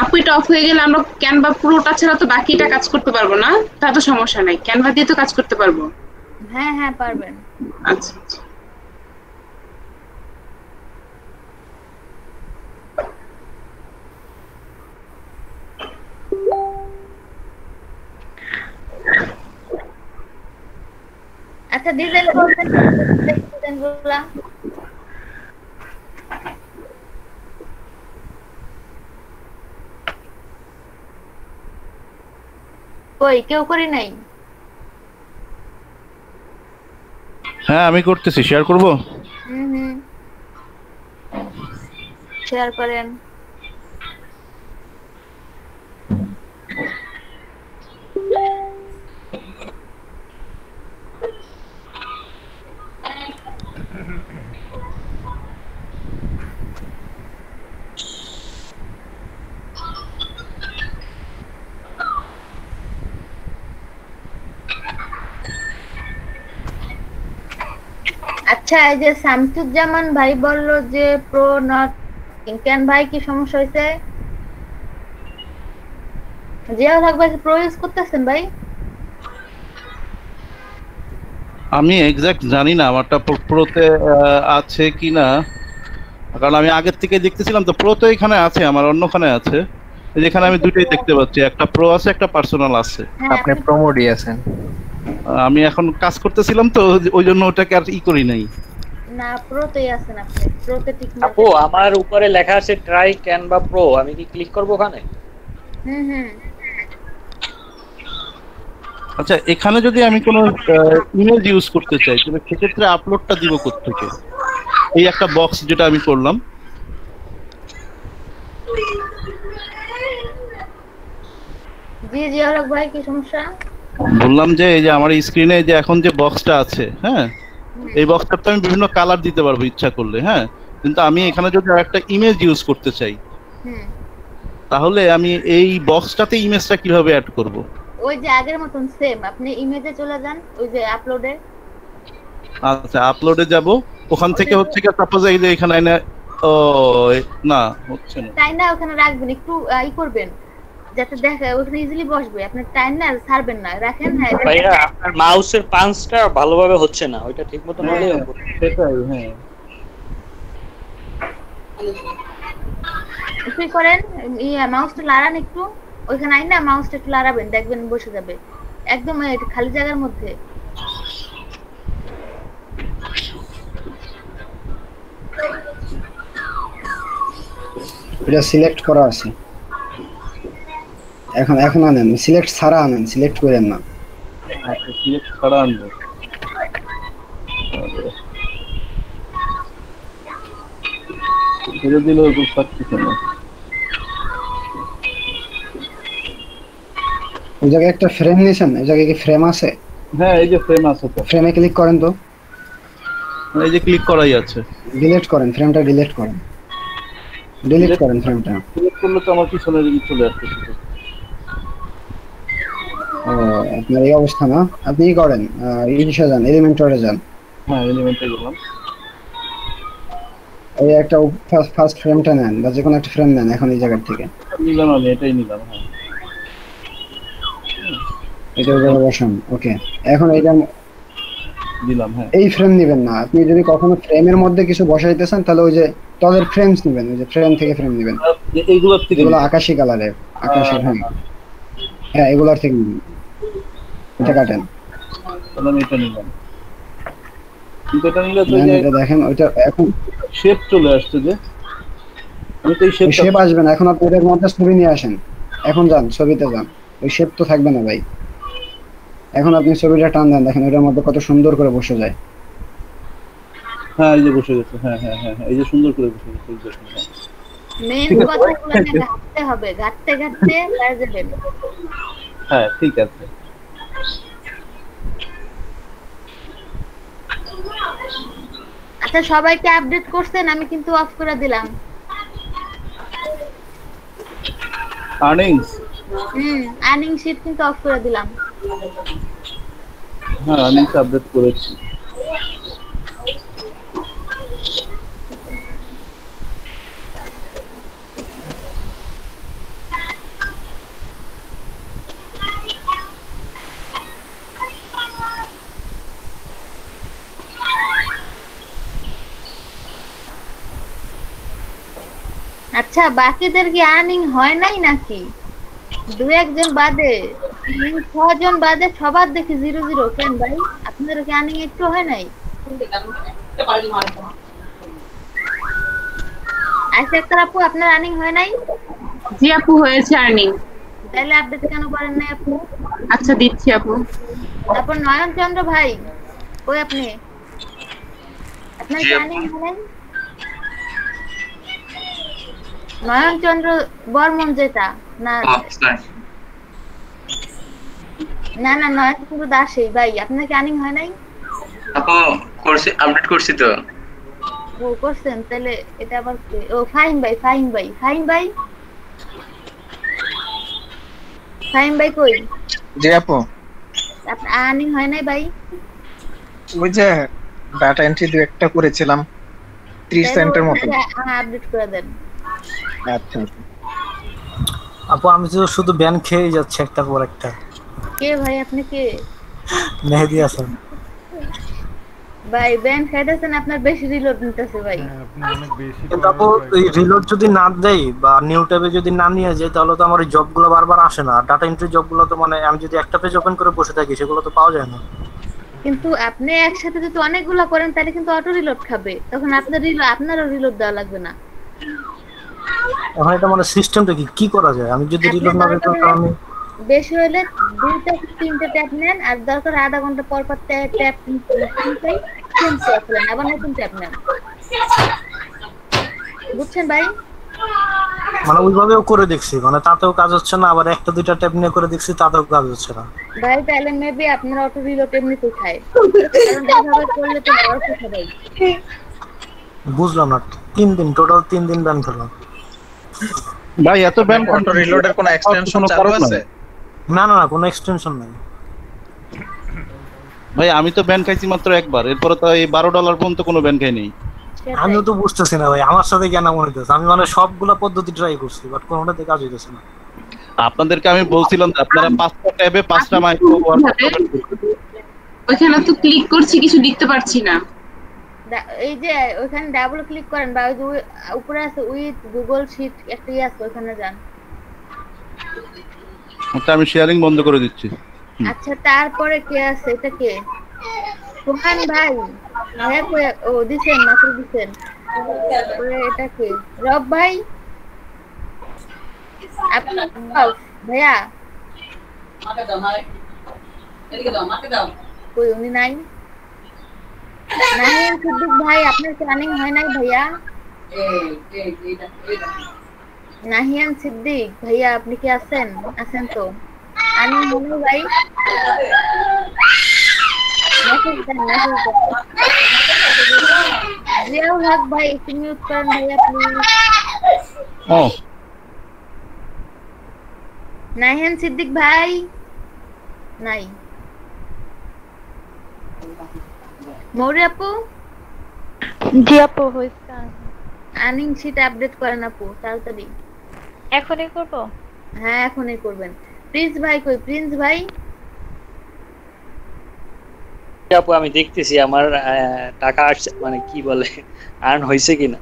আপু এটা অফ হয়ে গেলে আমরা ক্যানভা প্রোটা ছাড়া তো বাকিটা কাজ করতে পারবো না, তা তো সমস্যা নাই, ক্যানভা দিয়ে তো কাজ করতে পারবো। হ্যাঁ হ্যাঁ পারবেন। আচ্ছা আচ্ছা ডিজাইন করবেন, ডিজাইনগুলো কই কেউ করে নাই? হ্যাঁ আমি করতেছি, শেয়ার করব। হুম শেয়ার করেন। আচ্ছা এই যে শামসুজ্জামান ভাই বলল যে প্রো নট ইনক্যান, ভাই কি সমস্যা হয়েছে? জিয়া হক ভাই প্রো ইউজ করতেছেন ভাই? আমি এক্সাক্ট জানি না আমারটা প্রোতে আছে কিনা, কারণ আমি আগের থেকে দেখতেছিলাম তো। প্রো তো এখানে আছে, আমার অন্যখানে আছে, যেখানে আমি দুটোই দেখতে পাচ্ছি, একটা প্রো আছে একটা পার্সোনাল আছে। আপনি প্রোমোডি আছেন। আমি এখন কাজ করতেছিলাম তো ওই জন্য ওটাকে আর করি নাই। না প্রোতেই আছেন আপনি, প্রোতে ঠিক না। আপু আমার উপরে লেখা আছে ট্রাই ক্যানভা প্রো, আমি কি ক্লিক করব ওখানে? হুম আচ্ছা এখানে যদি আমি কোনো ইমেজ ইউজ করতে চাই তাহলে সেক্ষেত্রে আপলোডটা দিব কোত্থেকে? এই একটা বক্স যেটা আমি করলাম, জি জিয়া হক ভাই কি সমস্যা? বললাম যে এই যে আমার স্ক্রিনে যে এখন যে বক্সটা আছে, হ্যাঁ এই বক্সটাতে আমি বিভিন্ন কালার দিতে পারবো ইচ্ছা করলে, হ্যাঁ কিন্তু আমি এখানে যদি একটা ইমেজ ইউজ করতে চাই তাহলে আমি এই বক্সটাতে ইমেজটা কিভাবে অ্যাড করব? ওই যে আগের মতন সেম, আপনি ইমেজে চলে যান, ওই যে আপলোডে। আচ্ছা আপলোডে যাব, ওখান থেকে হচ্ছে কি সাপোজ এই যে এখানে ও না হচ্ছে না, তাই না ওখানে রাখবেন, একটু ই করবেন যাতে দেখা ওখানে ইজিলি বসবে, আপনি টাইম না ছাড়বেন না, রাখেন। হ্যাঁ ভাইয়া আপনার মাউসের পাঞ্চটা ভালোভাবে হচ্ছে না, ওইটা ঠিকমতো হলে সেটাই। হ্যাঁ কি করেন, মাউসটা লাড়ান একটু, ওইখানে আই না মাউসটা একটু লাড়াবেন, দেখবেন বসে যাবে একদম খালি জায়গার মধ্যে। এটা সিলেক্ট করা আছে, এখন আনেন, সিলেক্ট ছাড়া আনেন, সিলেক্ট করেন না। আচ্ছা সিলেক্ট ছাড়া আনবো। এটা দিলেও তো পাচ্ছি না। ওই জায়গায় একটা ফ্রেম নিয়েছেন, এই জায়গায় কি ফ্রেম আছে? হ্যাঁ এই যে ফ্রেম আছে তো, ফ্রেমে ক্লিক করেন তো, এই যে ক্লিক করাই আছে। ডিলিট করেন ফ্রেমটা, ডিলিট করেন, ডিলিট করেন ফ্রেমটা। ডিলিট করলে তো আমার পিছনে চলে আসছে শুধু। ও আপনার এই অবস্থা না, আপনি কি করেন, ইনশা যান, এলিমেন্টরে যান। হ্যাঁ এলিমেন্টে গেলাম। এই একটা ফার্স্ট ফ্রেমটা নেন বা যে কোনো একটা ফ্রেম নেন এখন এই জায়গা থেকে। নিলাম আমি, এটাই নিলাম। হ্যাঁ, এটা ওই জায়গায় বসান। ওকে, এখন এইটা দিলাম। হ্যাঁ, এই ফ্রেম নেবেন না। আপনি যদি কখনো ফ্রেমের মধ্যে কিছু বসাইতেছেন তাহলে ওই যে তলের ফ্রেমস নেবেন, ওই যে ফ্রেম থেকে ফ্রেম নেবেন। এইগুলোর থেকে, এগুলো আকাশি কালারের, আকাশি। হ্যাঁ হ্যাঁ, এগুলোর থেকে নেবেন। এটা কাটেন। তাহলে আমি এটা নিলাম। কিন্তু এটা নিলে তো এটা দেখেন ওইটা এখন শেপ চলে আসছে যে, আমি তো এই শেপ আসবে না। এখন আপনি এর মধ্যে ছবি নিয়ে আসেন। এখন যান ছবিতে যান, ওই শেপ তো থাকবে না ভাই। এখন আপনি ছবিটা টান দেন, দেখেন ওটার মধ্যে কত সুন্দর করে বসে যায়। হ্যাঁ, এই যে বসে গেছে। হ্যাঁ হ্যাঁ হ্যাঁ, এই যে সুন্দর করে বসে গেছে। মেন কথাগুলো ঘাটতে হবে, ঘাটতে ঘাটতে হয়ে যাবে। হ্যাঁ, ঠিক আছে। আচ্ছা, সবাইকে আপডেট করছেন? আমি কিন্তু অফ করে দিলাম আর্নিংস। আর্নিং শীট কিন্তু অফ করে দিলাম। হ্যাঁ, আর্নিংস আপডেট করেছি। আচ্ছা, বাকিদের কি আর্নিং হয় নাই নাকি? দু একজন বাদে, 6 জন বাদে সবার দেখি 0 কেন ভাই? আপনাদের কি আর্নিং একটু হয় নাই? আচ্ছা, একটা আপু আপনার আর্নিং হয় নাই? জি আপু, হয়েছে আর্নিং। তাহলে আপডেট কেন করেন নাই আপু? আচ্ছা, দিচ্ছি আপু। তারপর নয়ন চন্দ্র ভাই, কই আপনি? আপনার কি আর্নিং হয় নাই? নয়ন চন্দ্র বর্মন যেটা না না না, নয়ন চন্দ্র দাসই ভাই, আপনার কি আর্নিং হয় নাই? আপু করছি, আপডেট করছি তো। ও করছেন, তাহলে এটা আবার কে? ও ফাহিম ভাই, ফাহিম ভাই, ফাহিম ভাই, ফাহিম ভাই কই? জি আপু, আপনার আর্নিং হয় নাই ভাই? ওই যে ডাটা এন্ট্রি দু একটা করেছিলাম 30 সেন্টের মতো। আপডেট করে দেন। আচ্ছা আপু, আমি তো শুধু ব্যান খেয়ে যাচ্ছে একটার পর একটা। কে ভাই আপনি? কে? মেহেদি হাসান ভাই, ব্যান খাইতেছেন, আপনার বেশি রিলোড নিতেছে ভাই। কিন্তু আপু, এই রিলোড যদি না দেই বা নিউ ট্যাবে যদি না নিয়ে যাই তাহলে তো আমার এই জবগুলো বারবার আসে না। ডাটা এন্ট্রি জবগুলো তো মানে আমি যদি একটা পেজ ওপেন করে বসে থাকি সেগুলো তো পাওয়া যায় না। কিন্তু আপনি একসাথে যদি অনেকগুলো করেন তাহলে কিন্তু অটো রিলোড খাবে, তখন আপনারও রিলোড দেওয়া লাগবে না। এখন এটা মানে সিস্টেমটা কি করা যায়? আমি যদি রিলোড না দিই তাহলে আমি বেশি হলে 2 থেকে 3টে ট্যাপ নেন, আর দরকার আধা ঘন্টা পর পর ট্যাপ চেঞ্জ করেন, আবার নতুন ট্যাপ নেন। বুঝছেন ভাই? মানে ওইভাবেও করে দেখছি, মানে তাতেও কাজ হচ্ছে না। আবার একটা দুইটা ট্যাপ নিয়ে করে দেখছি, তাতেও কাজ হচ্ছে না ভাই। তাহলে মেবি আপনার অটো রিলোড এমনিতেই খায়, কারণ এইভাবে করলে তো বড় কথা ভাই। বুঝলাম না। 3 দিন টোটাল 3 দিন ব্যান খেলাম ভাই। এত ব্যান অটো রিলোডের কোনো এক্সটেনশন চালু আছে? না না না, কোনো এক্সটেনশন নাই ভাই। আমি তো ব্যান খাইছি মাত্র একবার, এরপরে তো এই $12 পর্যন্ত কোনো ব্যান খাই নেই। আমিও তো বুঝতেছি না ভাই, আমার সাথে কেন মনে হইতেছে। আমি মানে সবগুলা পদ্ধতি ট্রাই করছি, বাট কোনোটাতে কাজ হইতেছে না। আপনাদেরকে আমি বলছিলাম যে আপনারা 5টা ট্যাবে 5টা মাইক্রো ওইখানে তো ক্লিক করছি, কিছু লিখতে পারছি না। এই যে ওখানে ডাবল ক্লিক করেন, বা ওই যে উপরে আছে উইথ গুগল শীট একটা আছে, ওখানে যান। আচ্ছা, আমি শেয়ারিং বন্ধ করে দিচ্ছি। আচ্ছা, তারপরে কে আছে? এটা কে? সোহান ভাই। হ্যাঁ, ও দিছেন, মাত্র দিছেন। এটা কে? রব ভাই। ভাইয়া কই? উনি নাই। নাহিয়ান সিদ্দিক ভাই, আপনার প্ল্যানিং হয় নাই ভাইয়া? নাহিয়ান সিদ্দিক ভাইয়া, আপনি কি আছেন? আছেন তো? আমি মনে ভাই মেসেজ দেন, মেসেজ দেন। জিয়াউল হক ভাই, একটু মিউট করেন ভাইয়া প্লিজ। নাহিয়ান সিদ্দিক ভাই নাই। মৌরি আপু? জি আপু, হয়েছে। আর্নিং শিট আপডেট করেন আপু তাড়াতাড়ি। এখনই করব? হ্যাঁ এখনই করবেন। প্রিন্স ভাই কই? প্রিন্স ভাই আপু আমি দেখতেছি আমার টাকা আসছে, মানে কি বলে আর্ন হয়েছে কিনা।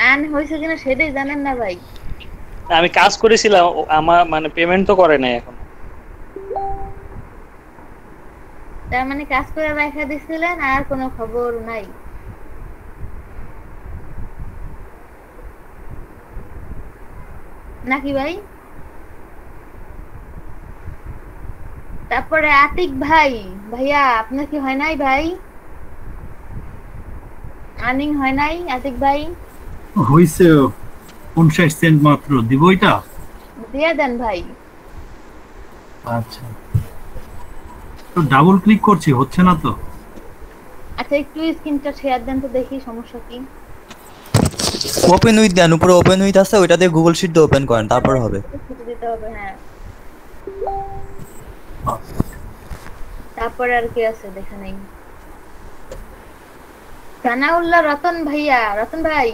আর্ন হয়েছে কিনা সেটাই জানেন না ভাই? আমি কাজ করেছিলাম, আমার মানে পেমেন্ট তো করে নাই এখন। তার মানে কাজ করে রাখা দিছিলেন আর কোনো খবর নাই? নাকি ভাই? তারপরে আতিক ভাই, ভাইয়া আপনার কি হয় নাই ভাই? আর্নিং হয় নাই আতিক ভাই? হইছে 50 সেন্ট মাত্র, দিব এটা? দিয়ে দেন ভাই। আচ্ছা, তো ডাবল ক্লিক করছি, হচ্ছে না তো। আচ্ছা একটু স্ক্রিনটা শেয়ার দেন তো দেখি সমস্যা কি। ওপেন উইথ দেন, উপরে ওপেন উইথ আছে, ওইটাতে গুগল শিট দিয়ে ওপেন করেন, তারপর হবে। দিতে হবে হ্যাঁ। তারপরে আর কি আছে দেখা নেই। সানাউল্লাহ রতন ভাইয়া, রতন ভাই।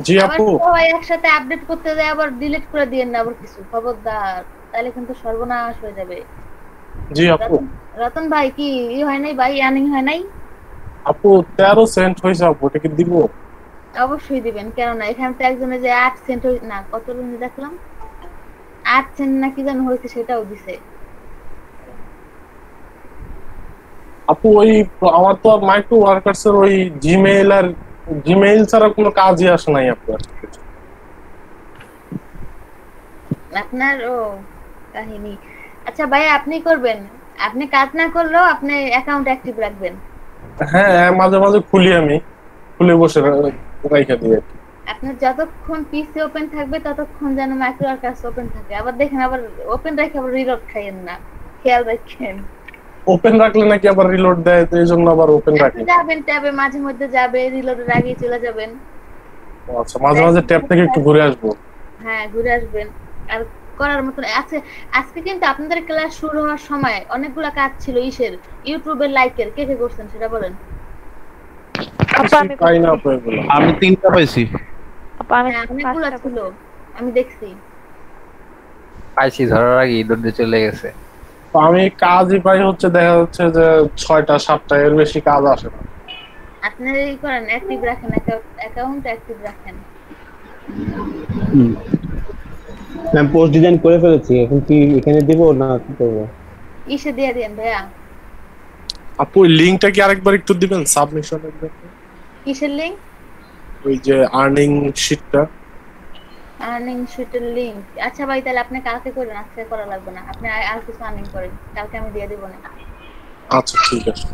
জি আপু। সবাই একসাথে আপডেট করতে যায় আবার ডিলিট করে দিয়েন না আবার কিছু, খবরদার, তাহলে কিন্তু সর্বনাশ হয়ে যাবে। জি আপু। রতন ভাই কি হয় নাই ভাই? আর্নিং হয় নাই আপু? 13 সেন্ট হইছে আপু, এটা কি দিব? অবশ্যই দিবেন, কেন না? এখানে তো একজনে যে 8 সেন্ট না কত দেখলাম 8 সেন্ট না কি যেন হয়েছে সেটাও দিছে। আপু ওই আমার তো মাইক্রো ওয়ার্কার্স এর ওই জিমেইল আর জিমেইল ছাড়া কোনো কাজই আসে নাই আপু। আপনার ও কাহিনী। আচ্ছা ভাই আপনি করবেন, আপনি কাজ না করলেও আপনি অ্যাকাউন্ট অ্যাক্টিভ রাখবেন। হ্যাঁ মাঝে মাঝে খুলি, আমি খুলে বসে রাইখা দিই। আপনার যতক্ষণ পিসি ওপেন থাকবে ততক্ষণ যেন মাইক্রো ওয়ার্কার্স ওপেন থাকে। আবার দেখেন আবার ওপেন রেখে আবার রিলোড খাইয়েন না, খেয়াল রাখেন। ওপেন রাখলে নাকি আবার রিলোড দেয়, তো এইজন্য আবার ওপেন রাখি। যাবেন ট্যাবে মাঝে মধ্যে যাবে, রিলোডের আগে চলে যাবেন। আচ্ছা মাঝে মাঝে ট্যাব থেকে একটু ঘুরে আসবো। হ্যাঁ ঘুরে আসবেন। আর করার মতন আছে। আজকে কিন্তু আপনাদের ক্লাস শুরু হওয়ার সময় অনেকগুলা কাজ ছিল ইসের, ইউটিউবের লাইকের, কে কে করছেন সেটা বলেন। আমি 3টা পাইছি। অনেকগুলা ছিল আমি দেখছি। পাইছি ধরার আগে দৌড়ে চলে গেছে। আমি কাজই পাই হচ্ছে, দেখা যাচ্ছে যে 6টা 7টা, এর বেশি কাজ আসে না। আপনারা এই করেন, অ্যাক্টিভ রাখেন, অ্যাকাউন্ট অ্যাক্টিভ রাখেন। আমি পোস্ট ডিজাইন করে ফেলেছি, এখন কি এখানে দেব না কি করব? ইসে দিয়ে দেন ভাইয়া। আপু ওই লিংকটা কি আরেকবার একটু দিবেন সাবমিশনের জন্য? কিসের লিংক? ওই যে আর্নিং শিটটা। আর্নিং শিটের লিংক? আচ্ছা ভাই তাহলে আপনি কালকে করেন, আজকে করা লাগবে না। আপনি আর কিছু আর্নিং করেন, কালকে আমি দিয়ে দেব না। আচ্ছা ঠিক আছে।